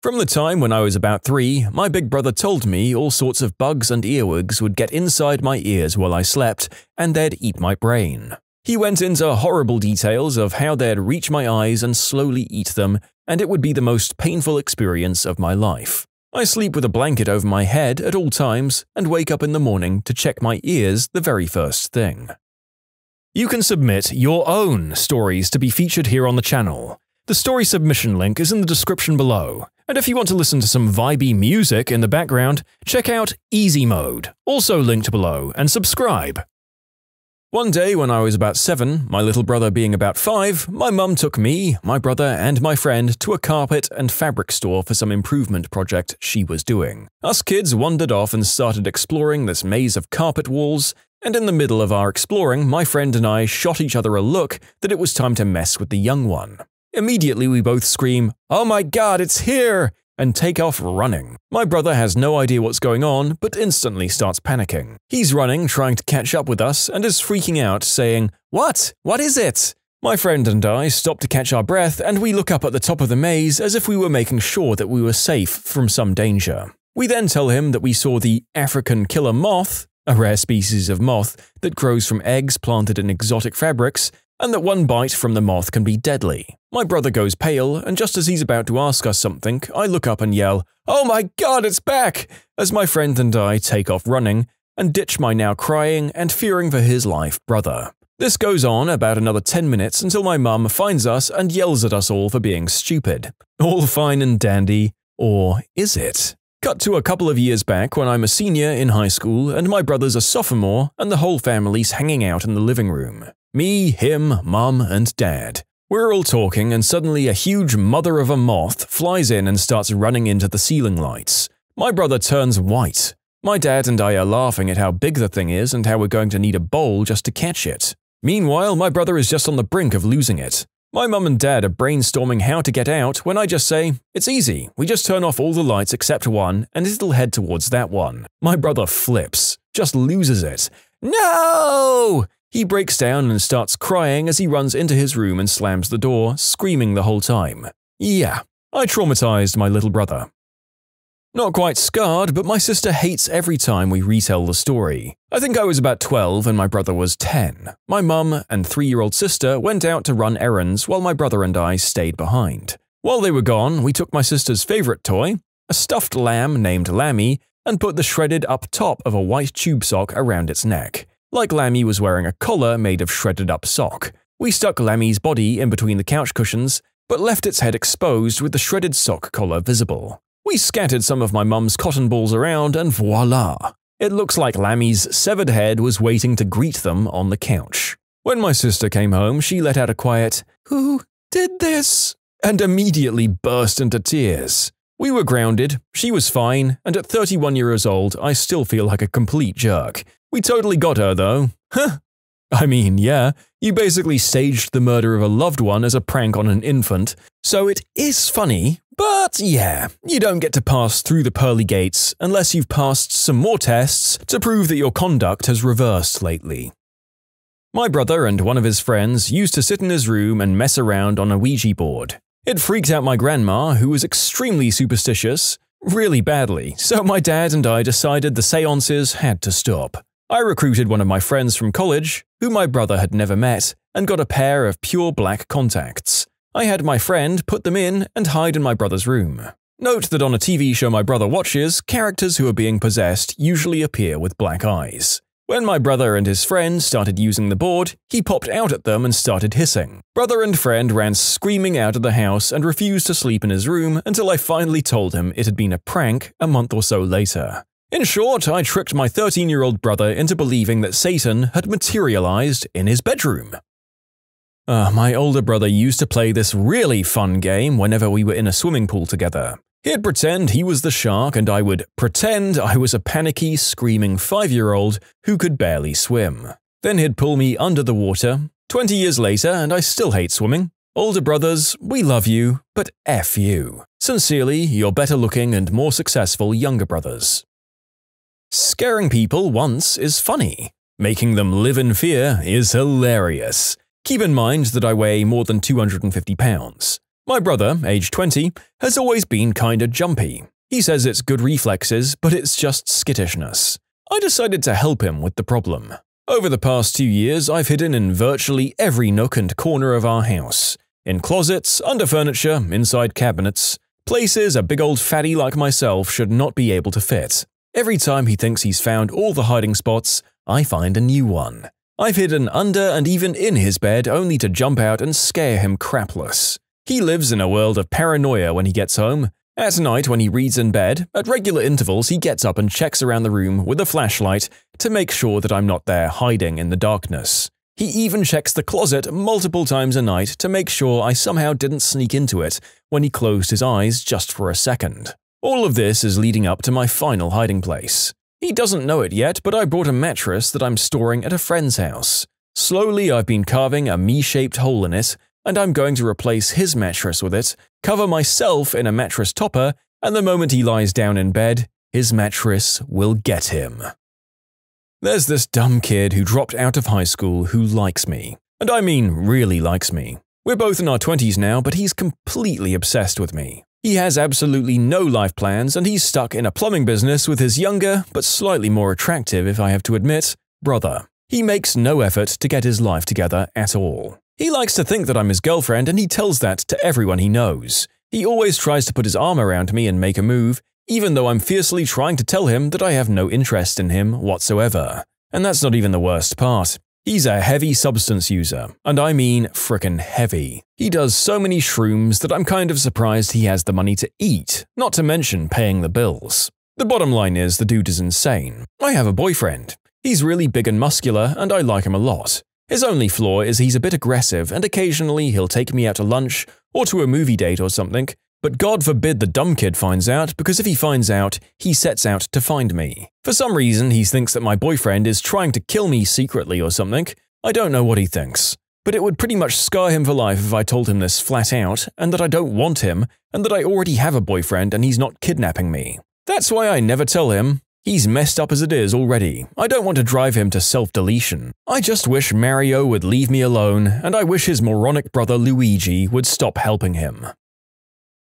From the time when I was about 3, my big brother told me all sorts of bugs and earwigs would get inside my ears while I slept, and they'd eat my brain. He went into horrible details of how they'd reach my eyes and slowly eat them, and it would be the most painful experience of my life. I sleep with a blanket over my head at all times and wake up in the morning to check my ears the very first thing. You can submit your own stories to be featured here on the channel. The story submission link is in the description below. And if you want to listen to some vibey music in the background, check out Easy Mode, also linked below, and subscribe. One day when I was about 7, my little brother being about 5, my mum took me, my brother, and my friend to a carpet and fabric store for some improvement project she was doing. Us kids wandered off and started exploring this maze of carpet walls, and in the middle of our exploring, my friend and I shot each other a look that it was time to mess with the young one. Immediately we both scream, "Oh my god, it's here!" and take off running. My brother has no idea what's going on, but instantly starts panicking. He's running, trying to catch up with us, and is freaking out, saying, "What? What is it?" My friend and I stop to catch our breath, and we look up at the top of the maze as if we were making sure that we were safe from some danger. We then tell him that we saw the African killer moth, a rare species of moth that grows from eggs planted in exotic fabrics, and that one bite from the moth can be deadly. My brother goes pale, and just as he's about to ask us something, I look up and yell, "Oh my god, it's back!" as my friend and I take off running and ditch my now crying and fearing for his life brother. This goes on about another 10 minutes until my mum finds us and yells at us all for being stupid. All fine and dandy, or is it? Cut to a couple of years back when I'm a senior in high school and my brother's a sophomore and the whole family's hanging out in the living room. Me, him, mum, and dad. We're all talking and suddenly a huge mother of a moth flies in and starts running into the ceiling lights. My brother turns white. My dad and I are laughing at how big the thing is and how we're going to need a bowl just to catch it. Meanwhile, my brother is just on the brink of losing it. My mum and dad are brainstorming how to get out when I just say, "It's easy, we just turn off all the lights except one and it'll head towards that one." My brother flips, just loses it. No! He breaks down and starts crying as he runs into his room and slams the door, screaming the whole time. Yeah, I traumatized my little brother. Not quite scarred, but my sister hates every time we retell the story. I think I was about 12 and my brother was 10. My mum and 3-year-old sister went out to run errands while my brother and I stayed behind. While they were gone, we took my sister's favorite toy, a stuffed lamb named Lammy, and put the shredded up top of a white tube sock around its neck. Like Lammy was wearing a collar made of shredded up sock. We stuck Lammy's body in between the couch cushions, but left its head exposed with the shredded sock collar visible. We scattered some of my mum's cotton balls around and voila! It looks like Lammy's severed head was waiting to greet them on the couch. When my sister came home, she let out a quiet, "Who did this?" and immediately burst into tears. We were grounded, she was fine, and at 31 years old, I still feel like a complete jerk. We totally got her though. Huh? I mean, yeah, you basically staged the murder of a loved one as a prank on an infant, so it is funny. But yeah, you don't get to pass through the pearly gates unless you've passed some more tests to prove that your conduct has reversed lately. My brother and one of his friends used to sit in his room and mess around on a Ouija board. It freaked out my grandma, who was extremely superstitious, really badly, so my dad and I decided the seances had to stop. I recruited one of my friends from college, who my brother had never met, and got a pair of pure black contacts. I had my friend put them in and hide in my brother's room. Note that on a TV show my brother watches, characters who are being possessed usually appear with black eyes. When my brother and his friend started using the board, he popped out at them and started hissing. Brother and friend ran screaming out of the house and refused to sleep in his room until I finally told him it had been a prank a month or so later. In short, I tricked my 13-year-old brother into believing that Satan had materialized in his bedroom. My older brother used to play this really fun game whenever we were in a swimming pool together. He'd pretend he was the shark and I would pretend I was a panicky, screaming 5-year-old who could barely swim. Then he'd pull me under the water. 20 years later and I still hate swimming. Older brothers, we love you, but F you. Sincerely, your better looking and more successful younger brothers. Scaring people once is funny. Making them live in fear is hilarious. Keep in mind that I weigh more than 250 pounds. My brother, age 20, has always been kinda jumpy. He says it's good reflexes, but it's just skittishness. I decided to help him with the problem. Over the past 2 years, I've hidden in virtually every nook and corner of our house. In closets, under furniture, inside cabinets. Places a big old fatty like myself should not be able to fit. Every time he thinks he's found all the hiding spots, I find a new one. I've hidden under and even in his bed only to jump out and scare him crapless. He lives in a world of paranoia when he gets home. At night when he reads in bed, at regular intervals he gets up and checks around the room with a flashlight to make sure that I'm not there hiding in the darkness. He even checks the closet multiple times a night to make sure I somehow didn't sneak into it when he closed his eyes just for a second. All of this is leading up to my final hiding place. He doesn't know it yet, but I brought a mattress that I'm storing at a friend's house. Slowly, I've been carving a me-shaped hole in it, and I'm going to replace his mattress with it, cover myself in a mattress topper, and the moment he lies down in bed, his mattress will get him. There's this dumb kid who dropped out of high school who likes me. And I mean really likes me. We're both in our 20s now, but he's completely obsessed with me. He has absolutely no life plans and he's stuck in a plumbing business with his younger, but slightly more attractive, if I have to admit, brother. He makes no effort to get his life together at all. He likes to think that I'm his girlfriend and he tells that to everyone he knows. He always tries to put his arm around me and make a move, even though I'm fiercely trying to tell him that I have no interest in him whatsoever. And that's not even the worst part. He's a heavy substance user, and I mean frickin' heavy. He does so many shrooms that I'm kind of surprised he has the money to eat, not to mention paying the bills. The bottom line is the dude is insane. I have a boyfriend. He's really big and muscular, and I like him a lot. His only flaw is he's a bit aggressive, and occasionally he'll take me out to lunch or to a movie date or something, but God forbid the dumb kid finds out, because if he finds out, he sets out to find me. For some reason, he thinks that my boyfriend is trying to kill me secretly or something. I don't know what he thinks, but it would pretty much scar him for life if I told him this flat out, and that I don't want him, and that I already have a boyfriend and he's not kidnapping me. That's why I never tell him. He's messed up as it is already. I don't want to drive him to self-deletion. I just wish Mario would leave me alone, and I wish his moronic brother Luigi would stop helping him.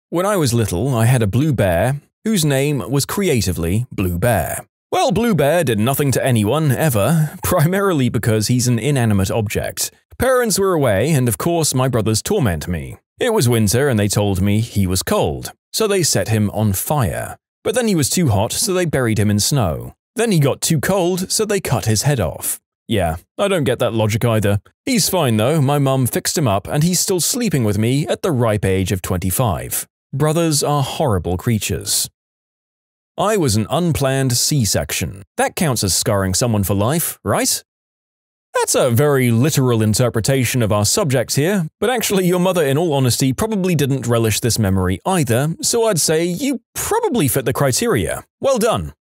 When I was little, I had a blue bear, whose name was creatively Blue Bear. Well, Blue Bear did nothing to anyone, ever, primarily because he's an inanimate object. Parents were away, and of course my brothers torment me. It was winter, and they told me he was cold, so they set him on fire. But then he was too hot, so they buried him in snow. Then he got too cold, so they cut his head off. Yeah, I don't get that logic either. He's fine though, my mum fixed him up and he's still sleeping with me at the ripe age of 25. Brothers are horrible creatures. I was an unplanned C-section. That counts as scarring someone for life, right? That's a very literal interpretation of our subject here, but actually your mother in all honesty probably didn't relish this memory either, so I'd say you probably fit the criteria. Well done.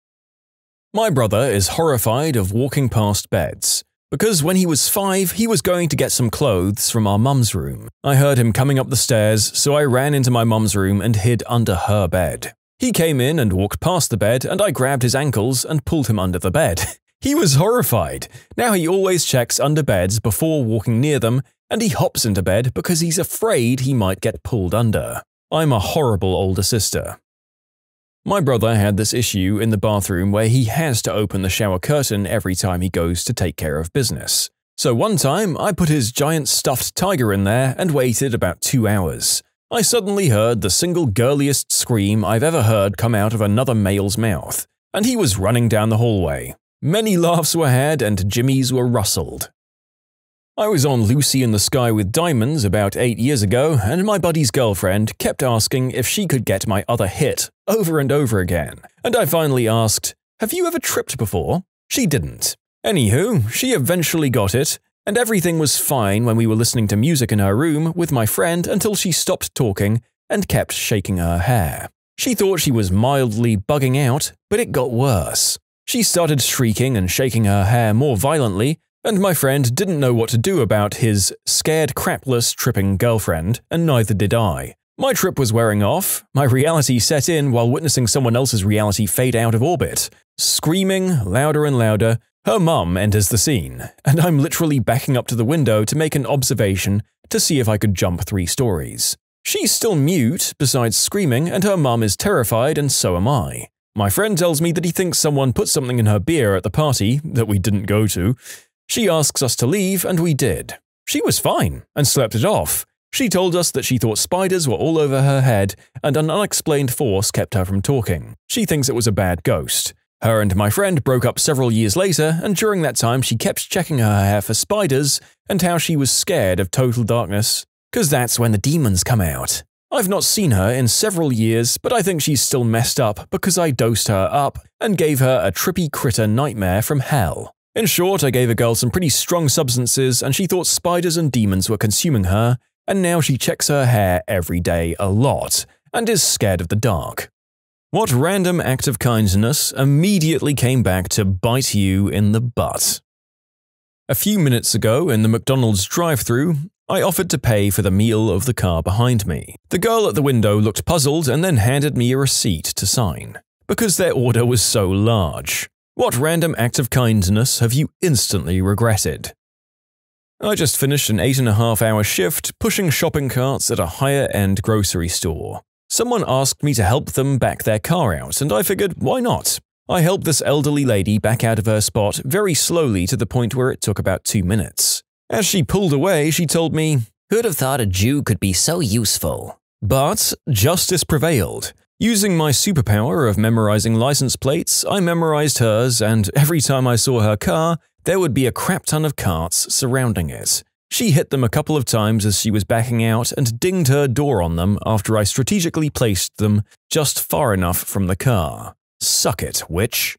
My brother is horrified of walking past beds, because when he was 5, he was going to get some clothes from our mum's room. I heard him coming up the stairs, so I ran into my mum's room and hid under her bed. He came in and walked past the bed, and I grabbed his ankles and pulled him under the bed. He was horrified. Now he always checks under beds before walking near them, and he hops into bed because he's afraid he might get pulled under. I'm a horrible older sister. My brother had this issue in the bathroom where he has to open the shower curtain every time he goes to take care of business. So one time, I put his giant stuffed tiger in there and waited about 2 hours. I suddenly heard the single girliest scream I've ever heard come out of another male's mouth, and he was running down the hallway. Many laughs were had and jimmies were rustled. I was on Lucy in the Sky with Diamonds about 8 years ago, and my buddy's girlfriend kept asking if she could get my other hit over and over again, and I finally asked, "Have you ever tripped before?" She didn't. Anywho, she eventually got it, and everything was fine when we were listening to music in her room with my friend until she stopped talking and kept shaking her hair. She thought she was mildly bugging out, but it got worse. She started shrieking and shaking her hair more violently, and my friend didn't know what to do about his scared crapless tripping girlfriend, and neither did I. My trip was wearing off, my reality set in while witnessing someone else's reality fade out of orbit. Screaming, louder and louder, her mum enters the scene, and I'm literally backing up to the window to make an observation to see if I could jump 3 stories. She's still mute, besides screaming, and her mum is terrified, and so am I. My friend tells me that he thinks someone put something in her beer at the party that we didn't go to. She asks us to leave, and we did. She was fine, and slept it off. She told us that she thought spiders were all over her head, and an unexplained force kept her from talking. She thinks it was a bad ghost. Her and my friend broke up several years later, and during that time she kept checking her hair for spiders, and how she was scared of total darkness. 'Cause that's when the demons come out. I've not seen her in several years, but I think she's still messed up because I dosed her up and gave her a trippy critter nightmare from hell. In short, I gave a girl some pretty strong substances and she thought spiders and demons were consuming her, and now she checks her hair every day a lot and is scared of the dark. What random act of kindness immediately came back to bite you in the butt? A few minutes ago in the McDonald's drive-thru, I offered to pay for the meal of the car behind me. The girl at the window looked puzzled and then handed me a receipt to sign, because their order was so large. What random act of kindness have you instantly regretted? I just finished an 8.5-hour shift pushing shopping carts at a higher-end grocery store. Someone asked me to help them back their car out, and I figured, why not? I helped this elderly lady back out of her spot very slowly to the point where it took about 2 minutes. As she pulled away, she told me, "Who'd have thought a Jew could be so useful?" But justice prevailed. Using my superpower of memorizing license plates, I memorized hers, and every time I saw her car, there would be a crap ton of carts surrounding it. She hit them a couple of times as she was backing out and dinged her door on them after I strategically placed them just far enough from the car. Suck it, witch.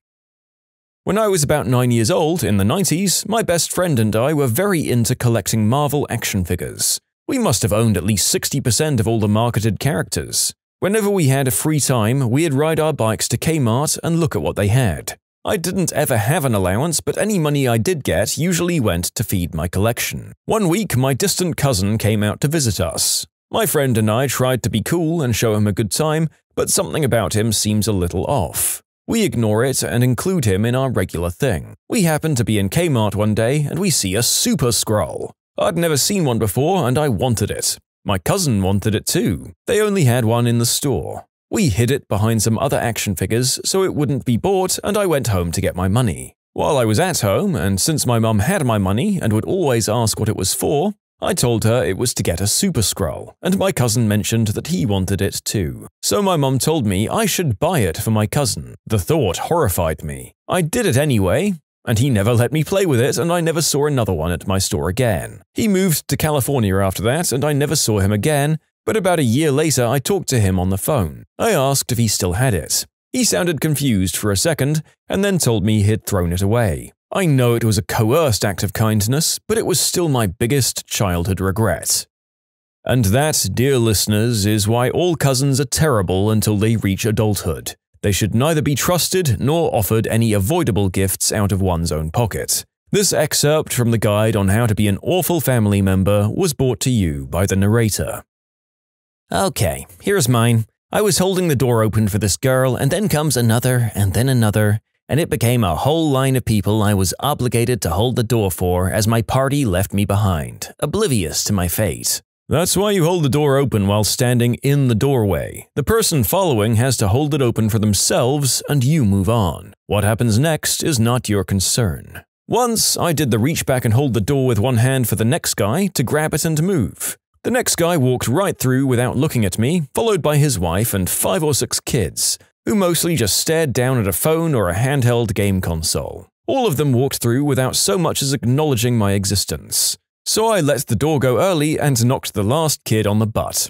When I was about 9 years old, in the 90s, my best friend and I were very into collecting Marvel action figures. We must have owned at least 60% of all the marketed characters. Whenever we had a free time, we'd ride our bikes to Kmart and look at what they had. I didn't ever have an allowance, but any money I did get usually went to feed my collection. One week, my distant cousin came out to visit us. My friend and I tried to be cool and show him a good time, but something about him seems a little off. We ignore it and include him in our regular thing. We happen to be in Kmart one day and we see a Super Skrull. I'd never seen one before and I wanted it. My cousin wanted it too. They only had one in the store. We hid it behind some other action figures so it wouldn't be bought, and I went home to get my money. While I was at home, and since my mum had my money and would always ask what it was for, I told her it was to get a Super Skrull, and my cousin mentioned that he wanted it too. So my mum told me I should buy it for my cousin. The thought horrified me. I did it anyway, and he never let me play with it, and I never saw another one at my store again. He moved to California after that, and I never saw him again, but about a year later I talked to him on the phone. I asked if he still had it. He sounded confused for a second, and then told me he'd thrown it away. I know it was a coerced act of kindness, but it was still my biggest childhood regret. And that, dear listeners, is why all cousins are terrible until they reach adulthood. They should neither be trusted nor offered any avoidable gifts out of one's own pocket. This excerpt from the guide on how to be an awful family member was brought to you by the narrator. Okay, here's mine. I was holding the door open for this girl, and then comes another, and then another, and it became a whole line of people I was obligated to hold the door for as my party left me behind, oblivious to my fate. That's why you hold the door open while standing in the doorway. The person following has to hold it open for themselves, and you move on. What happens next is not your concern. Once, I did the reach back and hold the door with one hand for the next guy to grab it and move. The next guy walked right through without looking at me, followed by his wife and 5 or 6 kids, who mostly just stared down at a phone or a handheld game console. All of them walked through without so much as acknowledging my existence. So I let the door go early and knocked the last kid on the butt.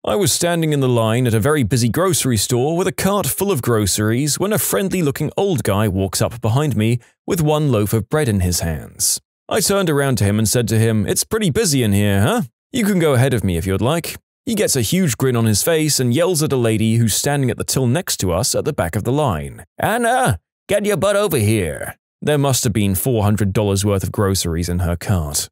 I was standing in the line at a very busy grocery store with a cart full of groceries when a friendly-looking old guy walks up behind me with one loaf of bread in his hands. I turned around to him and said to him, "It's pretty busy in here, huh? You can go ahead of me if you'd like." He gets a huge grin on his face and yells at a lady who's standing at the till next to us at the back of the line. "Anna, get your butt over here." There must have been $400 worth of groceries in her cart.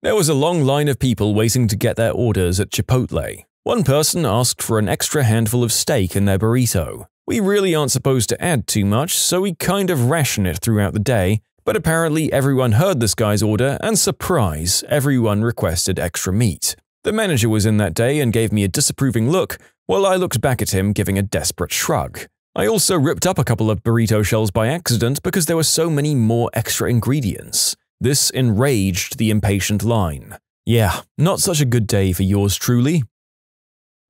There was a long line of people waiting to get their orders at Chipotle. One person asked for an extra handful of steak in their burrito. We really aren't supposed to add too much, so we kind of ration it throughout the day, but apparently everyone heard this guy's order, and surprise, everyone requested extra meat. The manager was in that day and gave me a disapproving look, while I looked back at him giving a desperate shrug. I also ripped up a couple of burrito shells by accident because there were so many more extra ingredients. This enraged the impatient line. Yeah, not such a good day for yours truly.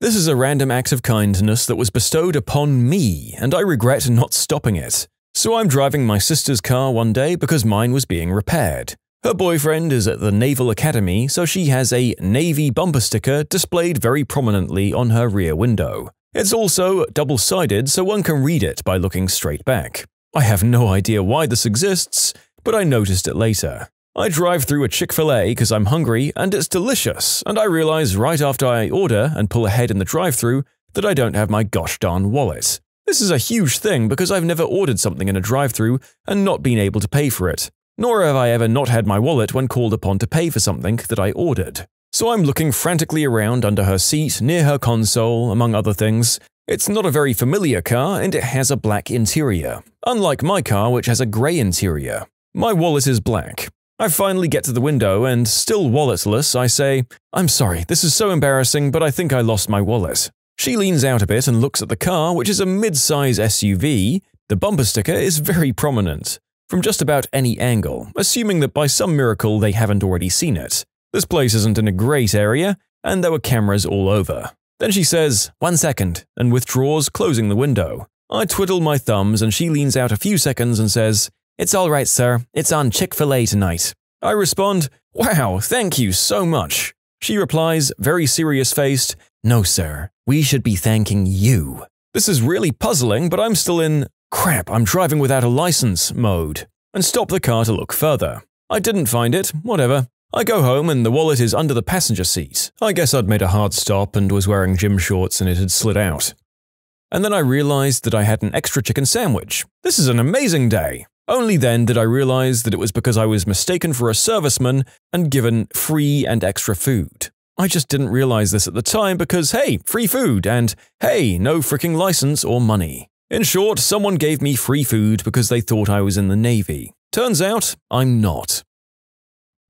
This is a random act of kindness that was bestowed upon me, and I regret not stopping it. So I'm driving my sister's car one day because mine was being repaired. Her boyfriend is at the Naval Academy, so she has a Navy bumper sticker displayed very prominently on her rear window. It's also double-sided, so one can read it by looking straight back. I have no idea why this exists, but I noticed it later. I drive through a Chick-fil-A because I'm hungry, and it's delicious, and I realize right after I order and pull ahead in the drive-thru that I don't have my gosh darn wallet. This is a huge thing because I've never ordered something in a drive-thru and not been able to pay for it. Nor have I ever not had my wallet when called upon to pay for something that I ordered. So I'm looking frantically around under her seat, near her console, among other things. It's not a very familiar car and it has a black interior, unlike my car which has a grey interior. My wallet is black. I finally get to the window and, still walletless, I say, "I'm sorry, this is so embarrassing, but I think I lost my wallet." She leans out a bit and looks at the car, which is a mid-size SUV. The bumper sticker is very prominent, from just about any angle, assuming that by some miracle they haven't already seen it. This place isn't in a great area, and there were cameras all over. Then she says, "1 second," and withdraws, closing the window. I twiddle my thumbs and she leans out a few seconds and says, "It's all right, sir. It's on Chick-fil-A tonight." I respond, "Wow, thank you so much." She replies, very serious-faced, "No, sir. We should be thanking you." This is really puzzling, but I'm still in "crap, I'm driving without a license" mode, and stop the car to look further. I didn't find it, whatever. I go home and the wallet is under the passenger seat. I guess I'd made a hard stop and was wearing gym shorts and it had slid out. And then I realized that I had an extra chicken sandwich. This is an amazing day. Only then did I realize that it was because I was mistaken for a serviceman and given free and extra food. I just didn't realize this at the time because, hey, free food, and hey, no freaking license or money. In short, someone gave me free food because they thought I was in the Navy. Turns out, I'm not.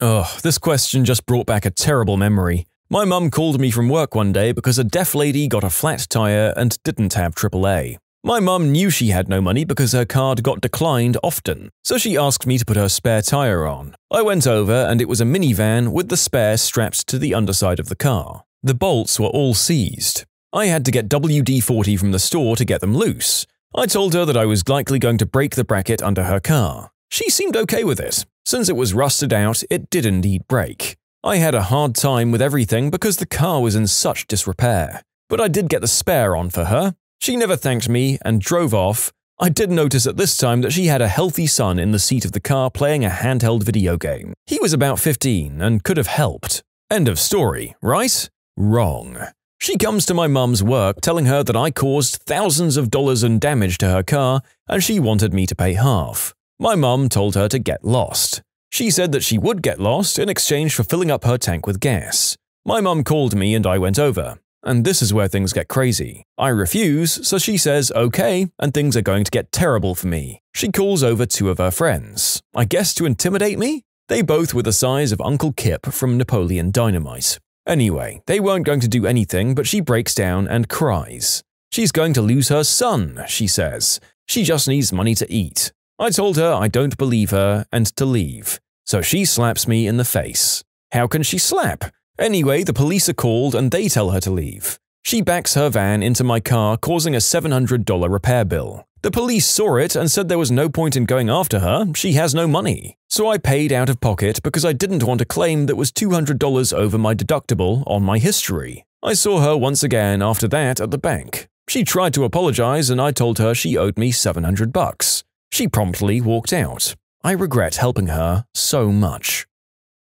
Ugh, this question just brought back a terrible memory. My mum called me from work one day because a deaf lady got a flat tire and didn't have AAA. My mum knew she had no money because her card got declined often, so she asked me to put her spare tire on. I went over and it was a minivan with the spare strapped to the underside of the car. The bolts were all seized. I had to get WD-40 from the store to get them loose. I told her that I was likely going to break the bracket under her car. She seemed okay with it. Since it was rusted out, it did indeed break. I had a hard time with everything because the car was in such disrepair. But I did get the spare on for her. She never thanked me and drove off. I did notice at this time that she had a healthy son in the seat of the car playing a handheld video game. He was about 15 and could have helped. End of story, right? Wrong. She comes to my mum's work telling her that I caused thousands of dollars in damage to her car and she wanted me to pay half. My mum told her to get lost. She said that she would get lost in exchange for filling up her tank with gas. My mum called me and I went over. And this is where things get crazy. I refuse, so she says okay, and things are going to get terrible for me. She calls over two of her friends. I guess to intimidate me? They both were the size of Uncle Kip from Napoleon Dynamite. Anyway, they weren't going to do anything, but she breaks down and cries. She's going to lose her son, she says. She just needs money to eat. I told her I don't believe her and to leave. So she slaps me in the face. How can she slap? Anyway, the police are called and they tell her to leave. She backs her van into my car, causing a $700 repair bill. The police saw it and said there was no point in going after her, she has no money. So I paid out of pocket because I didn't want a claim that was $200 over my deductible on my history. I saw her once again after that at the bank. She tried to apologize and I told her she owed me $700. She promptly walked out. I regret helping her so much.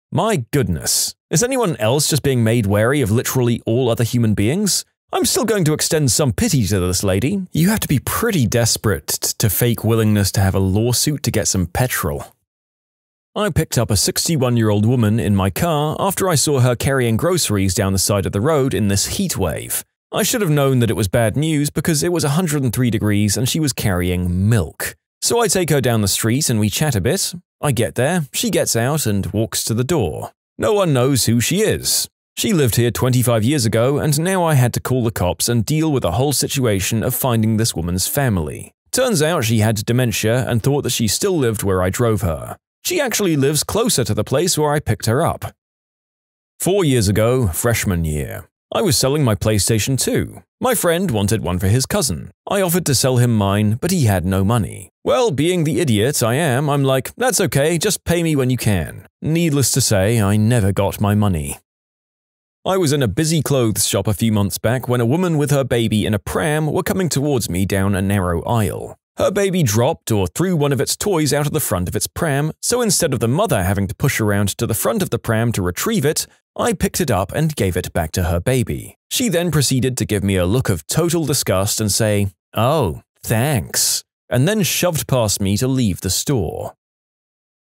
My goodness, is anyone else just being made wary of literally all other human beings? I'm still going to extend some pity to this lady. You have to be pretty desperate to fake willingness to have a lawsuit to get some petrol. I picked up a 61-year-old woman in my car after I saw her carrying groceries down the side of the road in this heat wave. I should have known that it was bad news because it was 103 degrees and she was carrying milk. So I take her down the street and we chat a bit. I get there, she gets out and walks to the door. No one knows who she is. She lived here 25 years ago and now I had to call the cops and deal with the whole situation of finding this woman's family. Turns out she had dementia and thought that she still lived where I drove her. She actually lives closer to the place where I picked her up. 4 years ago, freshman year. I was selling my PlayStation 2. My friend wanted one for his cousin. I offered to sell him mine, but he had no money. Well, being the idiot I am, I'm like, that's okay, just pay me when you can. Needless to say, I never got my money. I was in a busy clothes shop a few months back when a woman with her baby in a pram were coming towards me down a narrow aisle. Her baby dropped or threw one of its toys out of the front of its pram, so instead of the mother having to push around to the front of the pram to retrieve it, I picked it up and gave it back to her baby. She then proceeded to give me a look of total disgust and say, "Oh, thanks," and then shoved past me to leave the store.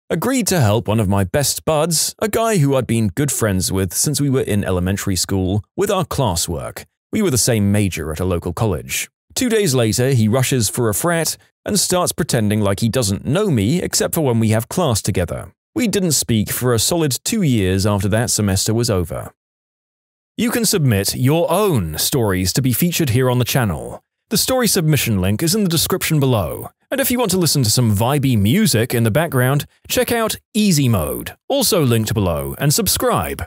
Agreed to help one of my best buds, a guy who I'd been good friends with since we were in elementary school, with our classwork. We were the same major at a local college. 2 days later, he rushes for a frat and starts pretending like he doesn't know me except for when we have class together. We didn't speak for a solid 2 years after that semester was over. You can submit your own stories to be featured here on the channel. The story submission link is in the description below. And if you want to listen to some vibey music in the background, check out Easy Mode, also linked below, and subscribe.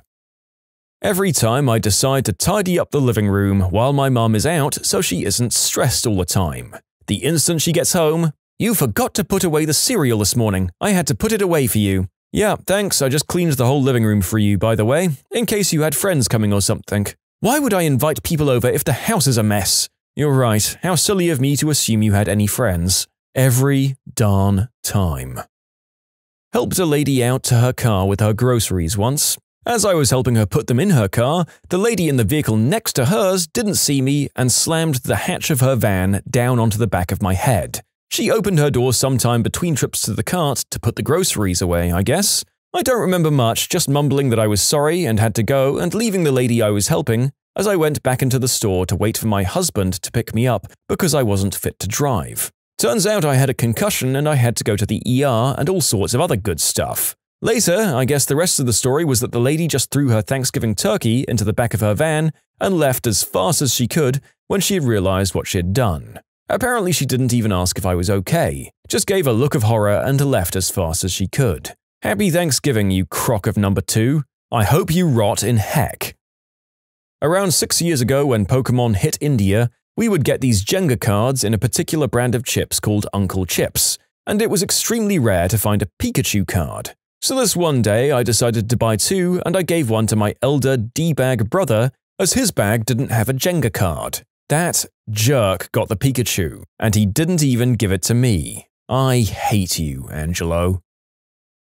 Every time I decide to tidy up the living room while my mum is out so she isn't stressed all the time. The instant she gets home, You forgot to put away the cereal this morning. I had to put it away for you. Yeah, thanks, I just cleaned the whole living room for you, by the way, in case you had friends coming or something. Why would I invite people over if the house is a mess? You're right, how silly of me to assume you had any friends. Every darn time. Helped a lady out to her car with her groceries once. As I was helping her put them in her car, the lady in the vehicle next to hers didn't see me and slammed the hatch of her van down onto the back of my head. She opened her door sometime between trips to the cart to put the groceries away, I guess. I don't remember much, just mumbling that I was sorry and had to go and leaving the lady I was helping as I went back into the store to wait for my husband to pick me up because I wasn't fit to drive. Turns out I had a concussion and I had to go to the ER and all sorts of other good stuff. Later, I guess the rest of the story was that the lady just threw her Thanksgiving turkey into the back of her van and left as fast as she could when she had realized what she had done. Apparently she didn't even ask if I was okay, just gave a look of horror and left as fast as she could. Happy Thanksgiving, you crock of number 2. I hope you rot in heck. Around 6 years ago when Pokemon hit India, we would get these Jenga cards in a particular brand of chips called Uncle Chips, and it was extremely rare to find a Pikachu card. So this one day I decided to buy 2 and I gave one to my elder D-bag brother as his bag didn't have a Jenga card. That jerk got the Pikachu, and he didn't even give it to me. I hate you, Angelo.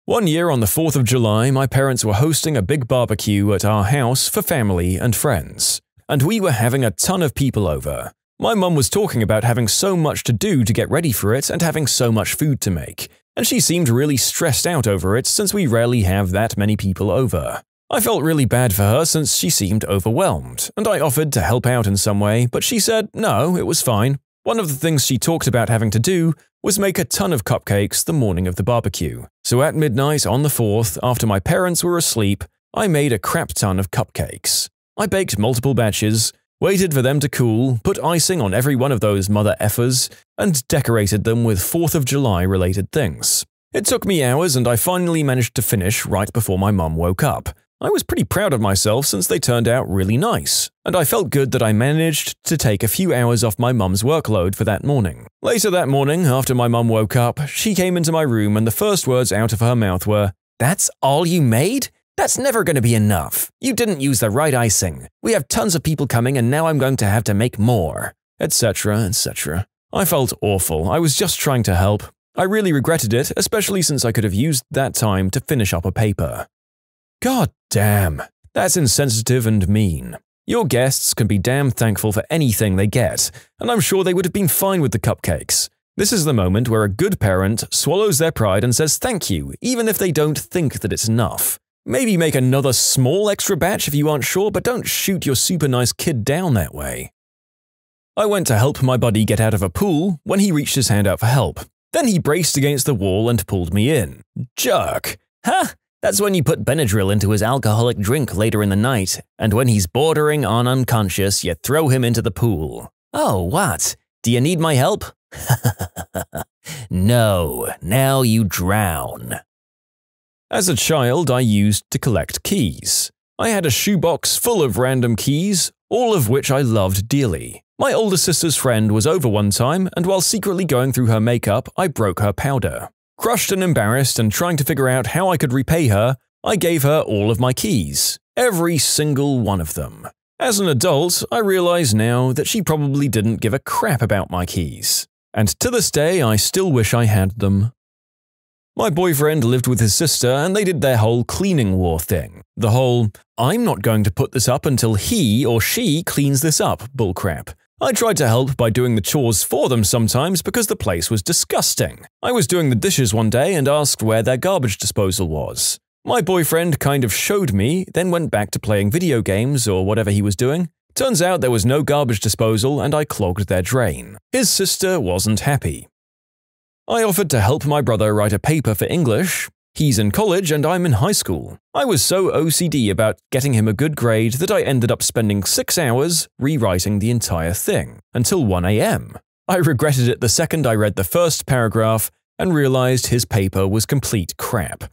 One year on the 4th of July, my parents were hosting a big barbecue at our house for family and friends, and we were having a ton of people over. My mum was talking about having so much to do to get ready for it and having so much food to make, and she seemed really stressed out over it since we rarely have that many people over. I felt really bad for her since she seemed overwhelmed, and I offered to help out in some way, but she said no, it was fine. One of the things she talked about having to do was make a ton of cupcakes the morning of the barbecue. So at midnight on the 4th, after my parents were asleep, I made a crap ton of cupcakes. I baked multiple batches, waited for them to cool, put icing on every one of those mother effers, and decorated them with 4th of July related things. It took me hours and I finally managed to finish right before my mum woke up. I was pretty proud of myself since they turned out really nice, and I felt good that I managed to take a few hours off my mum's workload for that morning. Later that morning, after my mum woke up, she came into my room and the first words out of her mouth were, "That's all you made? That's never going to be enough. You didn't use the right icing. We have tons of people coming and now I'm going to have to make more," etc., etc. I felt awful. I was just trying to help. I really regretted it, especially since I could have used that time to finish up a paper. God damn, that's insensitive and mean. Your guests can be damn thankful for anything they get, and I'm sure they would have been fine with the cupcakes. This is the moment where a good parent swallows their pride and says thank you, even if they don't think that it's enough. Maybe make another small extra batch if you aren't sure, but don't shoot your super nice kid down that way. I went to help my buddy get out of a pool when he reached his hand out for help. Then he braced against the wall and pulled me in. Jerk. Huh? That's when you put Benadryl into his alcoholic drink later in the night, and when he's bordering on unconscious, you throw him into the pool. Oh, what? Do you need my help? No, now you drown. As a child, I used to collect keys. I had a shoebox full of random keys, all of which I loved dearly. My older sister's friend was over one time, and while secretly going through her makeup, I broke her powder. Crushed and embarrassed and trying to figure out how I could repay her, I gave her all of my keys. Every single one of them. As an adult, I realize now that she probably didn't give a crap about my keys. And to this day, I still wish I had them. My boyfriend lived with his sister and they did their whole cleaning war thing. The whole, "I'm not going to put this up until he or she cleans this up" bullcrap. I tried to help by doing the chores for them sometimes because the place was disgusting. I was doing the dishes one day and asked where their garbage disposal was. My boyfriend kind of showed me, then went back to playing video games or whatever he was doing. Turns out there was no garbage disposal and I clogged their drain. His sister wasn't happy. I offered to help my brother write a paper for English. He's in college and I'm in high school. I was so OCD about getting him a good grade that I ended up spending 6 hours rewriting the entire thing, until 1 a.m. I regretted it the second I read the first paragraph and realized his paper was complete crap.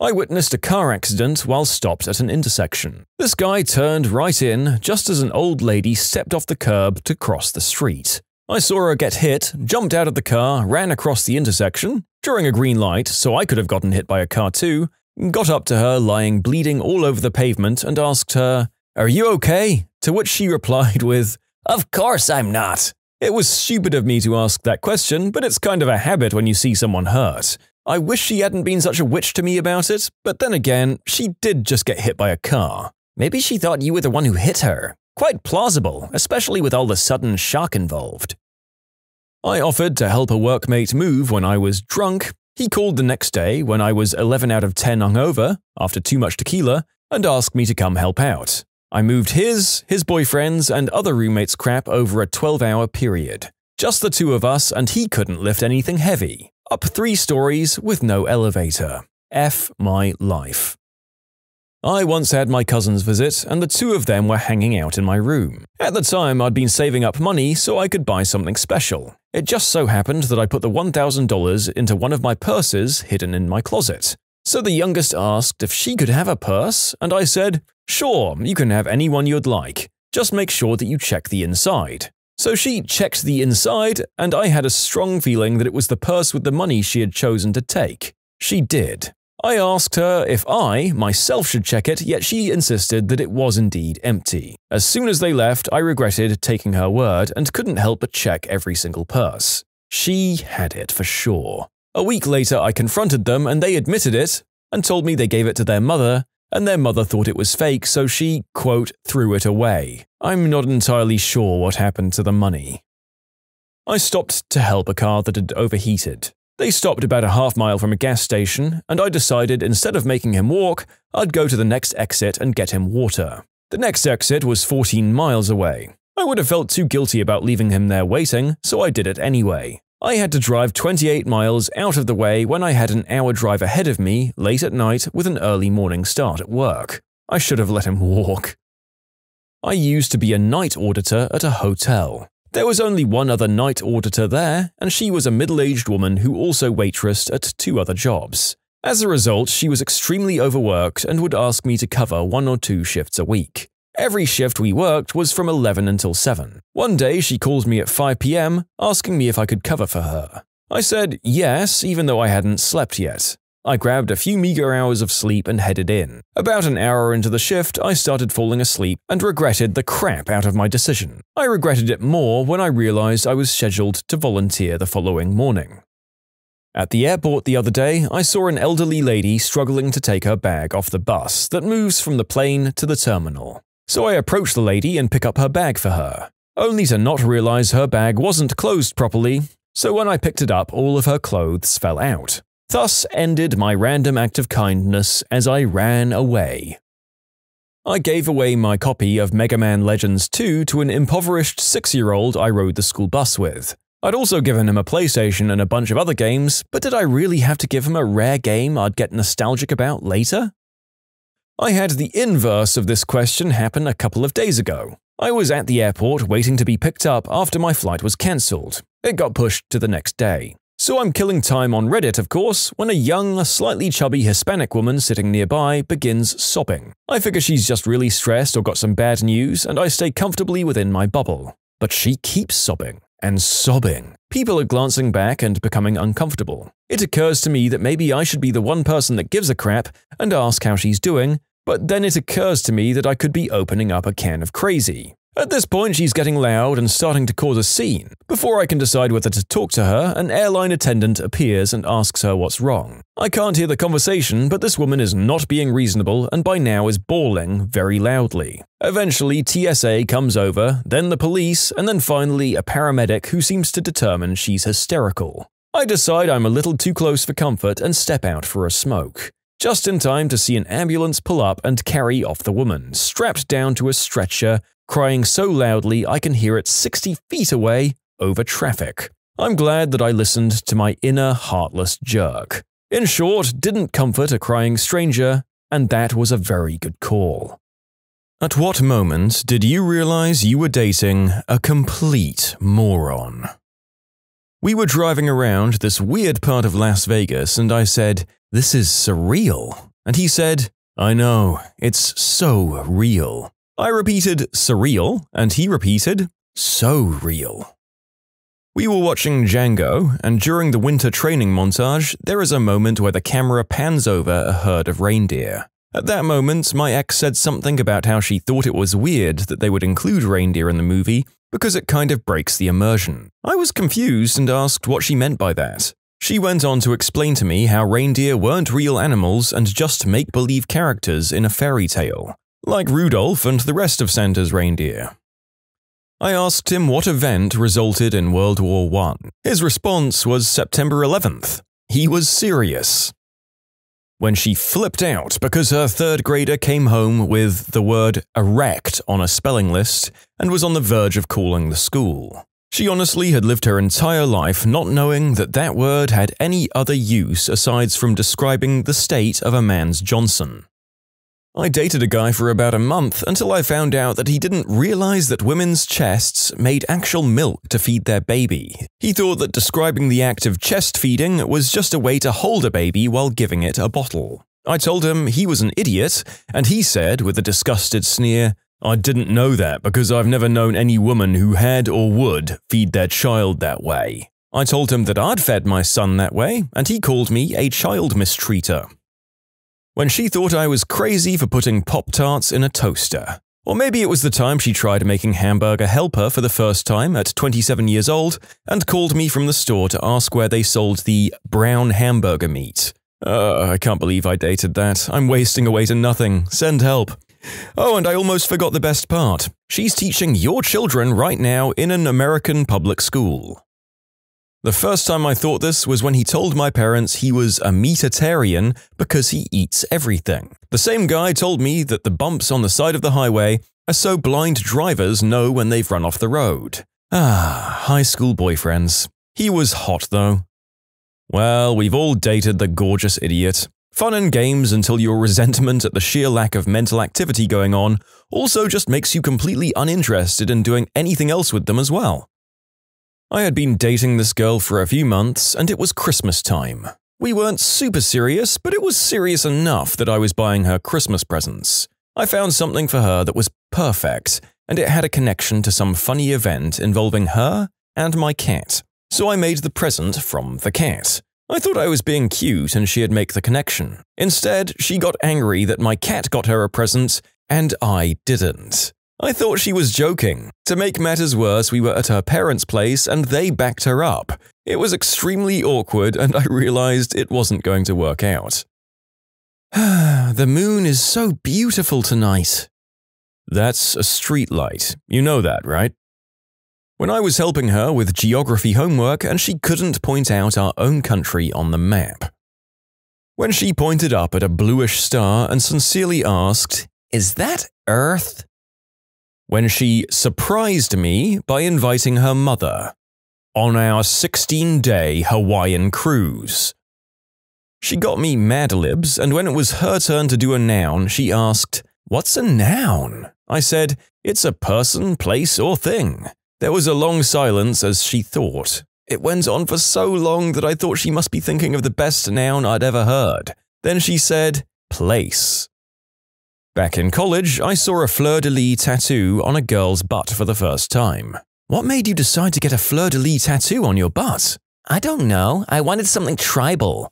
I witnessed a car accident while stopped at an intersection. This guy turned right in just as an old lady stepped off the curb to cross the street. I saw her get hit, jumped out of the car, ran across the intersection, during a green light, so I could have gotten hit by a car too, got up to her lying bleeding all over the pavement and asked her, "Are you okay?" To which she replied with, "Of course I'm not." It was stupid of me to ask that question, but it's kind of a habit when you see someone hurt. I wish she hadn't been such a witch to me about it, but then again, she did just get hit by a car. Maybe she thought you were the one who hit her. Quite plausible, especially with all the sudden shock involved. I offered to help a workmate move when I was drunk. He called the next day when I was 11 out of 10 hungover, after too much tequila, and asked me to come help out. I moved his boyfriend's, and other roommates' crap over a 12-hour period. Just the two of us, and he couldn't lift anything heavy. Up 3 stories with no elevator. F my life. I once had my cousins visit, and the two of them were hanging out in my room. At the time, I'd been saving up money so I could buy something special. It just so happened that I put the $1,000 into one of my purses hidden in my closet. So the youngest asked if she could have a purse, and I said, "Sure, you can have any one you'd like. Just make sure that you check the inside." So she checked the inside, and I had a strong feeling that it was the purse with the money she had chosen to take. She did. I asked her if I, myself, should check it, yet she insisted that it was indeed empty. As soon as they left, I regretted taking her word and couldn't help but check every single purse. She had it for sure. A week later, I confronted them and they admitted it and told me they gave it to their mother, and their mother thought it was fake, so she, quote, threw it away. I'm not entirely sure what happened to the money. I stopped to help a car that had overheated. They stopped about a half mile from a gas station, and I decided instead of making him walk, I'd go to the next exit and get him water. The next exit was 14 miles away. I would have felt too guilty about leaving him there waiting, so I did it anyway. I had to drive 28 miles out of the way when I had an hour drive ahead of me late at night with an early morning start at work. I should have let him walk. I used to be a night auditor at a hotel. There was only one other night auditor there, and she was a middle-aged woman who also waitressed at 2 other jobs. As a result, she was extremely overworked and would ask me to cover 1 or 2 shifts a week. Every shift we worked was from 11 until 7. One day, she called me at 5 p.m., asking me if I could cover for her. I said yes, even though I hadn't slept yet. I grabbed a few meager hours of sleep and headed in. About an hour into the shift, I started falling asleep and regretted the crap out of my decision. I regretted it more when I realized I was scheduled to volunteer the following morning. At the airport the other day, I saw an elderly lady struggling to take her bag off the bus that moves from the plane to the terminal. So I approached the lady and picked up her bag for her, only to not realize her bag wasn't closed properly, so when I picked it up, all of her clothes fell out. Thus ended my random act of kindness as I ran away. I gave away my copy of Mega Man Legends 2 to an impoverished 6-year-old I rode the school bus with. I'd also given him a PlayStation and a bunch of other games, but did I really have to give him a rare game I'd get nostalgic about later? I had the inverse of this question happen a couple of days ago. I was at the airport waiting to be picked up after my flight was cancelled. It got pushed to the next day. So I'm killing time on Reddit, of course, when a young, slightly chubby Hispanic woman sitting nearby begins sobbing. I figure she's just really stressed or got some bad news, and I stay comfortably within my bubble. But she keeps sobbing and sobbing. People are glancing back and becoming uncomfortable. It occurs to me that maybe I should be the one person that gives a crap and ask how she's doing, but then it occurs to me that I could be opening up a can of crazy. At this point, she's getting loud and starting to cause a scene. Before I can decide whether to talk to her, an airline attendant appears and asks her what's wrong. I can't hear the conversation, but this woman is not being reasonable and by now is bawling very loudly. Eventually, TSA comes over, then the police, and then finally a paramedic who seems to determine she's hysterical. I decide I'm a little too close for comfort and step out for a smoke. Just in time to see an ambulance pull up and carry off the woman, strapped down to a stretcher, crying so loudly I can hear it 60 feet away over traffic. I'm glad that I listened to my inner heartless jerk. In short, didn't comfort a crying stranger, and that was a very good call. At what moment did you realize you were dating a complete moron? We were driving around this weird part of Las Vegas and I said, "This is surreal." And he said, "I know, it's so real." I repeated surreal, and he repeated so real. We were watching Django, and during the winter training montage, there is a moment where the camera pans over a herd of reindeer. At that moment, my ex said something about how she thought it was weird that they would include reindeer in the movie because it kind of breaks the immersion. I was confused and asked what she meant by that. She went on to explain to me how reindeer weren't real animals and just make-believe characters in a fairy tale, like Rudolph and the rest of Santa's reindeer. I asked him what event resulted in World War I. His response was September 11th. He was serious. When she flipped out because her third grader came home with the word erect on a spelling list and was on the verge of calling the school. She honestly had lived her entire life not knowing that that word had any other use aside from describing the state of a man's Johnson. I dated a guy for about a month until I found out that he didn't realize that women's chests made actual milk to feed their baby. He thought that describing the act of chest feeding was just a way to hold a baby while giving it a bottle. I told him he was an idiot, and he said with a disgusted sneer, "I didn't know that because I've never known any woman who had or would feed their child that way." I told him that I'd fed my son that way, and he called me a child mistreater. When she thought I was crazy for putting Pop-Tarts in a toaster. Or maybe it was the time she tried making Hamburger Helper for the first time at 27 years old and called me from the store to ask where they sold the brown hamburger meat. I can't believe I dated that. I'm wasting away to nothing. Send help. Oh, and I almost forgot the best part. She's teaching your children right now in an American public school. The first time I thought this was when he told my parents he was a meatitarian because he eats everything. The same guy told me that the bumps on the side of the highway are so blind drivers know when they've run off the road. High school boyfriends. He was hot though. Well, we've all dated the gorgeous idiot. Fun and games until your resentment at the sheer lack of mental activity going on also just makes you completely uninterested in doing anything else with them as well. I had been dating this girl for a few months, and it was Christmas time. We weren't super serious, but it was serious enough that I was buying her Christmas presents. I found something for her that was perfect, and it had a connection to some funny event involving her and my cat. So I made the present from the cat. I thought I was being cute and she'd make the connection. Instead, she got angry that my cat got her a present, and I didn't. I thought she was joking. To make matters worse, we were at her parents' place and they backed her up. It was extremely awkward and I realized it wasn't going to work out. The moon is so beautiful tonight. That's a street light. You know that, right? When I was helping her with geography homework and she couldn't point out our own country on the map. When she pointed up at a bluish star and sincerely asked, "Is that Earth?" When she surprised me by inviting her mother on our 16-day Hawaiian cruise. She got me Mad Libs, and when it was her turn to do a noun, she asked, "What's a noun?" I said, "It's a person, place, or thing." There was a long silence as she thought. It went on for so long that I thought she must be thinking of the best noun I'd ever heard. Then she said, "Place." Back in college, I saw a fleur-de-lis tattoo on a girl's butt for the first time. What made you decide to get a fleur-de-lis tattoo on your butt? I don't know. I wanted something tribal.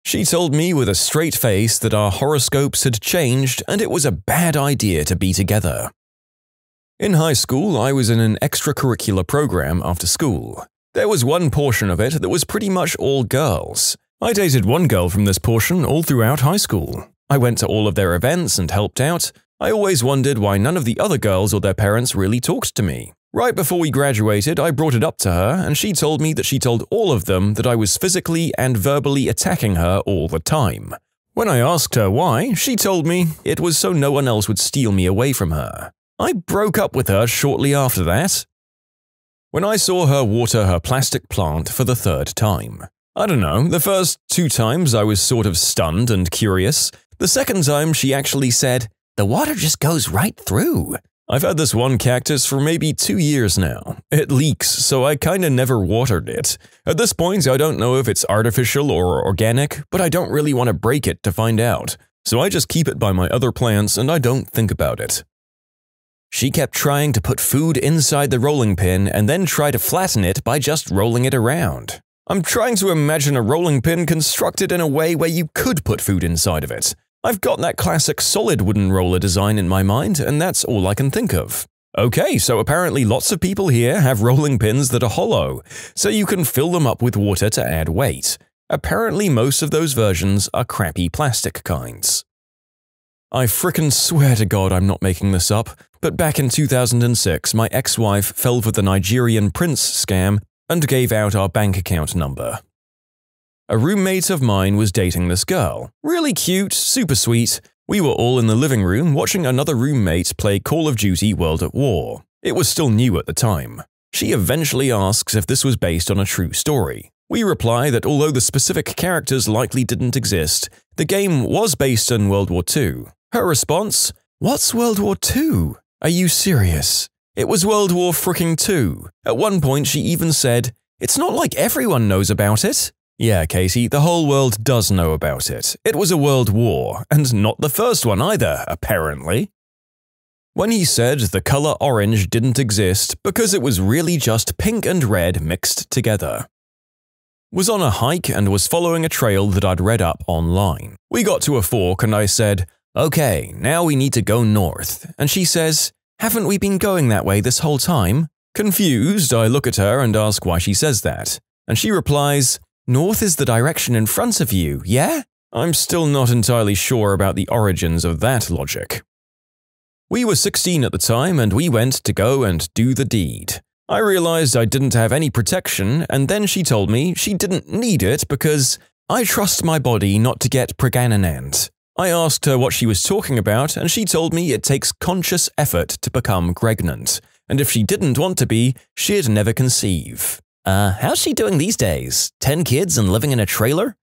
She told me with a straight face that our horoscopes had changed and it was a bad idea to be together. In high school, I was in an extracurricular program after school. There was one portion of it that was pretty much all girls. I dated one girl from this portion all throughout high school. I went to all of their events and helped out. I always wondered why none of the other girls or their parents really talked to me. Right before we graduated, I brought it up to her, and she told me that she told all of them that I was physically and verbally attacking her all the time. When I asked her why, she told me it was so no one else would steal me away from her. I broke up with her shortly after that. When I saw her water her plastic plant for the third time. I don't know, the first 2 times I was sort of stunned and curious. The second time she actually said, "The water just goes right through." I've had this one cactus for maybe 2 years now. It leaks, so I kinda never watered it. At this point, I don't know if it's artificial or organic, but I don't really want to break it to find out. So I just keep it by my other plants and I don't think about it. She kept trying to put food inside the rolling pin and then try to flatten it by just rolling it around. I'm trying to imagine a rolling pin constructed in a way where you could put food inside of it. I've got that classic solid wooden roller design in my mind, and that's all I can think of. Okay, so apparently lots of people here have rolling pins that are hollow, so you can fill them up with water to add weight. Apparently most of those versions are crappy plastic kinds. I frickin' swear to God I'm not making this up, but back in 2006 my ex-wife fell for the Nigerian prince scam and gave out our bank account number. A roommate of mine was dating this girl. Really cute, super sweet. We were all in the living room watching another roommate play Call of Duty World at War. It was still new at the time. She eventually asks if this was based on a true story. We reply that although the specific characters likely didn't exist, the game was based on World War II. Her response, "What's World War II? Are you serious? It was World War fricking II. At one point she even said, it's not like everyone knows about it. Yeah, Katie, the whole world does know about it. It was a world war, and not the first one either, apparently. When he said the color orange didn't exist because it was really just pink and red mixed together. Was on a hike and was following a trail that I'd read up online. We got to a fork and I said, okay, now we need to go north. And she says, haven't we been going that way this whole time? Confused, I look at her and ask why she says that. And she replies, north is the direction in front of you, yeah? I'm still not entirely sure about the origins of that logic. We were 16 at the time and we went to go and do the deed. I realized I didn't have any protection and then she told me she didn't need it because I trust my body not to get pregnant. I asked her what she was talking about and she told me it takes conscious effort to become pregnant, and if she didn't want to be, she'd never conceive. How's she doing these days? 10 kids and living in a trailer?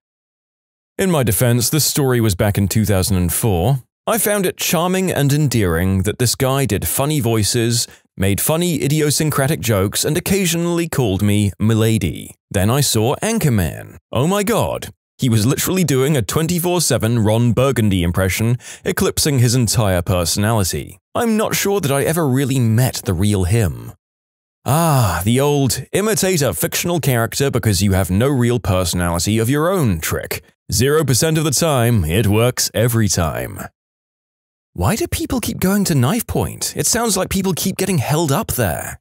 In my defense, this story was back in 2004. I found it charming and endearing that this guy did funny voices, made funny idiosyncratic jokes, and occasionally called me Milady. Then I saw Anchorman. Oh my god. He was literally doing a 24/7 Ron Burgundy impression, eclipsing his entire personality. I'm not sure that I ever really met the real him. Ah, the old imitate a fictional character because you have no real personality of your own trick. 0% of the time, it works every time. Why do people keep going to Knife Point? It sounds like people keep getting held up there.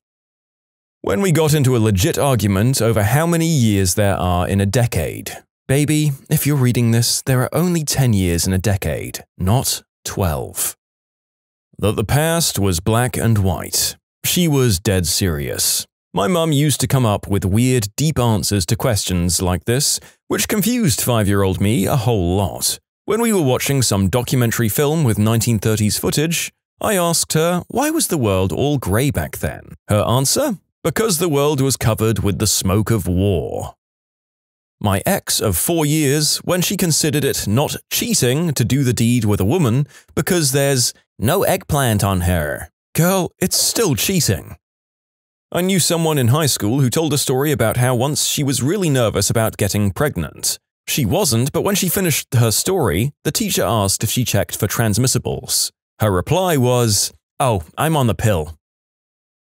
When we got into a legit argument over how many years there are in a decade. Baby, if you're reading this, there are only 10 years in a decade, not 12. That the past was black and white. She was dead serious. My mum used to come up with weird, deep answers to questions like this, which confused 5-year-old me a whole lot. When we were watching some documentary film with 1930s footage, I asked her, why was the world all grey back then? Her answer? Because the world was covered with the smoke of war. My ex of 4 years, when she considered it not cheating to do the deed with a woman because there's no eggplant on her. Girl, it's still cheating. I knew someone in high school who told a story about how once she was really nervous about getting pregnant. She wasn't, but when she finished her story, the teacher asked if she checked for transmissibles. Her reply was, oh, I'm on the pill.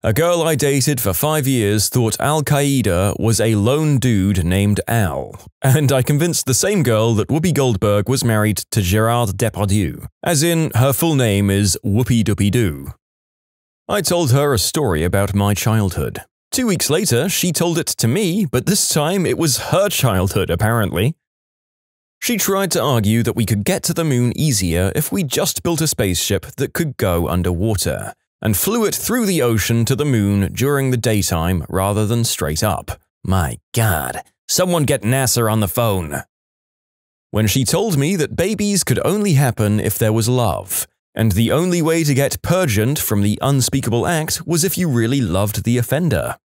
A girl I dated for 5 years thought Al-Qaeda was a lone dude named Al, and I convinced the same girl that Whoopi Goldberg was married to Gerard Depardieu, as in her full name is Whoopi Doopy Doo. I told her a story about my childhood. 2 weeks later, she told it to me, but this time it was her childhood, apparently. She tried to argue that we could get to the moon easier if we just built a spaceship that could go underwater, and flew it through the ocean to the moon during the daytime rather than straight up. My God, someone get NASA on the phone. When she told me that babies could only happen if there was love, and the only way to get purgant from the unspeakable act was if you really loved the offender.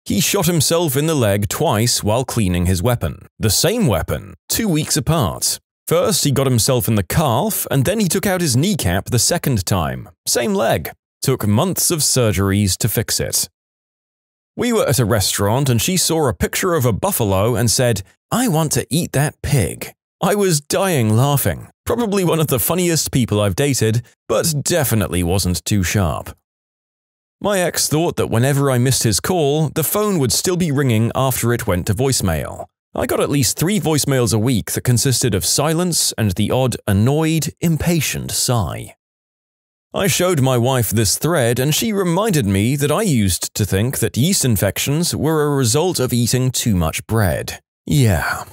He shot himself in the leg twice while cleaning his weapon. The same weapon, 2 weeks apart. First, he got himself in the calf, and then he took out his kneecap the second time. Same leg. Took months of surgeries to fix it. We were at a restaurant and she saw a picture of a buffalo and said, I want to eat that pig. I was dying laughing. Probably one of the funniest people I've dated, but definitely wasn't too sharp. My ex thought that whenever I missed his call, the phone would still be ringing after it went to voicemail. I got at least 3 voicemails a week that consisted of silence and the odd, annoyed, impatient sigh. I showed my wife this thread and she reminded me that I used to think that yeast infections were a result of eating too much bread. Yeah.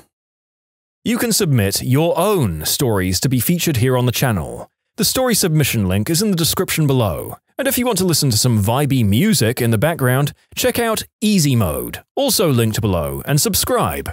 You can submit your own stories to be featured here on the channel. The story submission link is in the description below. And if you want to listen to some vibey music in the background, check out Easy Mode, also linked below, and subscribe.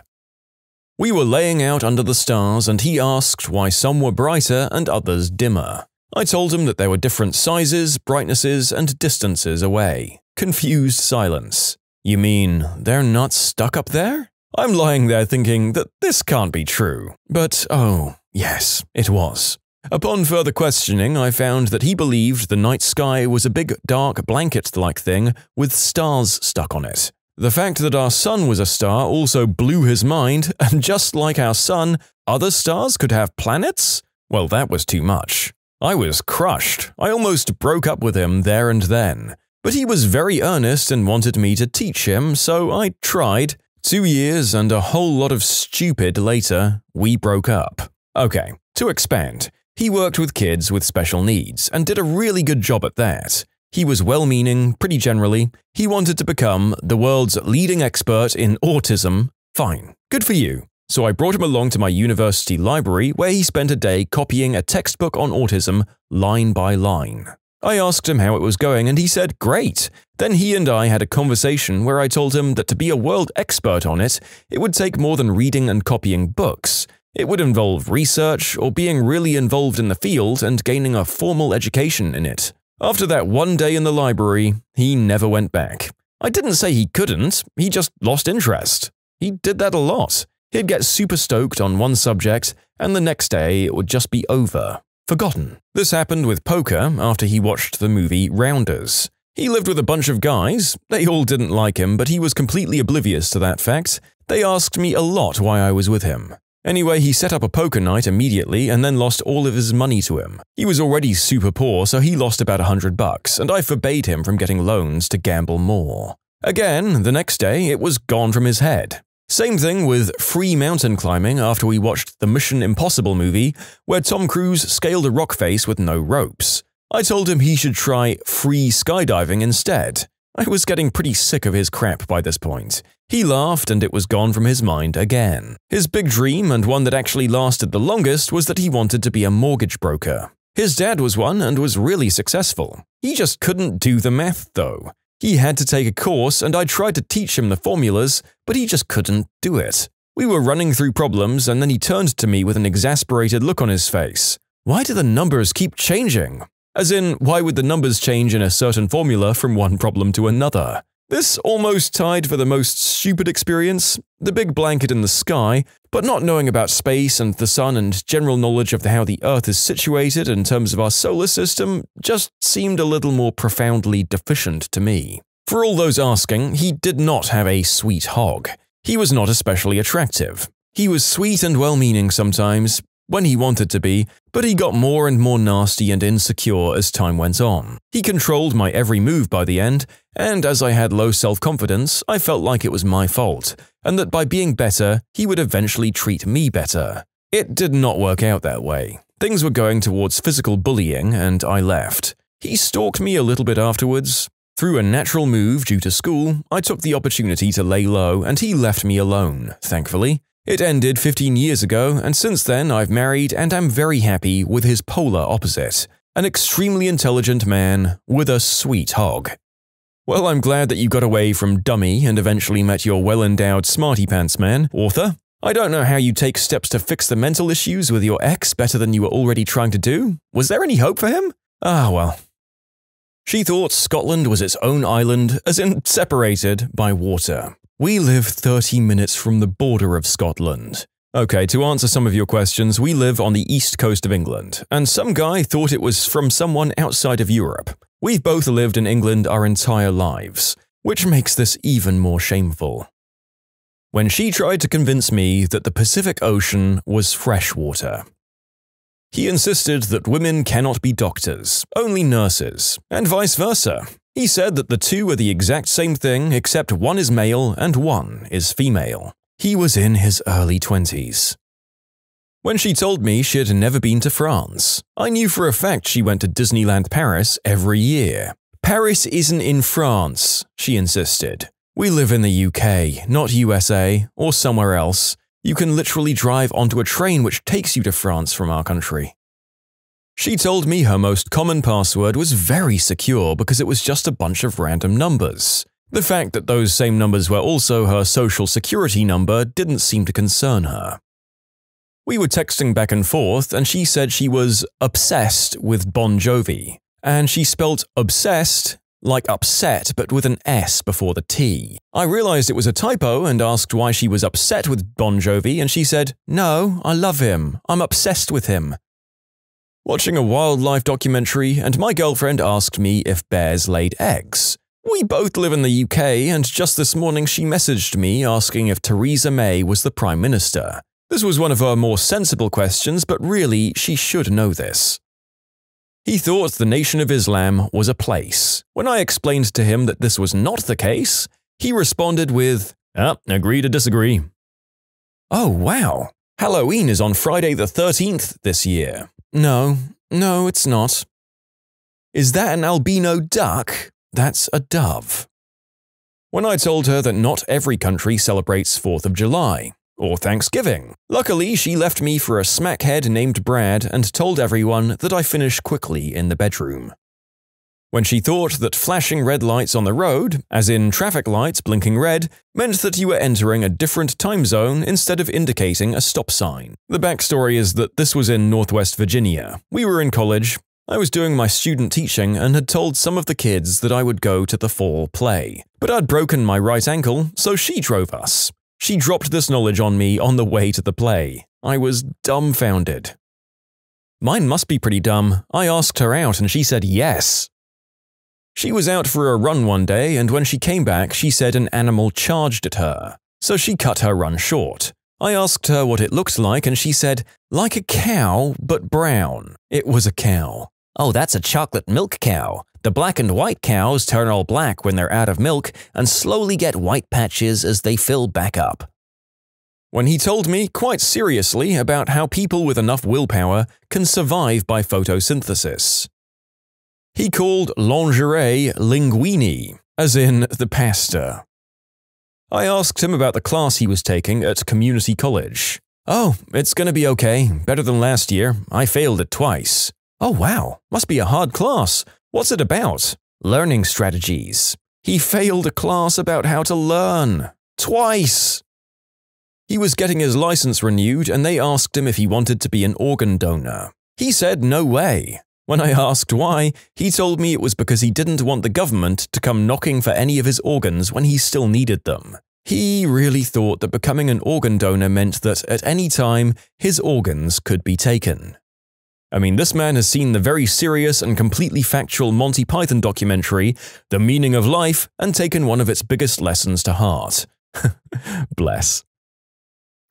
We were laying out under the stars and he asked why some were brighter and others dimmer. I told him that there were different sizes, brightnesses, and distances away. Confused silence. You mean they're not stuck up there? I'm lying there thinking that this can't be true. But oh, yes, it was. Upon further questioning, I found that he believed the night sky was a big dark blanket-like thing with stars stuck on it. The fact that our sun was a star also blew his mind, and just like our sun, other stars could have planets? Well, that was too much. I was crushed. I almost broke up with him there and then. But he was very earnest and wanted me to teach him, so I tried. 2 years and a whole lot of stupid later, we broke up. Okay, to expand. He worked with kids with special needs and did a really good job at that. He was well-meaning, pretty generally. He wanted to become the world's leading expert in autism. Fine, good for you. So I brought him along to my university library where he spent a day copying a textbook on autism line by line. I asked him how it was going and he said, great. Then he and I had a conversation where I told him that to be a world expert on it, it would take more than reading and copying books. It would involve research or being really involved in the field and gaining a formal education in it. After that one day in the library, he never went back. I didn't say he couldn't, he just lost interest. He did that a lot. He'd get super stoked on one subject, and the next day it would just be over. Forgotten. This happened with poker after he watched the movie Rounders. He lived with a bunch of guys. They all didn't like him, but he was completely oblivious to that fact. They asked me a lot why I was with him. Anyway, he set up a poker night immediately and then lost all of his money to him. He was already super poor, so he lost about $100, and I forbade him from getting loans to gamble more. Again, the next day, it was gone from his head. Same thing with free mountain climbing after we watched the Mission Impossible movie, where Tom Cruise scaled a rock face with no ropes. I told him he should try free skydiving instead. I was getting pretty sick of his crap by this point. He laughed and it was gone from his mind again. His big dream, and one that actually lasted the longest, was that he wanted to be a mortgage broker. His dad was one and was really successful. He just couldn't do the math though. He had to take a course and I tried to teach him the formulas, but he just couldn't do it. We were running through problems and then he turned to me with an exasperated look on his face. Why do the numbers keep changing? As in, why would the numbers change in a certain formula from one problem to another? This almost tied for the most stupid experience, the big blanket in the sky, but not knowing about space and the sun and general knowledge of how the Earth is situated in terms of our solar system just seemed a little more profoundly deficient to me. For all those asking, he did not have a sweet hog. He was not especially attractive. He was sweet and well-meaning sometimes, when he wanted to be, but he got more and more nasty and insecure as time went on. He controlled my every move by the end, and as I had low self-confidence, I felt like it was my fault, and that by being better, he would eventually treat me better. It did not work out that way. Things were going towards physical bullying, and I left. He stalked me a little bit afterwards. Through a natural move due to school, I took the opportunity to lay low, and he left me alone, thankfully. It ended 15 years ago, and since then I've married and am very happy with his polar opposite, an extremely intelligent man with a sweet hog. Well, I'm glad that you got away from dummy and eventually met your well-endowed smarty pants man, author. I don't know how you take steps to fix the mental issues with your ex better than you were already trying to do. Was there any hope for him? Ah, well. She thought Scotland was its own island, as in separated by water. We live 30 minutes from the border of Scotland. Okay, to answer some of your questions, we live on the east coast of England, and some guy thought it was from someone outside of Europe. We've both lived in England our entire lives, which makes this even more shameful. when she tried to convince me that the Pacific Ocean was freshwater. He insisted that women cannot be doctors, only nurses, and vice versa. He said that the two are the exact same thing except one is male and one is female. He was in his early 20s. When she told me she had never been to France, I knew for a fact she went to Disneyland Paris every year. Paris isn't in France, she insisted. We live in the UK, not USA, or somewhere else. You can literally drive onto a train which takes you to France from our country. She told me her most common password was very secure because it was just a bunch of random numbers. The fact that those same numbers were also her social security number didn't seem to concern her. We were texting back and forth, and she said she was obsessed with Bon Jovi, and she spelt obsessed like upset but with an S before the T. I realized it was a typo and asked why she was upset with Bon Jovi, and she said, "No, I love him. I'm obsessed with him." Watching a wildlife documentary, and my girlfriend asked me if bears laid eggs. We both live in the UK, and just this morning she messaged me asking if Theresa May was the Prime Minister. This was one of her more sensible questions, but really, she should know this. He thought the Nation of Islam was a place. When I explained to him that this was not the case, he responded with, agree to disagree. Oh, wow. Halloween is on Friday the 13th this year. No, it's not. Is that an albino duck? That's a dove. When I told her that not every country celebrates 4th of July, or Thanksgiving. Luckily, she left me for a smackhead named Brad and told everyone that I finish quickly in the bedroom. When she thought that flashing red lights on the road, as in traffic lights blinking red, meant that you were entering a different time zone instead of indicating a stop sign. The backstory is that this was in Northwest Virginia. We were in college. I was doing my student teaching and had told some of the kids that I would go to the fall play. But I'd broken my right ankle, so she drove us. She dropped this knowledge on me on the way to the play. I was dumbfounded. Mine must be pretty dumb. I asked her out and she said yes. She was out for a run one day, and when she came back, she said an animal charged at her. So she cut her run short. I asked her what it looked like and she said, like a cow, but brown. It was a cow. Oh, that's a chocolate milk cow. The black and white cows turn all black when they're out of milk and slowly get white patches as they fill back up. When he told me, quite seriously, about how people with enough willpower can survive by photosynthesis. He called lingerie linguine, as in the pasta. I asked him about the class he was taking at community college. Oh, it's gonna be okay, better than last year. I failed it twice. Oh wow, must be a hard class. What's it about? Learning strategies. He failed a class about how to learn. Twice! He was getting his license renewed and they asked him if he wanted to be an organ donor. He said no way. When I asked why, he told me it was because he didn't want the government to come knocking for any of his organs when he still needed them. He really thought that becoming an organ donor meant that at any time, his organs could be taken. I mean, this man has seen the very serious and completely factual Monty Python documentary, The Meaning of Life, and taken one of its biggest lessons to heart. Bless.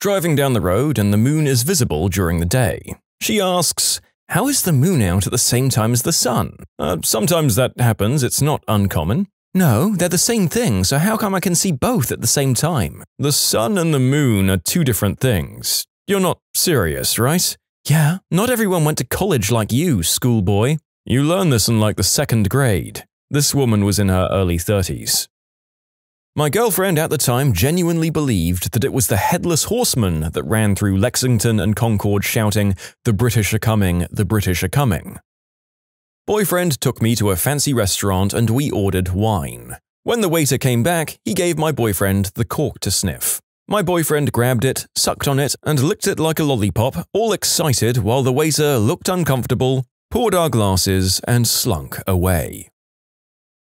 Driving down the road and the moon is visible during the day. She asks, how is the moon out at the same time as the sun? Sometimes that happens, it's not uncommon. No, they're the same thing, so how come I can see both at the same time? The sun and the moon are two different things. You're not serious, right? Yeah, not everyone went to college like you, schoolboy. You learned this in like the 2nd grade. This woman was in her early 30s. My girlfriend at the time genuinely believed that it was the Headless Horseman that ran through Lexington and Concord shouting, "The British are coming, the British are coming." Boyfriend took me to a fancy restaurant and we ordered wine. When the waiter came back, he gave my boyfriend the cork to sniff. My boyfriend grabbed it, sucked on it, and licked it like a lollipop, all excited while the waiter looked uncomfortable, poured our glasses, and slunk away.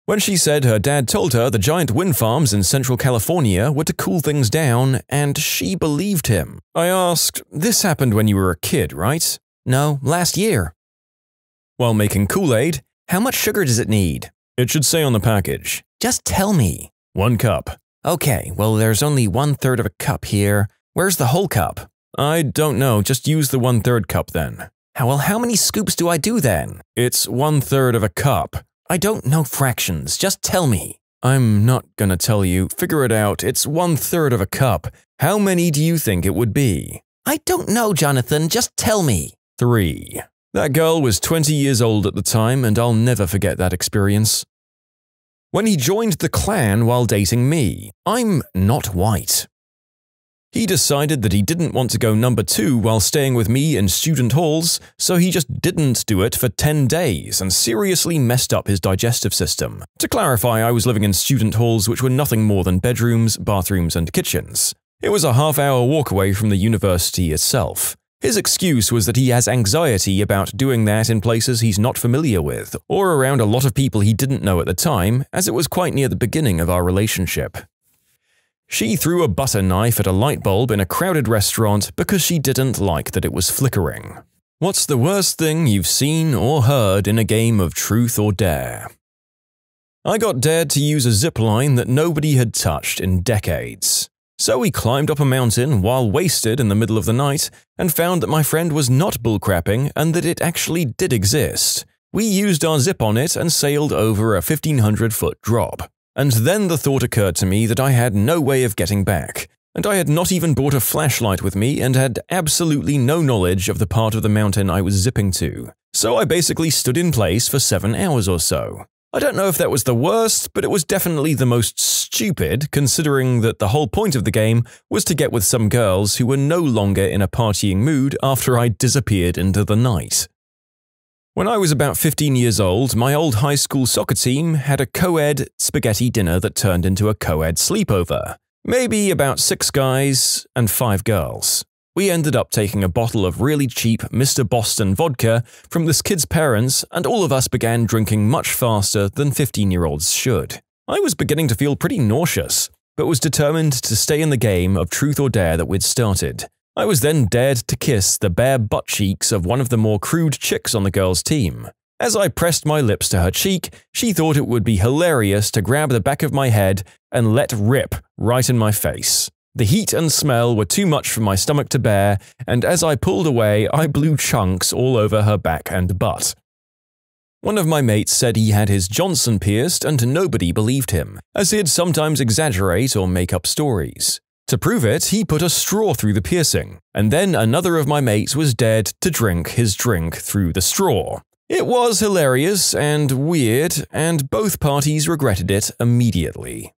When she said her dad told her the giant wind farms in Central California were to cool things down, and she believed him. I asked, this happened when you were a kid, right? No, last year. While making Kool-Aid, how much sugar does it need? It should say on the package. Just tell me. 1 cup. Okay, well, there's only 1/3 of a cup here. Where's the whole cup? I don't know, just use the 1/3 cup then. Well, how many scoops do I do then? It's 1/3 of a cup. I don't know fractions, just tell me. I'm not gonna tell you. Figure it out. It's 1/3 of a cup. How many do you think it would be? I don't know, Jonathan, just tell me. 3. That girl was 20 years old at the time, and I'll never forget that experience. When he joined the clan while dating me, I'm not white. He decided that he didn't want to go number 2 while staying with me in student halls, so he just didn't do it for 10 days and seriously messed up his digestive system. To clarify, I was living in student halls which were nothing more than bedrooms, bathrooms, and kitchens. It was a half-hour walk away from the university itself. His excuse was that he has anxiety about doing that in places he's not familiar with, or around a lot of people he didn't know at the time, as it was quite near the beginning of our relationship. She threw a butter knife at a light bulb in a crowded restaurant because she didn't like that it was flickering. What's the worst thing you've seen or heard in a game of truth or dare? I got dared to use a zip line that nobody had touched in decades. So we climbed up a mountain while wasted in the middle of the night and found that my friend was not bullcrapping and that it actually did exist. We used our zip on it and sailed over a 1,500-foot drop. And then the thought occurred to me that I had no way of getting back, and I had not even brought a flashlight with me and had absolutely no knowledge of the part of the mountain I was zipping to. So I basically stood in place for 7 hours or so. I don't know if that was the worst, but it was definitely the most stupid, considering that the whole point of the game was to get with some girls who were no longer in a partying mood after I disappeared into the night. When I was about 15 years old, my old high school soccer team had a co-ed spaghetti dinner that turned into a co-ed sleepover. Maybe about 6 guys and 5 girls. We ended up taking a bottle of really cheap Mr. Boston vodka from this kid's parents, and all of us began drinking much faster than 15-year-olds should. I was beginning to feel pretty nauseous, but was determined to stay in the game of truth or dare that we'd started. I was then dared to kiss the bare butt cheeks of one of the more crude chicks on the girls' team. As I pressed my lips to her cheek, she thought it would be hilarious to grab the back of my head and let rip right in my face. The heat and smell were too much for my stomach to bear, and as I pulled away, I blew chunks all over her back and butt. One of my mates said he had his Johnson pierced and nobody believed him, as he'd sometimes exaggerate or make up stories. To prove it, he put a straw through the piercing, and then another of my mates was dared to drink his drink through the straw. It was hilarious and weird, and both parties regretted it immediately.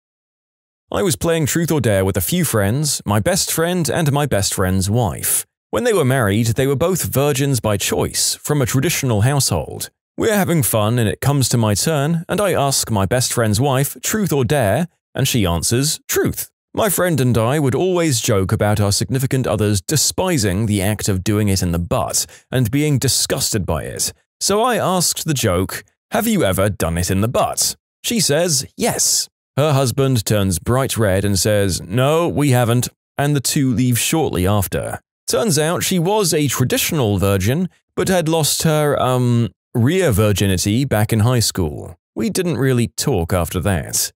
I was playing Truth or Dare with a few friends, my best friend and my best friend's wife. When they were married, they were both virgins by choice, from a traditional household. We're having fun and it comes to my turn, and I ask my best friend's wife, truth or dare, and she answers, truth. My friend and I would always joke about our significant others despising the act of doing it in the butt and being disgusted by it. So I asked the joke, have you ever done it in the butt? She says, yes. Her husband turns bright red and says, no, we haven't, and the two leave shortly after. Turns out she was a traditional virgin, but had lost her, rear virginity back in high school. We didn't really talk after that.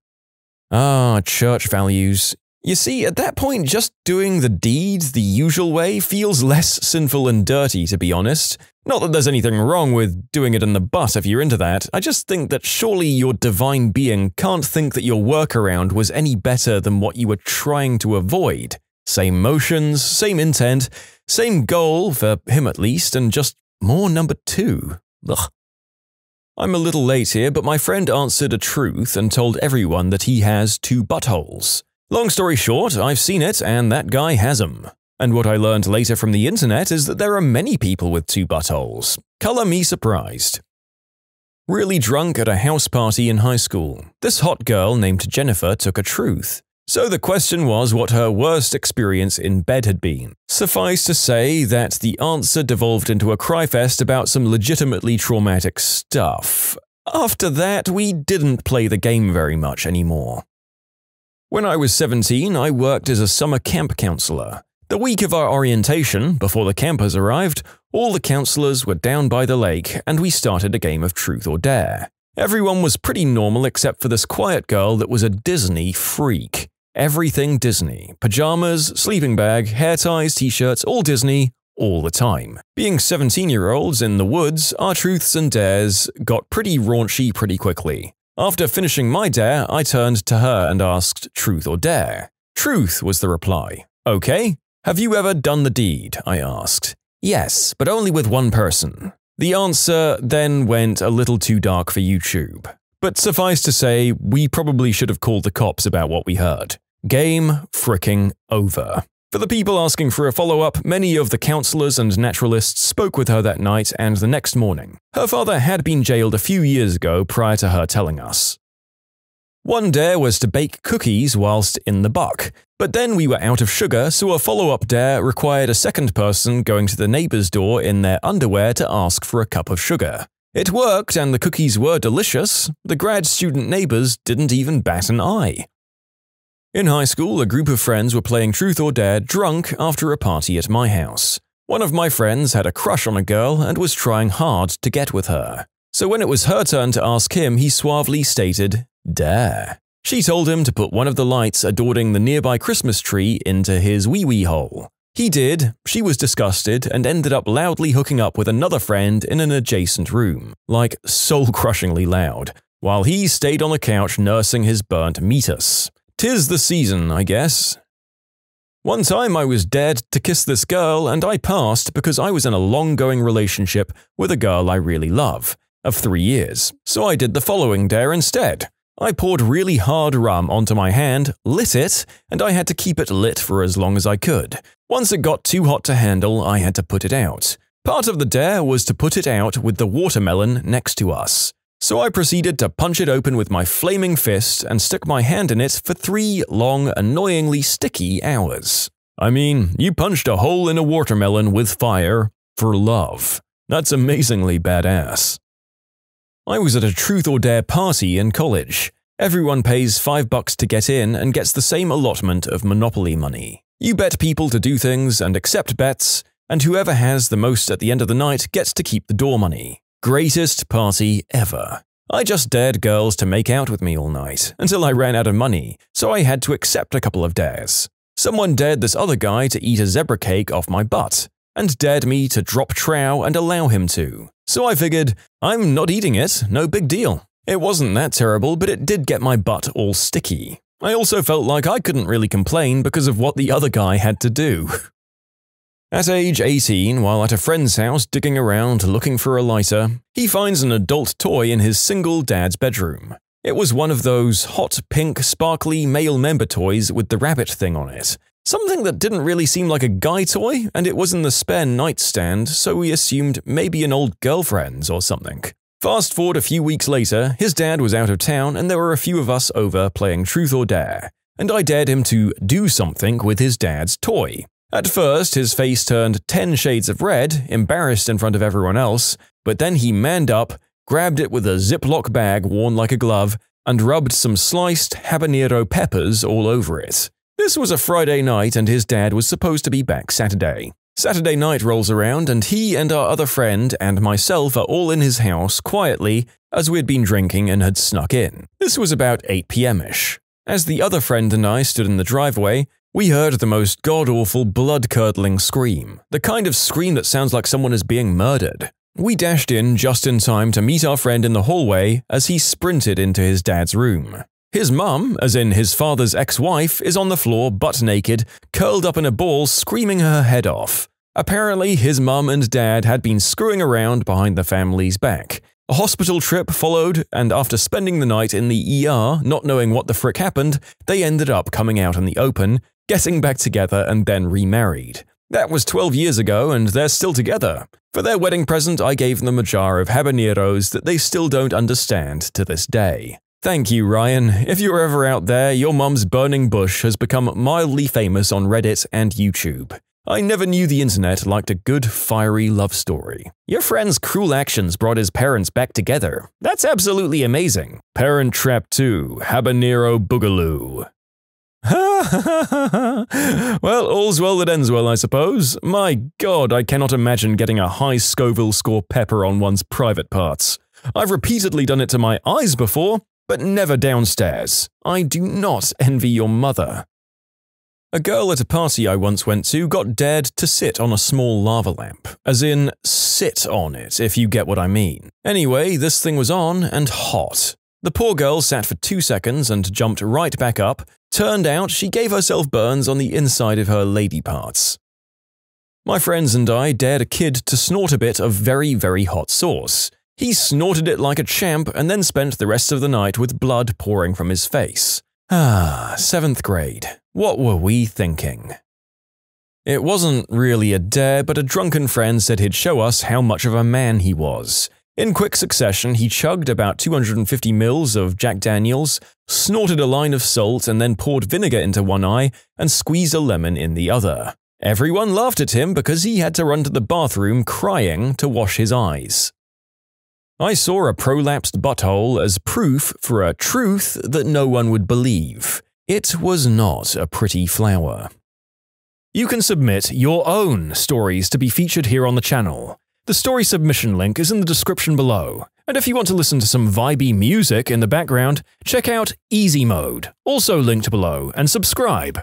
Ah, church values. You see, at that point, just doing the deed the usual way feels less sinful and dirty, to be honest. Not that there's anything wrong with doing it in the butt if you're into that, I just think that surely your divine being can't think that your workaround was any better than what you were trying to avoid. Same motions, same intent, same goal, for him at least, and just more number 2. Ugh. I'm a little late here, but my friend answered a truth and told everyone that he has 2 buttholes. Long story short, I've seen it, and that guy has 'em. And what I learned later from the internet is that there are many people with 2 buttholes. Color me surprised. Really drunk at a house party in high school. This hot girl named Jennifer took a truth. So the question was what her worst experience in bed had been. Suffice to say that the answer devolved into a cryfest about some legitimately traumatic stuff. After that, we didn't play the game very much anymore. When I was 17, I worked as a summer camp counselor. The week of our orientation, before the campers arrived, all the counselors were down by the lake and we started a game of Truth or Dare. Everyone was pretty normal except for this quiet girl that was a Disney freak. Everything Disney. Pajamas, sleeping bag, hair ties, t-shirts, all Disney, all the time. Being 17-year-olds in the woods, our truths and dares got pretty raunchy pretty quickly. After finishing my dare, I turned to her and asked, truth or dare? Truth, was the reply. Okay. Have you ever done the deed? I asked. Yes, but only with one person. The answer then went a little too dark for YouTube. But suffice to say, we probably should have called the cops about what we heard. Game fricking over. For the people asking for a follow-up, many of the counselors and naturalists spoke with her that night and the next morning. Her father had been jailed a few years ago prior to her telling us. One dare was to bake cookies whilst in the buck, but then we were out of sugar, so a follow-up dare required a second person going to the neighbor's door in their underwear to ask for a cup of sugar. It worked and the cookies were delicious. The grad student neighbors didn't even bat an eye. In high school, a group of friends were playing Truth or Dare drunk after a party at my house. One of my friends had a crush on a girl and was trying hard to get with her. So when it was her turn to ask him, he suavely stated, dare. She told him to put one of the lights adorning the nearby Christmas tree into his wee-wee hole. He did, she was disgusted, and ended up loudly hooking up with another friend in an adjacent room, like soul-crushingly loud, while he stayed on the couch nursing his burnt meatus. 'Tis the season, I guess. One time I was dared to kiss this girl and I passed because I was in a long-going relationship with a girl I really love, of 3 years, so I did the following dare instead. I poured really hard rum onto my hand, lit it, and I had to keep it lit for as long as I could. Once it got too hot to handle, I had to put it out. Part of the dare was to put it out with the watermelon next to us. So I proceeded to punch it open with my flaming fist and stick my hand in it for 3 long, annoyingly sticky hours. I mean, you punched a hole in a watermelon with fire for love. That's amazingly badass. I was at a Truth or Dare party in college. Everyone pays $5 to get in and gets the same allotment of Monopoly money. You bet people to do things and accept bets, and whoever has the most at the end of the night gets to keep the door money. Greatest party ever. I just dared girls to make out with me all night, until I ran out of money, so I had to accept a couple of dares. Someone dared this other guy to eat a zebra cake off my butt, and dared me to drop trow and allow him to. So I figured, I'm not eating it, no big deal. It wasn't that terrible, but it did get my butt all sticky. I also felt like I couldn't really complain because of what the other guy had to do. At age 18, while at a friend's house digging around looking for a lighter, he finds an adult toy in his single dad's bedroom. It was one of those hot pink sparkly male member toys with the rabbit thing on it. Something that didn't really seem like a guy toy, and it was in the spare nightstand, so we assumed maybe an old girlfriend's or something. Fast forward a few weeks later, his dad was out of town and there were a few of us over playing Truth or Dare, and I dared him to do something with his dad's toy. At first, his face turned 10 shades of red, embarrassed in front of everyone else, but then he manned up, grabbed it with a Ziploc bag worn like a glove, and rubbed some sliced habanero peppers all over it. This was a Friday night and his dad was supposed to be back Saturday. Saturday night rolls around and he and our other friend and myself are all in his house quietly as we had been drinking and had snuck in. This was about 8 p.m.-ish. As the other friend and I stood in the driveway, we heard the most god-awful, blood-curdling scream, the kind of scream that sounds like someone is being murdered. We dashed in just in time to meet our friend in the hallway as he sprinted into his dad's room. His mum, as in his father's ex-wife, is on the floor butt naked, curled up in a ball screaming her head off. Apparently, his mum and dad had been screwing around behind the family's back. A hospital trip followed, and after spending the night in the ER, not knowing what the frick happened, they ended up coming out in the open, getting back together and then remarried. That was 12 years ago and they're still together. For their wedding present, I gave them a jar of habaneros that they still don't understand to this day. Thank you, Ryan. If you're ever out there, your mum's burning bush has become mildly famous on Reddit and YouTube. I never knew the internet liked a good, fiery love story. Your friend's cruel actions brought his parents back together. That's absolutely amazing. Parent Trap 2, Habanero Boogaloo. Well, all's well that ends well, I suppose. My God, I cannot imagine getting a high Scoville score pepper on one's private parts. I've repeatedly done it to my eyes before, but never downstairs. I do not envy your mother. A girl at a party I once went to got dared to sit on a small lava lamp, as in sit on it, if you get what I mean. Anyway, this thing was on and hot. The poor girl sat for 2 seconds and jumped right back up. Turned out she gave herself burns on the inside of her lady parts. My friends and I dared a kid to snort a bit of very, very hot sauce. He snorted it like a champ and then spent the rest of the night with blood pouring from his face. 7th grade. What were we thinking? It wasn't really a dare, but a drunken friend said he'd show us how much of a man he was. In quick succession, he chugged about 250 mils of Jack Daniels, snorted a line of salt and then poured vinegar into one eye and squeezed a lemon in the other. Everyone laughed at him because he had to run to the bathroom crying to wash his eyes. I saw a prolapsed butthole as proof for a truth that no one would believe. It was not a pretty flower. You can submit your own stories to be featured here on the channel. The story submission link is in the description below. And if you want to listen to some vibey music in the background, check out Easy Mode, also linked below, and subscribe.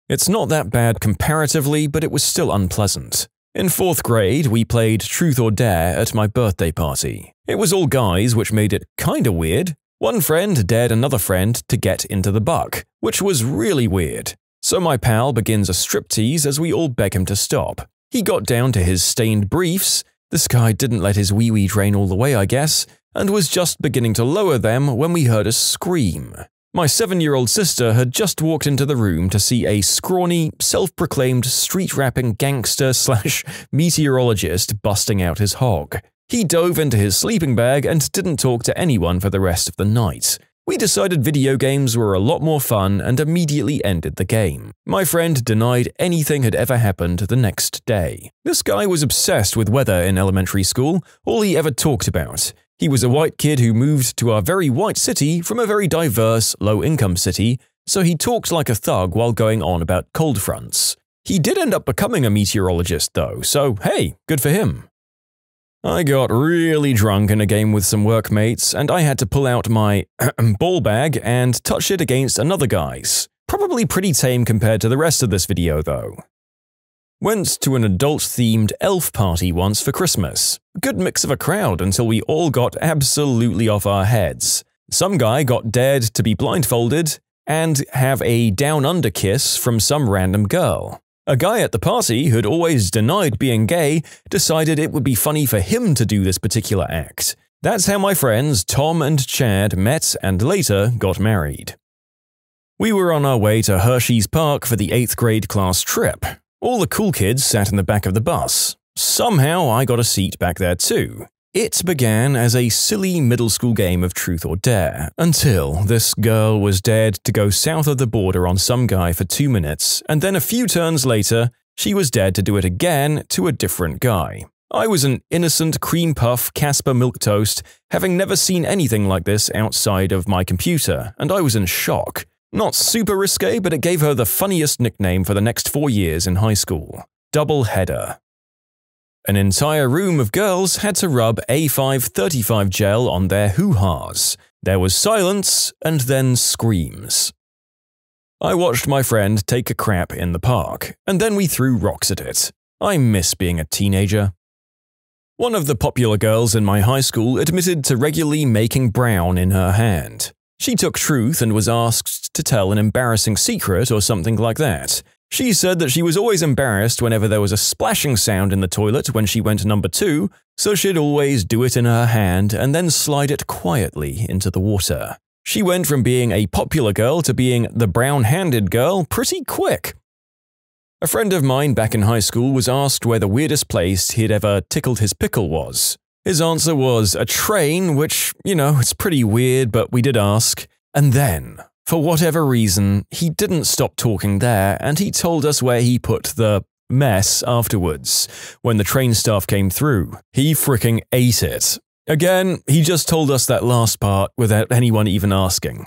It's not that bad comparatively, but it was still unpleasant. In 4th grade, we played Truth or Dare at my birthday party. It was all guys, which made it kinda weird. One friend dared another friend to get into the buck, which was really weird. So my pal begins a striptease as we all beg him to stop. He got down to his stained briefs. This guy didn't let his wee-wee drain all the way, I guess, and was just beginning to lower them when we heard a scream. My 7-year-old sister had just walked into the room to see a scrawny, self-proclaimed street-rapping gangster/meteorologist busting out his hog. He dove into his sleeping bag and didn't talk to anyone for the rest of the night. We decided video games were a lot more fun and immediately ended the game. My friend denied anything had ever happened the next day. This guy was obsessed with weather in elementary school, all he ever talked about. He was a white kid who moved to our very white city from a very diverse, low-income city, so he talked like a thug while going on about cold fronts. He did end up becoming a meteorologist though, so hey, good for him. I got really drunk in a game with some workmates, and I had to pull out my ball bag and touch it against another guy's. Probably pretty tame compared to the rest of this video though. Went to an adult-themed elf party once for Christmas. Good mix of a crowd until we all got absolutely off our heads. Some guy got dared to be blindfolded and have a down-under kiss from some random girl. A guy at the party who'd always denied being gay decided it would be funny for him to do this particular act. That's how my friends Tom and Chad met and later got married. We were on our way to Hershey's Park for the 8th grade class trip. All the cool kids sat in the back of the bus. Somehow I got a seat back there too. It began as a silly middle school game of Truth or Dare, until this girl was dared to go south of the border on some guy for 2 minutes, and then a few turns later, she was dared to do it again to a different guy. I was an innocent cream puff Casper milquetoast, having never seen anything like this outside of my computer, and I was in shock. Not super risque, but it gave her the funniest nickname for the next 4 years in high school. Doubleheader. An entire room of girls had to rub A535 gel on their hoo-has. There was silence and then screams. I watched my friend take a crap in the park, and then we threw rocks at it. I miss being a teenager. One of the popular girls in my high school admitted to regularly making brown in her hand. She took truth and was asked to tell an embarrassing secret or something like that. She said that she was always embarrassed whenever there was a splashing sound in the toilet when she went number 2, so she'd always do it in her hand and then slide it quietly into the water. She went from being a popular girl to being the brown-handed girl pretty quick. A friend of mine back in high school was asked where the weirdest place he'd ever tickled his pickle was. His answer was a train, which, it's pretty weird, but we did ask. And then, for whatever reason, he didn't stop talking there, and he told us where he put the mess afterwards. When the train staff came through, he fricking ate it. Again, he just told us that last part without anyone even asking.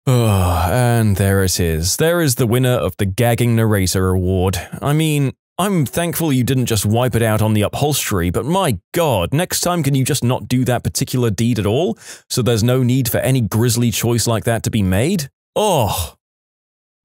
Oh, and there it is. There is the winner of the Gagging Narrator Award. I mean, I'm thankful you didn't just wipe it out on the upholstery, but my god, next time can you just not do that particular deed at all, so there's no need for any grisly choice like that to be made? Oh.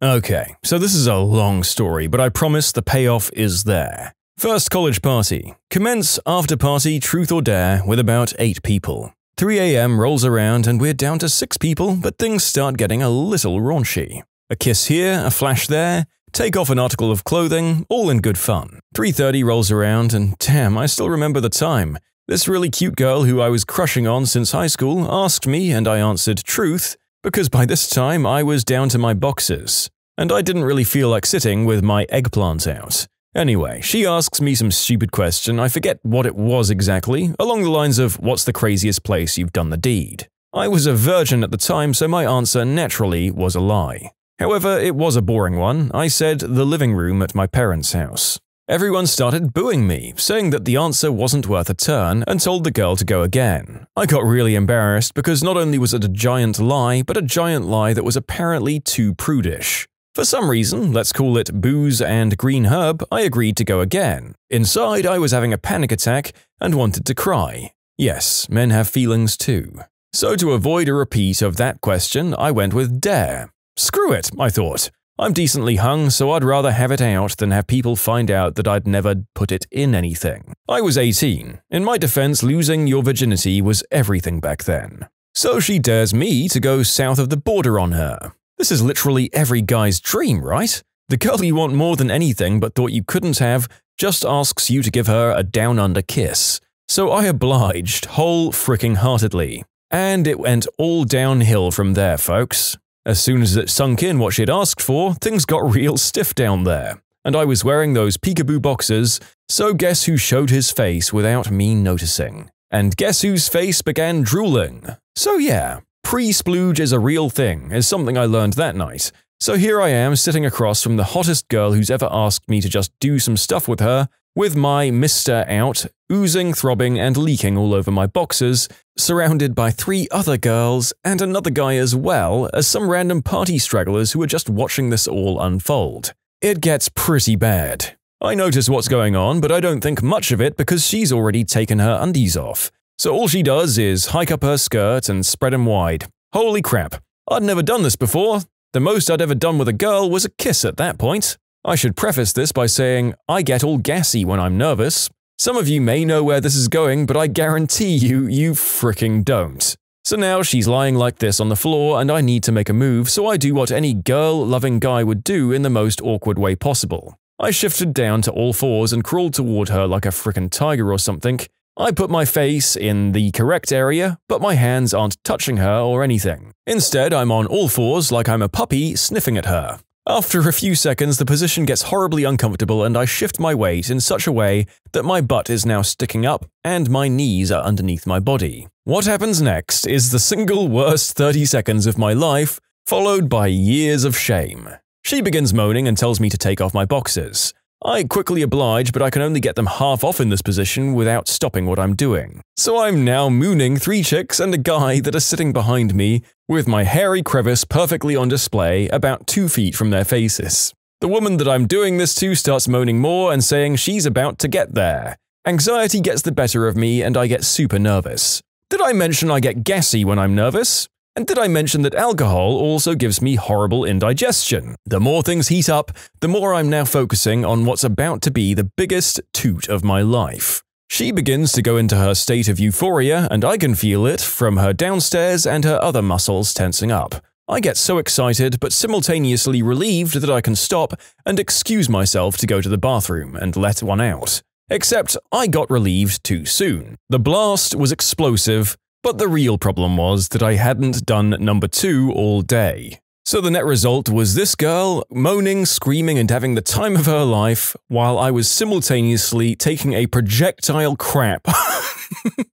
Okay, so this is a long story, but I promise the payoff is there. First college party. Commence after party truth or dare with about 8 people. 3 a.m. rolls around and we're down to 6 people, but things start getting a little raunchy. A kiss here, a flash there, take off an article of clothing, all in good fun. 3:30 rolls around and damn, I still remember the time. This really cute girl who I was crushing on since high school asked me and I answered truth, because by this time I was down to my boxers, and I didn't really feel like sitting with my eggplant out. Anyway, she asks me some stupid question, I forget what it was exactly, along the lines of what's the craziest place you've done the deed. I was a virgin at the time, so my answer naturally was a lie. However, it was a boring one. I said the living room at my parents' house. Everyone started booing me, saying that the answer wasn't worth a turn, and told the girl to go again. I got really embarrassed because not only was it a giant lie, but a giant lie that was apparently too prudish. For some reason, let's call it booze and green herb, I agreed to go again. Inside, I was having a panic attack and wanted to cry. Yes, men have feelings too. So to avoid a repeat of that question, I went with dare. Screw it, I thought. I'm decently hung, so I'd rather have it out than have people find out that I'd never put it in anything. I was 18. In my defense, losing your virginity was everything back then. So she dares me to go south of the border on her. This is literally every guy's dream, right? The girl you want more than anything but thought you couldn't have just asks you to give her a down-under kiss. So I obliged whole fricking heartedly. And it went all downhill from there, folks. As soon as it sunk in what she'd asked for, things got real stiff down there. And I was wearing those peekaboo boxers, so guess who showed his face without me noticing? And guess whose face began drooling? So yeah, pre-splooge is a real thing, is something I learned that night. So here I am sitting across from the hottest girl who's ever asked me to just do some stuff with her, with my mister out, oozing, throbbing, and leaking all over my boxers, surrounded by 3 other girls and another guy as well as some random party stragglers who are just watching this all unfold. It gets pretty bad. I notice what's going on, but I don't think much of it because she's already taken her undies off. So all she does is hike up her skirt and spread them wide. Holy crap, I'd never done this before. The most I'd ever done with a girl was a kiss at that point. I should preface this by saying I get all gassy when I'm nervous. Some of you may know where this is going, but I guarantee you fricking don't. So now she's lying like this on the floor and I need to make a move, so I do what any girl-loving guy would do in the most awkward way possible. I shifted down to all fours and crawled toward her like a frickin' tiger or something. I put my face in the correct area, but my hands aren't touching her or anything. Instead, I'm on all fours like I'm a puppy sniffing at her. After a few seconds, the position gets horribly uncomfortable and I shift my weight in such a way that my butt is now sticking up and my knees are underneath my body. What happens next is the single worst 30 seconds of my life, followed by years of shame. She begins moaning and tells me to take off my boxers. I quickly oblige, but I can only get them half off in this position without stopping what I'm doing. So I'm now mooning 3 chicks and a guy that are sitting behind me, with my hairy crevice perfectly on display about 2 feet from their faces. The woman that I'm doing this to starts moaning more and saying she's about to get there. Anxiety gets the better of me and I get super nervous. Did I mention I get gassy when I'm nervous? And did I mention that alcohol also gives me horrible indigestion? The more things heat up, the more I'm now focusing on what's about to be the biggest toot of my life. She begins to go into her state of euphoria, and I can feel it from her downstairs and her other muscles tensing up. I get so excited but simultaneously relieved that I can stop and excuse myself to go to the bathroom and let one out. Except I got relieved too soon. The blast was explosive, but the real problem was that I hadn't done number 2 all day. So the net result was this girl moaning, screaming, and having the time of her life while I was simultaneously taking a projectile crap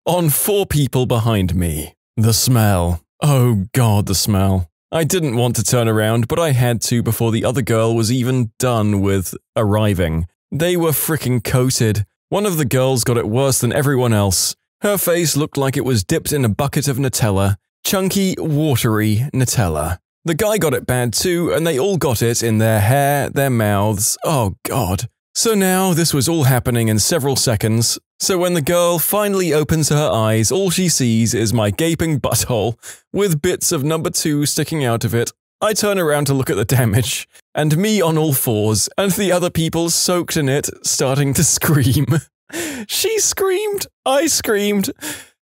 on 4 people behind me. The smell. Oh god, the smell. I didn't want to turn around, but I had to before the other girl was even done with arriving. They were fricking coated. One of the girls got it worse than everyone else. Her face looked like it was dipped in a bucket of Nutella. Chunky, watery Nutella. The guy got it bad too, and they all got it in their hair, their mouths. Oh god. So now this was all happening in several seconds, so when the girl finally opens her eyes, all she sees is my gaping butthole with bits of number 2 sticking out of it. I turn around to look at the damage, and me on all fours, and the other people soaked in it starting to scream. She screamed, I screamed,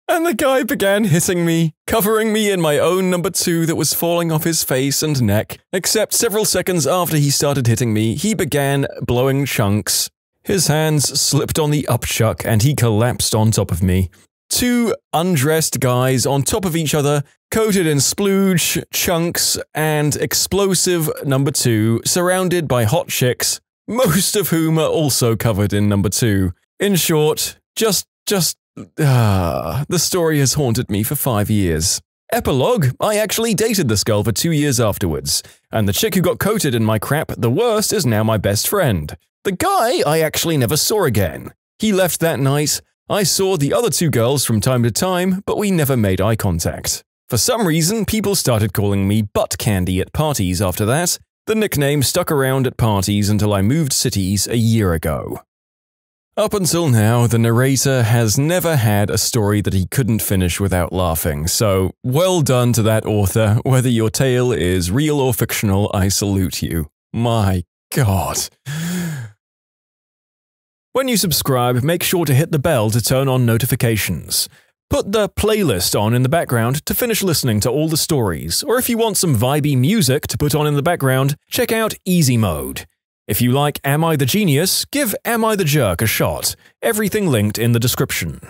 and the guy began hitting me, covering me in my own number 2 that was falling off his face and neck, except several seconds after he started hitting me, he began blowing chunks. His hands slipped on the upchuck and he collapsed on top of me. 2 undressed guys on top of each other, coated in splooge, chunks, and explosive number 2, surrounded by hot chicks, most of whom are also covered in number 2. In short, the story has haunted me for 5 years. Epilogue, I actually dated this girl for 2 years afterwards, and the chick who got coated in my crap the worst is now my best friend. The guy I actually never saw again. He left that night. I saw the other 2 girls from time to time, but we never made eye contact. For some reason, people started calling me Butt Candy at parties after that. The nickname stuck around at parties until I moved cities a year ago. Up until now, the narrator has never had a story that he couldn't finish without laughing, so well done to that author. Whether your tale is real or fictional, I salute you. My God. When you subscribe, make sure to hit the bell to turn on notifications. Put the playlist on in the background to finish listening to all the stories, or if you want some vibey music to put on in the background, check out Easy Mode. If you like Am I the Genius, give Am I the Jerk a shot. Everything linked in the description.